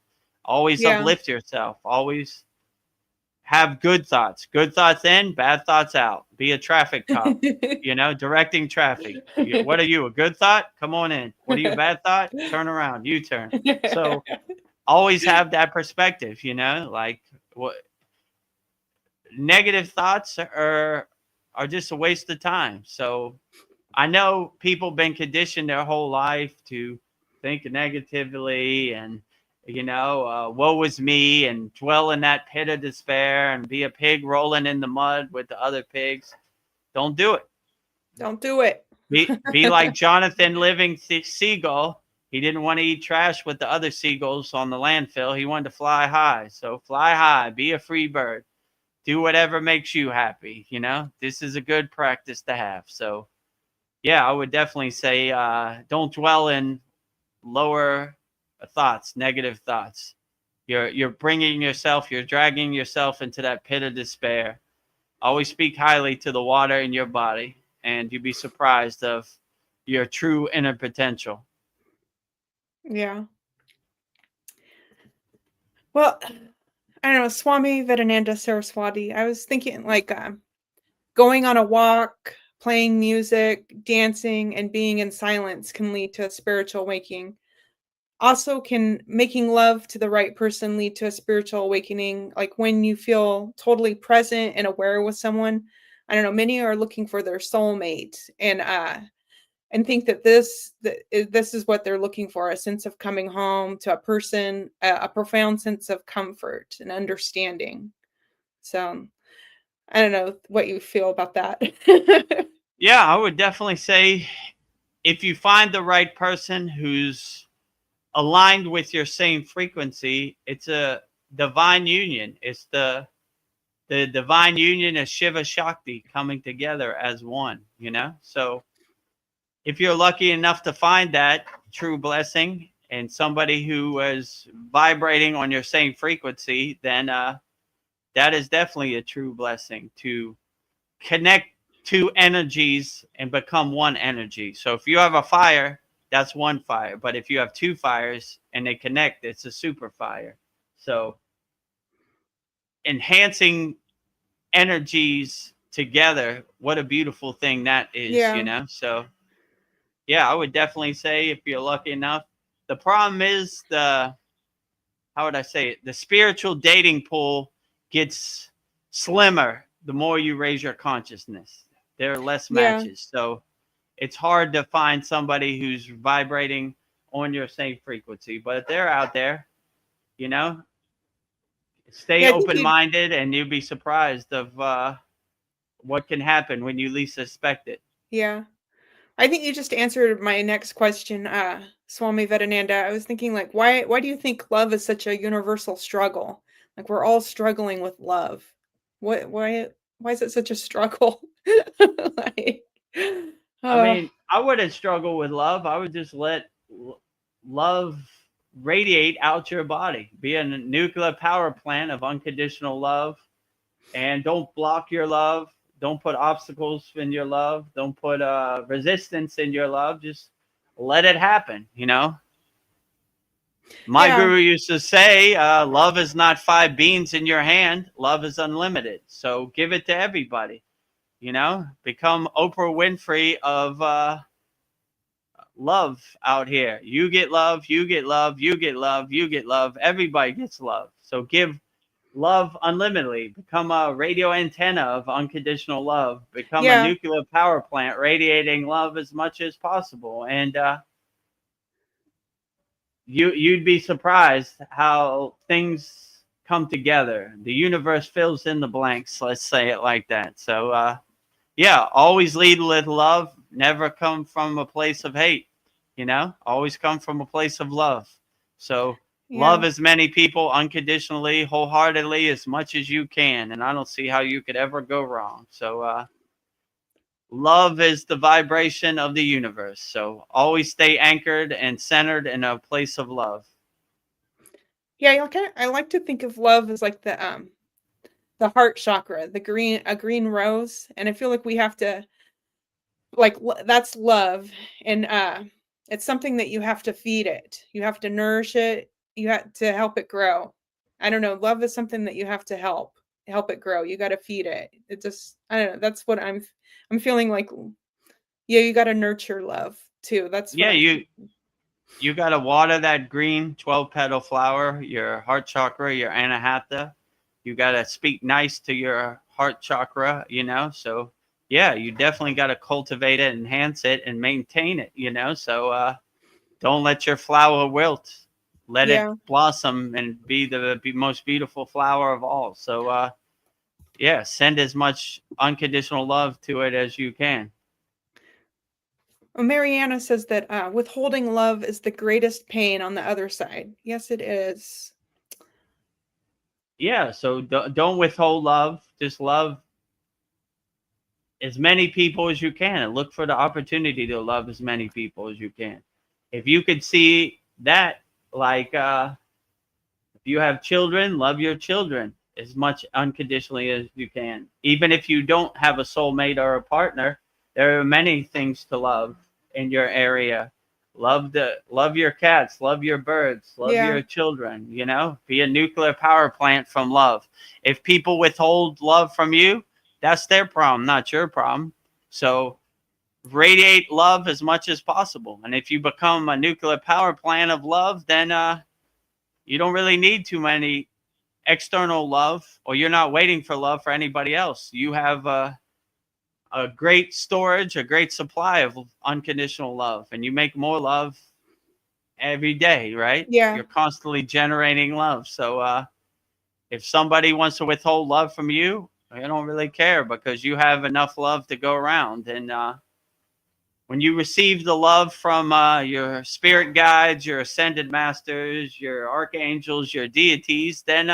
[SPEAKER 1] Always
[SPEAKER 2] yeah.
[SPEAKER 1] uplift yourself. Always have good thoughts. Good thoughts in, bad thoughts out. Be a traffic cop, you know, directing traffic. What are you, a good thought? Come on in. What are you, a bad thought? Turn around, U turn. So always have that perspective, you know, like what negative thoughts are just a waste of time. So I know people been conditioned their whole life to think negatively and woe is me and dwell in that pit of despair and be a pig rolling in the mud with the other pigs. Don't do it.
[SPEAKER 2] Don't do it.
[SPEAKER 1] Be like Jonathan Living Seagull. He didn't want to eat trash with the other seagulls on the landfill. He wanted to fly high. So fly high. Be a free bird. Do whatever makes you happy. You know, this is a good practice to have. So, yeah, I would definitely say don't dwell in lower thoughts, negative thoughts. You're you're dragging yourself into that pit of despair. Always speak highly to the water in your body, and you'd be surprised of your true inner potential.
[SPEAKER 2] Yeah. Well, I don't know, Swami Vedananda Saraswati. I was thinking like going on a walk, playing music, dancing, and being in silence can lead to a spiritual awakening. Also, can making love to the right person lead to a spiritual awakening? Like when you feel totally present and aware with someone. I don't know. Many are looking for their soulmate, and think that this is what they're looking for, a sense of coming home to a person, a profound sense of comfort and understanding. So I don't know what you feel about that.
[SPEAKER 1] Yeah, I would definitely say if you find the right person who's aligned with your same frequency, it's a divine union. It's the divine union of Shiva Shakti coming together as one, you know? So if you're lucky enough to find that true blessing and somebody who is vibrating on your same frequency, then that is definitely a true blessing to connect two energies and become one energy. So if you have a fire, that's one fire. But if you have two fires and they connect, it's a super fire. So enhancing energies together, what a beautiful thing that is, you
[SPEAKER 2] Yeah.
[SPEAKER 1] know? So yeah, I would definitely say if you're lucky enough. The problem is how would I say it? The spiritual dating pool gets slimmer the more you raise your consciousness. There are less
[SPEAKER 2] Yeah.
[SPEAKER 1] matches. So it's hard to find somebody who's vibrating on your same frequency. But if they're out there, you know, stay
[SPEAKER 2] Yeah, I think
[SPEAKER 1] open
[SPEAKER 2] you
[SPEAKER 1] minded and you'll be surprised of what can happen when you least suspect it.
[SPEAKER 2] yeah. I think you just answered my next question, Swami Vedananda. I was thinking like why do you think love is such a universal struggle? Like we're all struggling with love. Why is it such a struggle? Like,
[SPEAKER 1] I
[SPEAKER 2] uh,
[SPEAKER 1] mean, I wouldn't struggle with love. I would just let love radiate out your body. Be a nuclear power plant of unconditional love, and don't block your love. Don't put obstacles in your love. Don't put resistance in your love. Just let it happen. My
[SPEAKER 2] yeah,
[SPEAKER 1] guru used to say, love is not 5 beans in your hand. Love is unlimited. So give it to everybody. Become Oprah Winfrey of love out here. You get love, you get love, you get love, you get love. Everybody gets love. So give love unlimitedly. Become a radio antenna of unconditional love. Become a
[SPEAKER 2] yeah,
[SPEAKER 1] nuclear power plant radiating love as much as possible. And you'd be surprised how things come together. The universe fills in the blanks, let's say it like that. So yeah, always lead with love. Never come from a place of hate. Always come from a place of love. So love
[SPEAKER 2] yeah,
[SPEAKER 1] as many people unconditionally, wholeheartedly, as much as you can. And I don't see how you could ever go wrong. So love is the vibration of the universe. So always stay anchored and centered in a place of love.
[SPEAKER 2] yeah. I like to think of love as like the heart chakra, a green rose, and I feel like we have to that's love, and it's something that you have to feed it. You have to nourish it. You have to help it grow. I don't know. Love is something that you have to help it grow. You got to feed it. It just I don't know. That's what I'm feeling like. Yeah, you got to nurture love too. That's what
[SPEAKER 1] Yeah,
[SPEAKER 2] I'm
[SPEAKER 1] you got to water that green 12 petal flower, your heart chakra, your anahata. You got to speak nice to your heart chakra. So yeah, you definitely got to cultivate it, enhance it, and maintain it. So don't let your flower wilt. Let it
[SPEAKER 2] yeah.
[SPEAKER 1] blossom and be the most beautiful flower of all. So yeah, send as much unconditional love to it as you can.
[SPEAKER 2] Well, Mariana says that withholding love is the greatest pain on the other side. Yes, it is.
[SPEAKER 1] Yeah, so don't withhold love. Just love as many people as you can and look for the opportunity to love as many people as you can. If you could see that, like if you have children, love your children as much unconditionally as you can. Even if you don't have a soulmate or a partner, there are many things to love in your area. Love your cats, love your birds, love
[SPEAKER 2] Yeah.
[SPEAKER 1] your children. Be a nuclear power plant from love. If people withhold love from you, that's their problem, not your problem. So radiate love as much as possible. And if you become a nuclear power plant of love, then you don't really need too many external love, or you're not waiting for love for anybody else. You have a great storage, a great supply of unconditional love, and you make more love every day, right?
[SPEAKER 2] Yeah.
[SPEAKER 1] You're constantly generating love. So if somebody wants to withhold love from you, you don't really care because you have enough love to go around. And when you receive the love from your spirit guides, your ascended masters, your archangels, your deities, then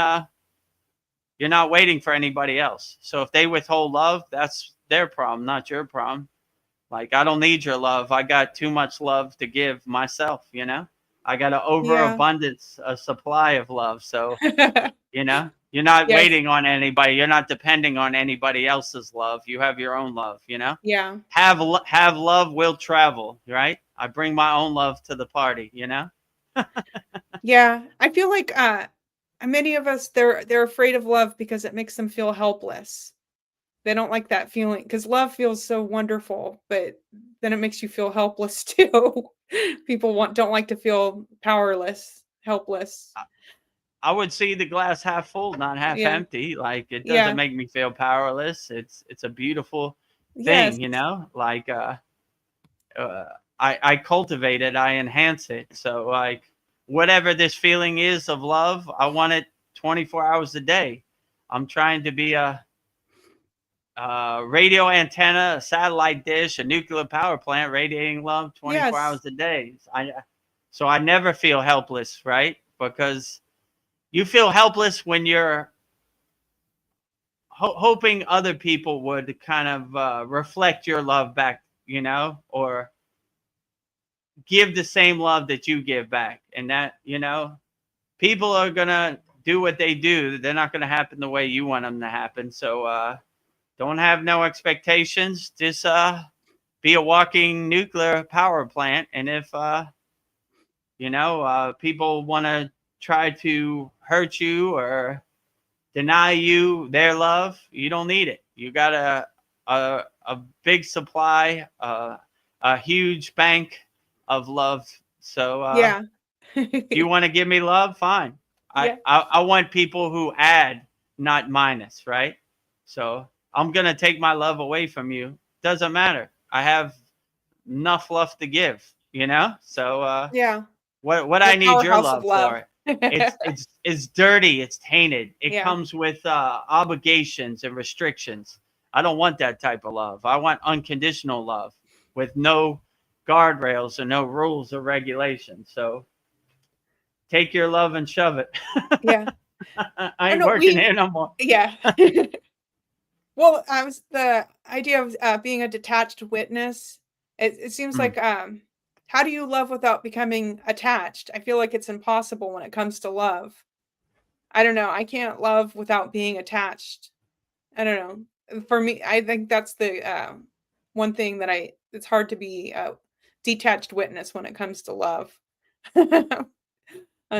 [SPEAKER 1] you're not waiting for anybody else. So if they withhold love, that's their problem, not your problem. Like, I don't need your love. I got too much love to give myself. I got an
[SPEAKER 2] Yeah.
[SPEAKER 1] overabundance, a supply of love. So, you're not
[SPEAKER 2] Yes.
[SPEAKER 1] waiting on anybody. You're not depending on anybody else's love. You have your own love.
[SPEAKER 2] Yeah.
[SPEAKER 1] Have love will travel, right? I bring my own love to the party.
[SPEAKER 2] Yeah. I feel like many of us they're afraid of love because it makes them feel helpless. They don't like that feeling because love feels so wonderful, but then it makes you feel helpless too. People don't like to feel powerless, helpless.
[SPEAKER 1] I would see the glass half full, not half
[SPEAKER 2] Yeah.
[SPEAKER 1] empty. Like, it doesn't
[SPEAKER 2] Yeah.
[SPEAKER 1] make me feel powerless. It's a beautiful
[SPEAKER 2] Yes.
[SPEAKER 1] thing. Like uh I cultivate it, I enhance it. So like whatever this feeling is of love, I want it 24 hours a day. I'm trying to be a radio antenna, a satellite dish, a nuclear power plant radiating love 24
[SPEAKER 2] Yes.
[SPEAKER 1] hours a day. So I never feel helpless, right? Because you feel helpless when you're hoping other people would kind of reflect your love back, or give the same love that you give back. And that, people are going to do what they do. They're not going to happen the way you want them to happen. So don't have no expectations. Just be a walking nuclear power plant. And if, people want to try to hurt you or deny you their love, you don't need it. You got a big supply, a huge bank of love. So
[SPEAKER 2] Yeah.
[SPEAKER 1] if you want to give me love, fine.
[SPEAKER 2] Yeah.
[SPEAKER 1] I want people who add, not minus, right? So I'm gonna take my love away from you. Doesn't matter. I have enough love to give, So
[SPEAKER 2] Yeah.
[SPEAKER 1] what
[SPEAKER 2] The
[SPEAKER 1] I need your
[SPEAKER 2] powerhouse of
[SPEAKER 1] love
[SPEAKER 2] love.
[SPEAKER 1] for? It's dirty. It's tainted. It
[SPEAKER 2] Yeah.
[SPEAKER 1] comes with obligations and restrictions. I don't want that type of love. I want unconditional love with no guardrails and no rules or regulations. So take your love and shove it.
[SPEAKER 2] Yeah.
[SPEAKER 1] I ain't
[SPEAKER 2] No,
[SPEAKER 1] working here no more.
[SPEAKER 2] Yeah. Well, I was the idea of being a detached witness. It seems like how do you love without becoming attached? I feel like it's impossible when it comes to love. I don't know. I can't love without being attached. I don't know. For me, I think that's the one thing that it's hard to be a detached witness when it comes to love.
[SPEAKER 1] The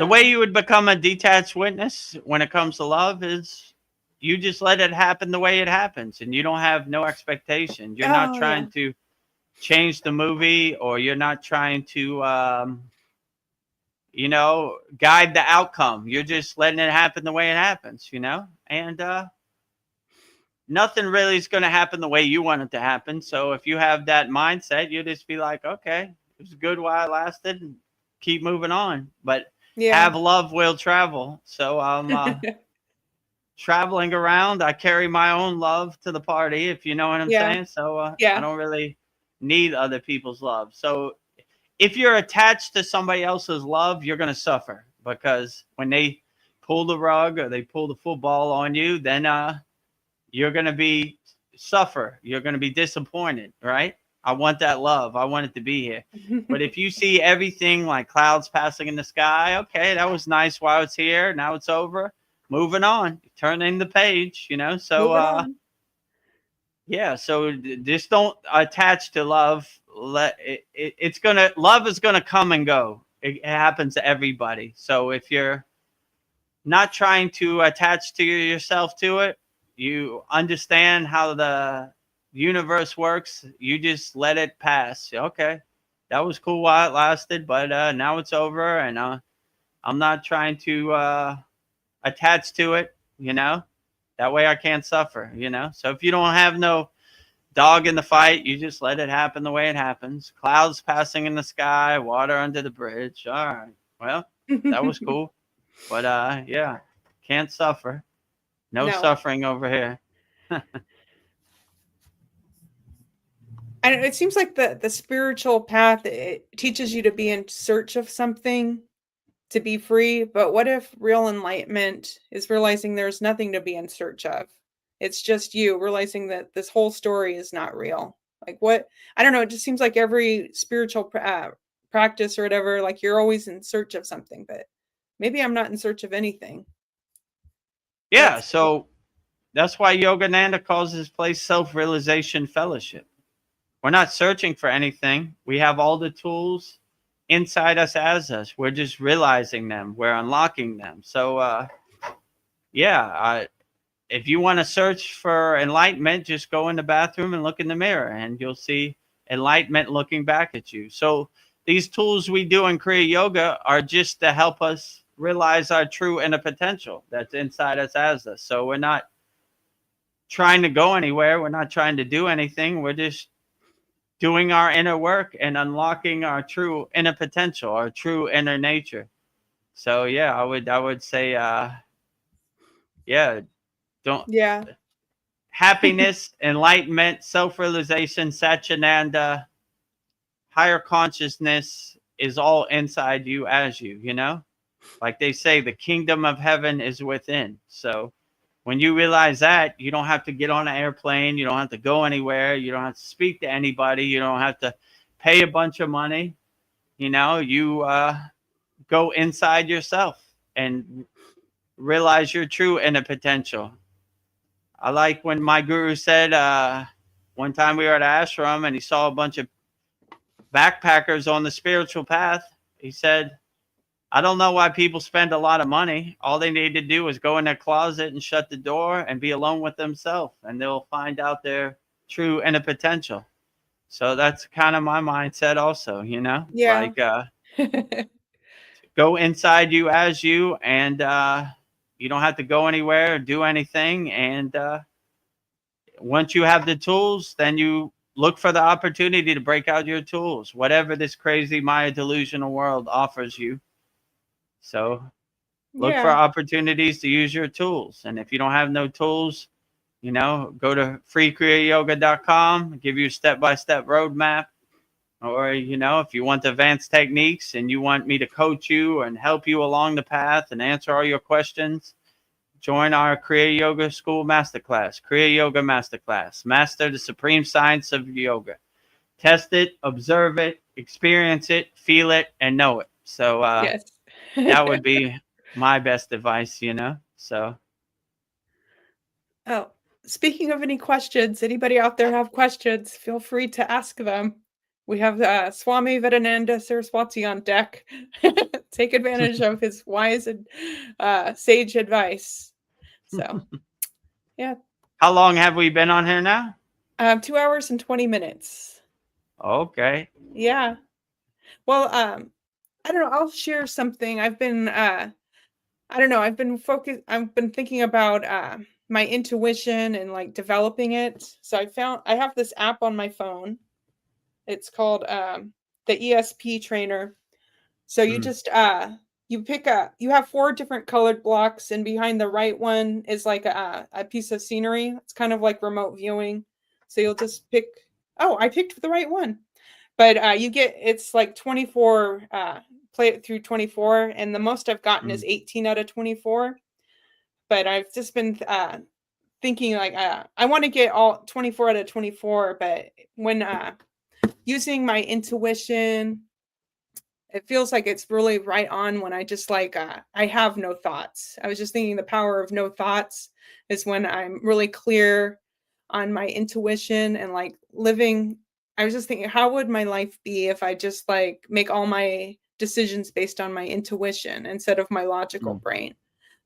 [SPEAKER 1] way you would become a detached witness when it comes to love is you just let it happen the way it happens, and you don't have no expectation. You're not
[SPEAKER 2] Oh, yeah.
[SPEAKER 1] trying to change the movie, or you're not trying to guide the outcome. You're just letting it happen the way it happens, and nothing really is going to happen the way you want it to happen. So if you have that mindset, you just be like, okay, it was good while it lasted, and keep moving on. But have love will travel. So I'm traveling around. I carry my own love to the party, if you know what I'm saying. So I don't really need other people's love. So if you're attached to somebody else's love, you're going to suffer, because when they pull the rug or they pull the football on you, then you're going to suffer. You're going to be disappointed, right? I want that love. I want it to be here. But if you see everything like clouds passing in the sky, okay, that was nice while it's here. Now it's over. Moving on. Turning the page, So yeah, so just don't attach to love. Love is gonna come and go. It happens to everybody. So if you're not trying to attach to yourself to it, you understand how the universe works. You just let it pass. Okay, that was cool while it lasted, but now it's over, and I'm not trying to attach to it. That way I can't suffer. So if you don't have no dog in the fight, you just let it happen the way it happens. Clouds passing in the sky, water under the bridge. All right, well, that was cool. But yeah, can't suffer. No suffering over here.
[SPEAKER 2] And it seems like the spiritual path, it teaches you to be in search of something to be free. But what if real enlightenment is realizing there's nothing to be in search of? It's just you realizing that this whole story is not real. Like what? I don't know. It just seems like every spiritual practice or whatever, like you're always in search of something, but maybe I'm not in search of anything.
[SPEAKER 1] Yeah, so that's why Yogananda calls his place Self-Realization Fellowship. We're not searching for anything. We have all the tools inside us as us. We're just realizing them. We're unlocking them. So, if you want to search for enlightenment, just go in the bathroom and look in the mirror, and you'll see enlightenment looking back at you. So these tools we do in Kriya Yoga are just to help us realize our true inner potential that's inside us as us. So we're not trying to go anywhere. We're not trying to do anything. We're just doing our inner work and unlocking our true inner potential, our true inner nature. So yeah, I would say happiness, enlightenment, self-realization, Satchinanda, higher consciousness is all inside you as you, Like they say, the kingdom of heaven is within. So when you realize that, you don't have to get on an airplane, you don't have to go anywhere, you don't have to speak to anybody, you don't have to pay a bunch of money. You go inside yourself and realize your true inner potential. I like when my guru said, one time we were at ashram and he saw a bunch of backpackers on the spiritual path. He said, I don't know why people spend a lot of money. All they need to do is go in their closet and shut the door and be alone with themselves, and they'll find out their true inner potential. So that's kind of my mindset also,
[SPEAKER 2] Yeah.
[SPEAKER 1] like go inside you as you, and you don't have to go anywhere or do anything. And once you have the tools, then you look for the opportunity to break out your tools, whatever this crazy Maya delusional world offers you. So look for
[SPEAKER 2] Yeah.
[SPEAKER 1] opportunities to use your tools. And if you don't have no tools, go to kriyayogashop.com, give you a step-by-step roadmap. Or, if you want advanced techniques and you want me to coach you and help you along the path and answer all your questions, join our Kriya Yoga School Masterclass, Kriya Yoga Masterclass. Master the supreme science of yoga. Test it, observe it, experience it, feel it, and know it. So
[SPEAKER 2] Yes.
[SPEAKER 1] that would be my best advice, So
[SPEAKER 2] Oh, speaking of any questions, anybody out there have questions, feel free to ask them. We have Swami Vedananda Saraswati on deck. Take advantage of his wise and sage advice. So, yeah.
[SPEAKER 1] How long have we been on here now?
[SPEAKER 2] 2 hours and 20 minutes.
[SPEAKER 1] Okay.
[SPEAKER 2] Yeah. Well, I don't know. I'll share something. I've been, I don't know. I've been thinking about my intuition and like developing it. So I have this app on my phone. It's called the ESP trainer. So you just you have 4 different colored blocks, and behind the right one is like a piece of scenery. It's kind of like remote viewing. So you'll just pick. Oh, I picked the right one. But it's like 24, play it through 24, and the most I've gotten is 18 out of 24. But I've just been thinking like I want to get all 24 out of 24. But when using my intuition, it feels like it's really right on when I just like I have no thoughts. I was just thinking the power of no thoughts is when I'm really clear on my intuition and like living. I was just thinking, how would my life be if I just like make all my decisions based on my intuition instead of my logical brain?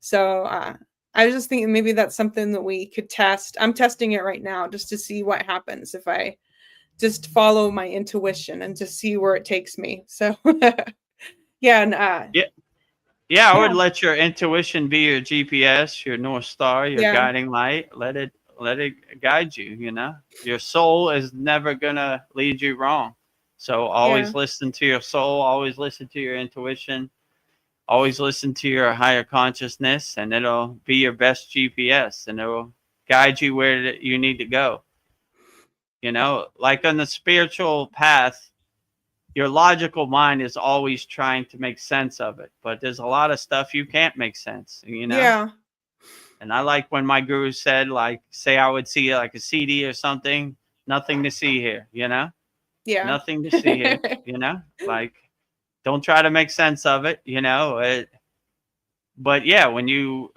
[SPEAKER 2] So I was just thinking maybe that's something that we could test. I'm testing it right now just to see what happens if I just follow my intuition and just see where it takes me. So yeah, and
[SPEAKER 1] I would let your intuition be your GPS, your North Star, your
[SPEAKER 2] yeah,
[SPEAKER 1] guiding light. Let it guide you, Your soul is never gonna lead you wrong. So always listen to your soul, always listen to your intuition, always listen to your higher consciousness, and it'll be your best GPS, and it'll guide you where you need to go. Like on the spiritual path, your logical mind is always trying to make sense of it, but there's a lot of stuff you can't make sense,
[SPEAKER 2] yeah,
[SPEAKER 1] And I like when my guru said, like, say I would see like a CD or something, nothing to see here,
[SPEAKER 2] yeah,
[SPEAKER 1] nothing to see here, like, don't try to make sense of it, but yeah, when you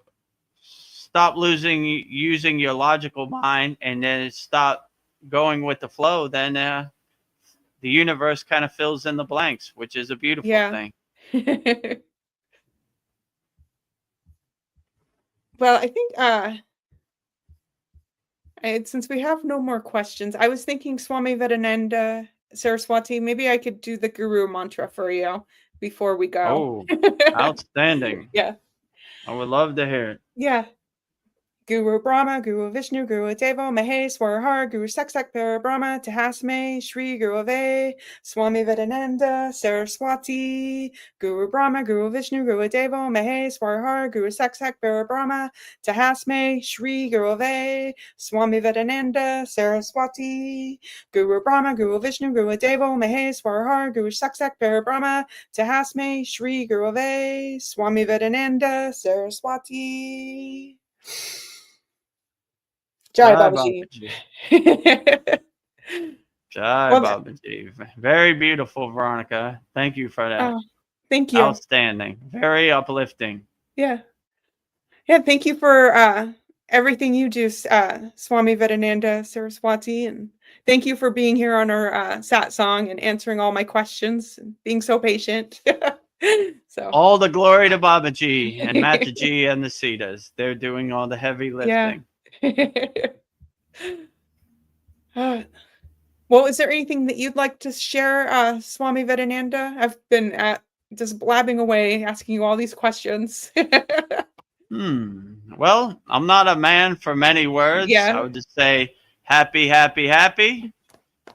[SPEAKER 1] stop using your logical mind and then stop going with the flow, then the universe kind of fills in the blanks, which is a beautiful thing.
[SPEAKER 2] Well, I think since we have no more questions, I was thinking Swami Vedananda Saraswati, maybe I could do the guru mantra for you before we go.
[SPEAKER 1] Oh, outstanding.
[SPEAKER 2] Yeah.
[SPEAKER 1] I would love to hear it.
[SPEAKER 2] Yeah. Guru Brahma, Guru Vishnu, Guru Devo, Maheshwar, Guru Saksak Brahma, Tahasme, Shri Guru Ave, Swami Vedananda, Saraswati, Guru Brahma, Guru Vishnu, Guru Devo, Maheshwar, Guru Saksak Brahma, Tahasme, Shri Guru Ave, Swami Vedananda, Saraswati, Guru Brahma, Guru Vishnu, Guru Devo, Maheshwar, Guru Saksak Brahma, Tahasme, Shri Guru Ave, Swami Vedananda, Saraswati. Jai
[SPEAKER 1] Jai
[SPEAKER 2] Babaji.
[SPEAKER 1] Babaji. Jai
[SPEAKER 2] Well,
[SPEAKER 1] Babaji. Very beautiful, Veronica. Thank you for that.
[SPEAKER 2] thank you.
[SPEAKER 1] Outstanding. Very uplifting.
[SPEAKER 2] Yeah. Yeah, thank you for everything you do, Swami Vedananda Saraswati, and thank you for being here on our satsang and answering all my questions and being so patient. So
[SPEAKER 1] All the glory to Babaji and Mataji and the Siddhas. They're doing all the heavy lifting.
[SPEAKER 2] Yeah. Well, is there anything that you'd like to share, Swami Vedananda? I've been just blabbing away, asking you all these questions.
[SPEAKER 1] Well, I'm not a man for many words.
[SPEAKER 2] Yeah.
[SPEAKER 1] I would just say happy, happy, happy.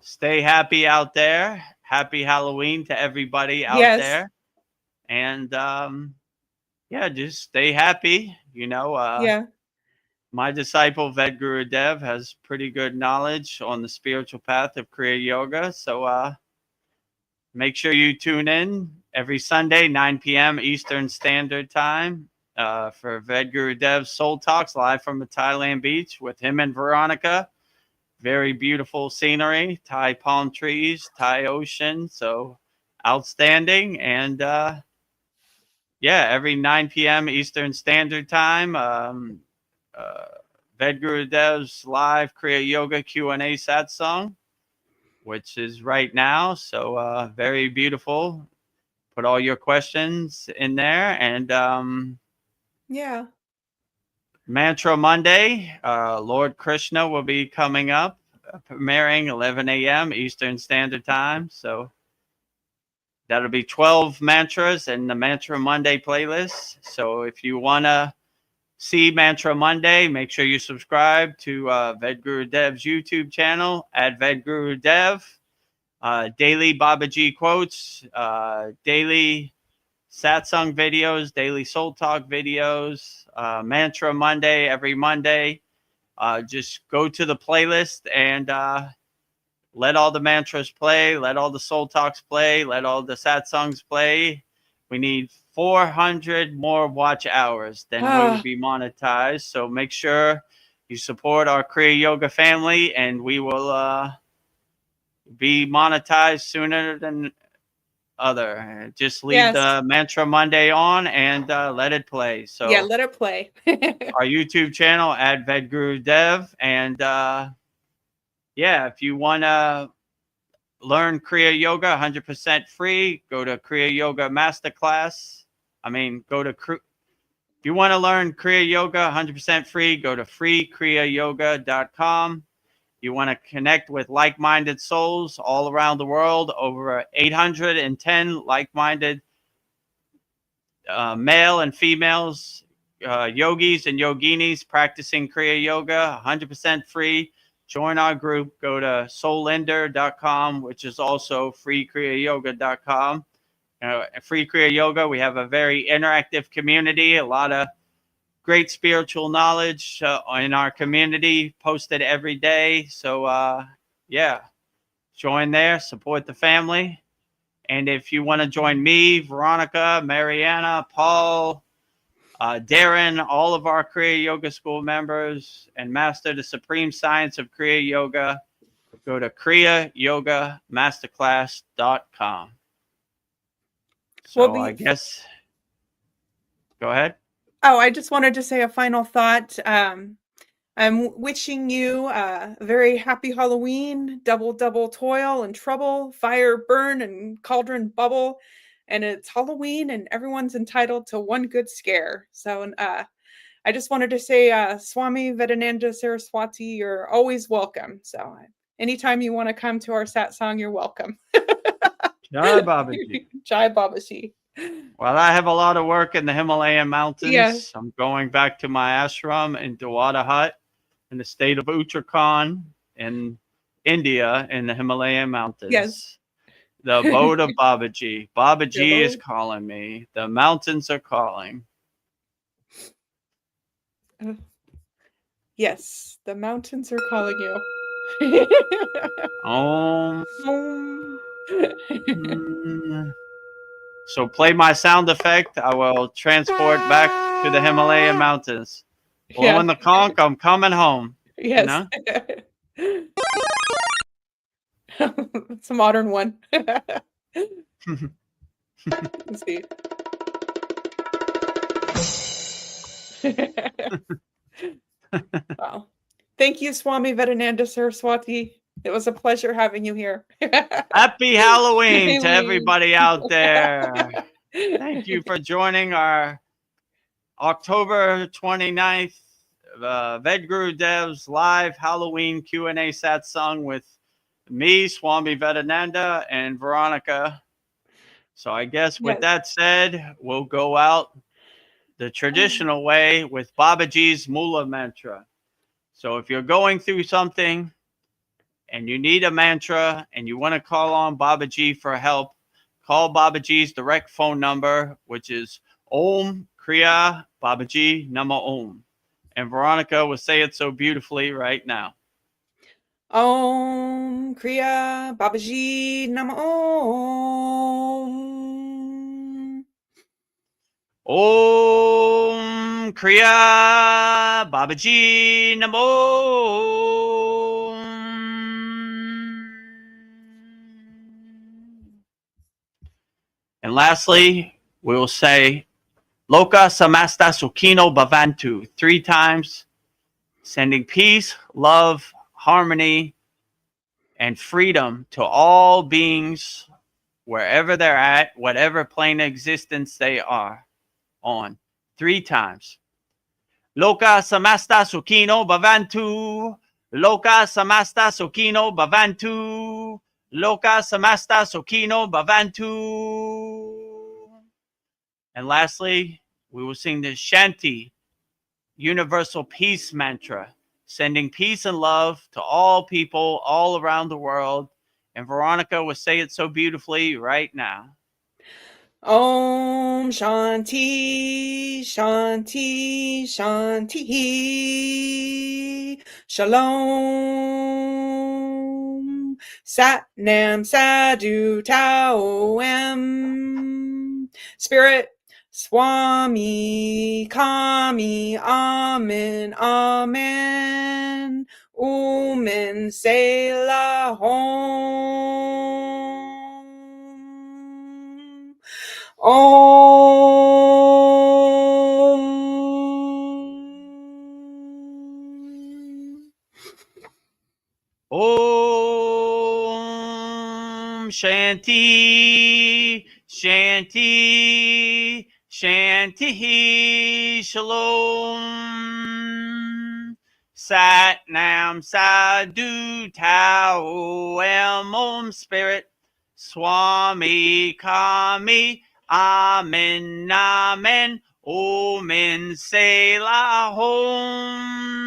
[SPEAKER 1] Stay happy out there. Happy Halloween to everybody out there. And just stay happy.
[SPEAKER 2] Yeah.
[SPEAKER 1] My disciple Vedagurudev has pretty good knowledge on the spiritual path of Kriya Yoga. So make sure you tune in every Sunday, 9 p.m. Eastern Standard Time for Vedagurudev's Soul Talks live from the Thailand beach with him and Veronica. Very beautiful scenery, Thai palm trees, Thai ocean. So outstanding. And every 9 p.m. Eastern Standard Time. Vedagurudev's live Kriya Yoga Q&A satsang, which is right now. So very beautiful. Put all your questions in there. And Mantra Monday, Lord Krishna will be coming up, premiering 11 a.m. Eastern Standard Time. So that'll be 12 mantras in the Mantra Monday playlist. So if you want to see Mantra Monday, make sure you subscribe to Vedagurudev's YouTube channel at Vedagurudev. Daily Babaji quotes, daily satsang videos, daily soul talk videos, Mantra Monday every Monday. Just go to the playlist and let all the mantras play, let all the soul talks play, let all the satsangs play. We need 400 more watch hours, then we will be monetized. So make sure you support our Kriya Yoga family, and we will be monetized sooner than other. Just leave the Mantra Monday on and let it play. So
[SPEAKER 2] let it play.
[SPEAKER 1] Our YouTube channel at Vedagurudev, and if you want to learn Kriya Yoga 100% free, go to Kriya Yoga Masterclass. If you want to learn Kriya Yoga 100% free, go to freekriyayogashop.com. You want to connect with like-minded souls all around the world, over 810 like-minded male and females, yogis and yoginis practicing Kriya Yoga 100% free. Join our group. Go to soulinder.com, which is also freekriyayoga.com. Free Kriya Yoga, we have a very interactive community, a lot of great spiritual knowledge in our community posted every day. So, join there, support the family. And if you want to join me, Veronica, Mariana, Paul, Darren, all of our Kriya Yoga School members, and master the supreme science of Kriya Yoga, go to kriyayogamasterclass.com. So I guess, go ahead.
[SPEAKER 2] Oh, I just wanted to say a final thought. I'm wishing you a very happy Halloween, double toil and trouble, fire burn and cauldron bubble. And it's Halloween and everyone's entitled to one good scare. So I just wanted to say, Swami Vedananda Saraswati, you're always welcome. So anytime you want to come to our satsang, you're welcome.
[SPEAKER 1] Jai Babaji.
[SPEAKER 2] Jai Babaji.
[SPEAKER 1] Well, I have a lot of work in the Himalayan mountains.
[SPEAKER 2] Yeah.
[SPEAKER 1] I'm going back to my ashram in Dawada Hut in the state of Uttarakhand in India in the Himalayan mountains.
[SPEAKER 2] Yes.
[SPEAKER 1] The abode of Babaji. Babaji is
[SPEAKER 2] abode.
[SPEAKER 1] calling me. The mountains are calling.
[SPEAKER 2] Yes, the mountains are calling you.
[SPEAKER 1] Om.
[SPEAKER 2] Om.
[SPEAKER 1] So play my sound effect. I will transport back to the Himalayan mountains. Blowing the conch, I'm coming home.
[SPEAKER 2] Yes.
[SPEAKER 1] You know?
[SPEAKER 2] It's a modern one. Let's see. Wow. Thank you, Swami Vedananda Saraswati. It was a pleasure having you here.
[SPEAKER 1] Happy Halloween to everybody out there. Thank you for joining our October 29th Vedgurudev's live Halloween Q&A Satsang with me, Swami Vedananda, and Veronica. So I guess with that said, we'll go out the traditional way with Babaji's Mula mantra. So if you're going through something and you need a mantra and you want to call on Babaji for help, call Babaji's direct phone number, which is Om Kriya Babaji Nama Om. And Veronica will say it so beautifully right now.
[SPEAKER 2] Om Kriya Babaji Nama Om.
[SPEAKER 1] Om Kriya Babaji Nama Om. And lastly, we will say Loka Samasta Sukhino Bhavantu 3 times, sending peace, love, harmony, and freedom to all beings wherever they're at, whatever plane of existence they are on. 3 times. Loka Samasta Sukhino Bhavantu. Loka Samasta Sukhino Bhavantu. Loka Samasta Sukhino Bhavantu. And lastly, we will sing the Shanti, Universal Peace Mantra, sending peace and love to all people all around the world. And Veronica will say it so beautifully right now.
[SPEAKER 2] Om Shanti, Shanti, Shanti. Shalom. Sat Nam Sadhu Tao Em. Spirit, Swami, Kami, Amen, Amen. Umen Selah Hom.
[SPEAKER 1] Om Shanti, Shanti, Shanti, Shalom. Sat Nam Sadhu Tao Em Om Spirit, Swami Kami, Amen, Amen, Omen Selah Om.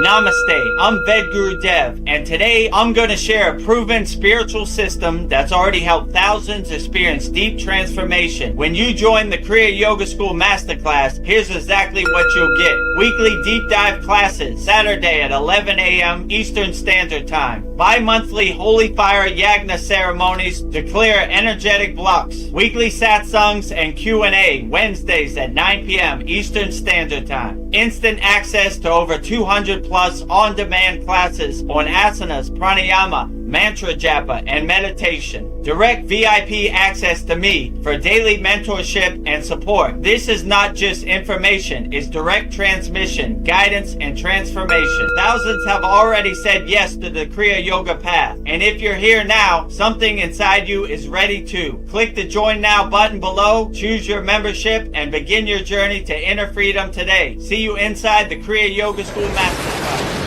[SPEAKER 1] Namaste, I'm Vedagurudev, and today I'm going to share a proven spiritual system that's already helped thousands experience deep transformation. When you join the Kriya Yoga School Masterclass, here's exactly what you'll get. Weekly deep dive classes, Saturday at 11 a.m. Eastern Standard Time. Bi-monthly Holy Fire Yagna ceremonies to clear energetic blocks. Weekly satsangs and Q&A, Wednesdays at 9 p.m. Eastern Standard Time. Instant access to over 200 plus on-demand classes on asanas, pranayama, mantra japa, and meditation. Direct VIP access to me for daily mentorship and support. This is not just information, it's direct transmission, guidance, and transformation. Thousands have already said yes to the Kriya Yoga path. And if you're here now, something inside you is ready to. Click the Join Now button below, choose your membership, and begin your journey to inner freedom today. See you inside the Kriya Yoga School Masterclass.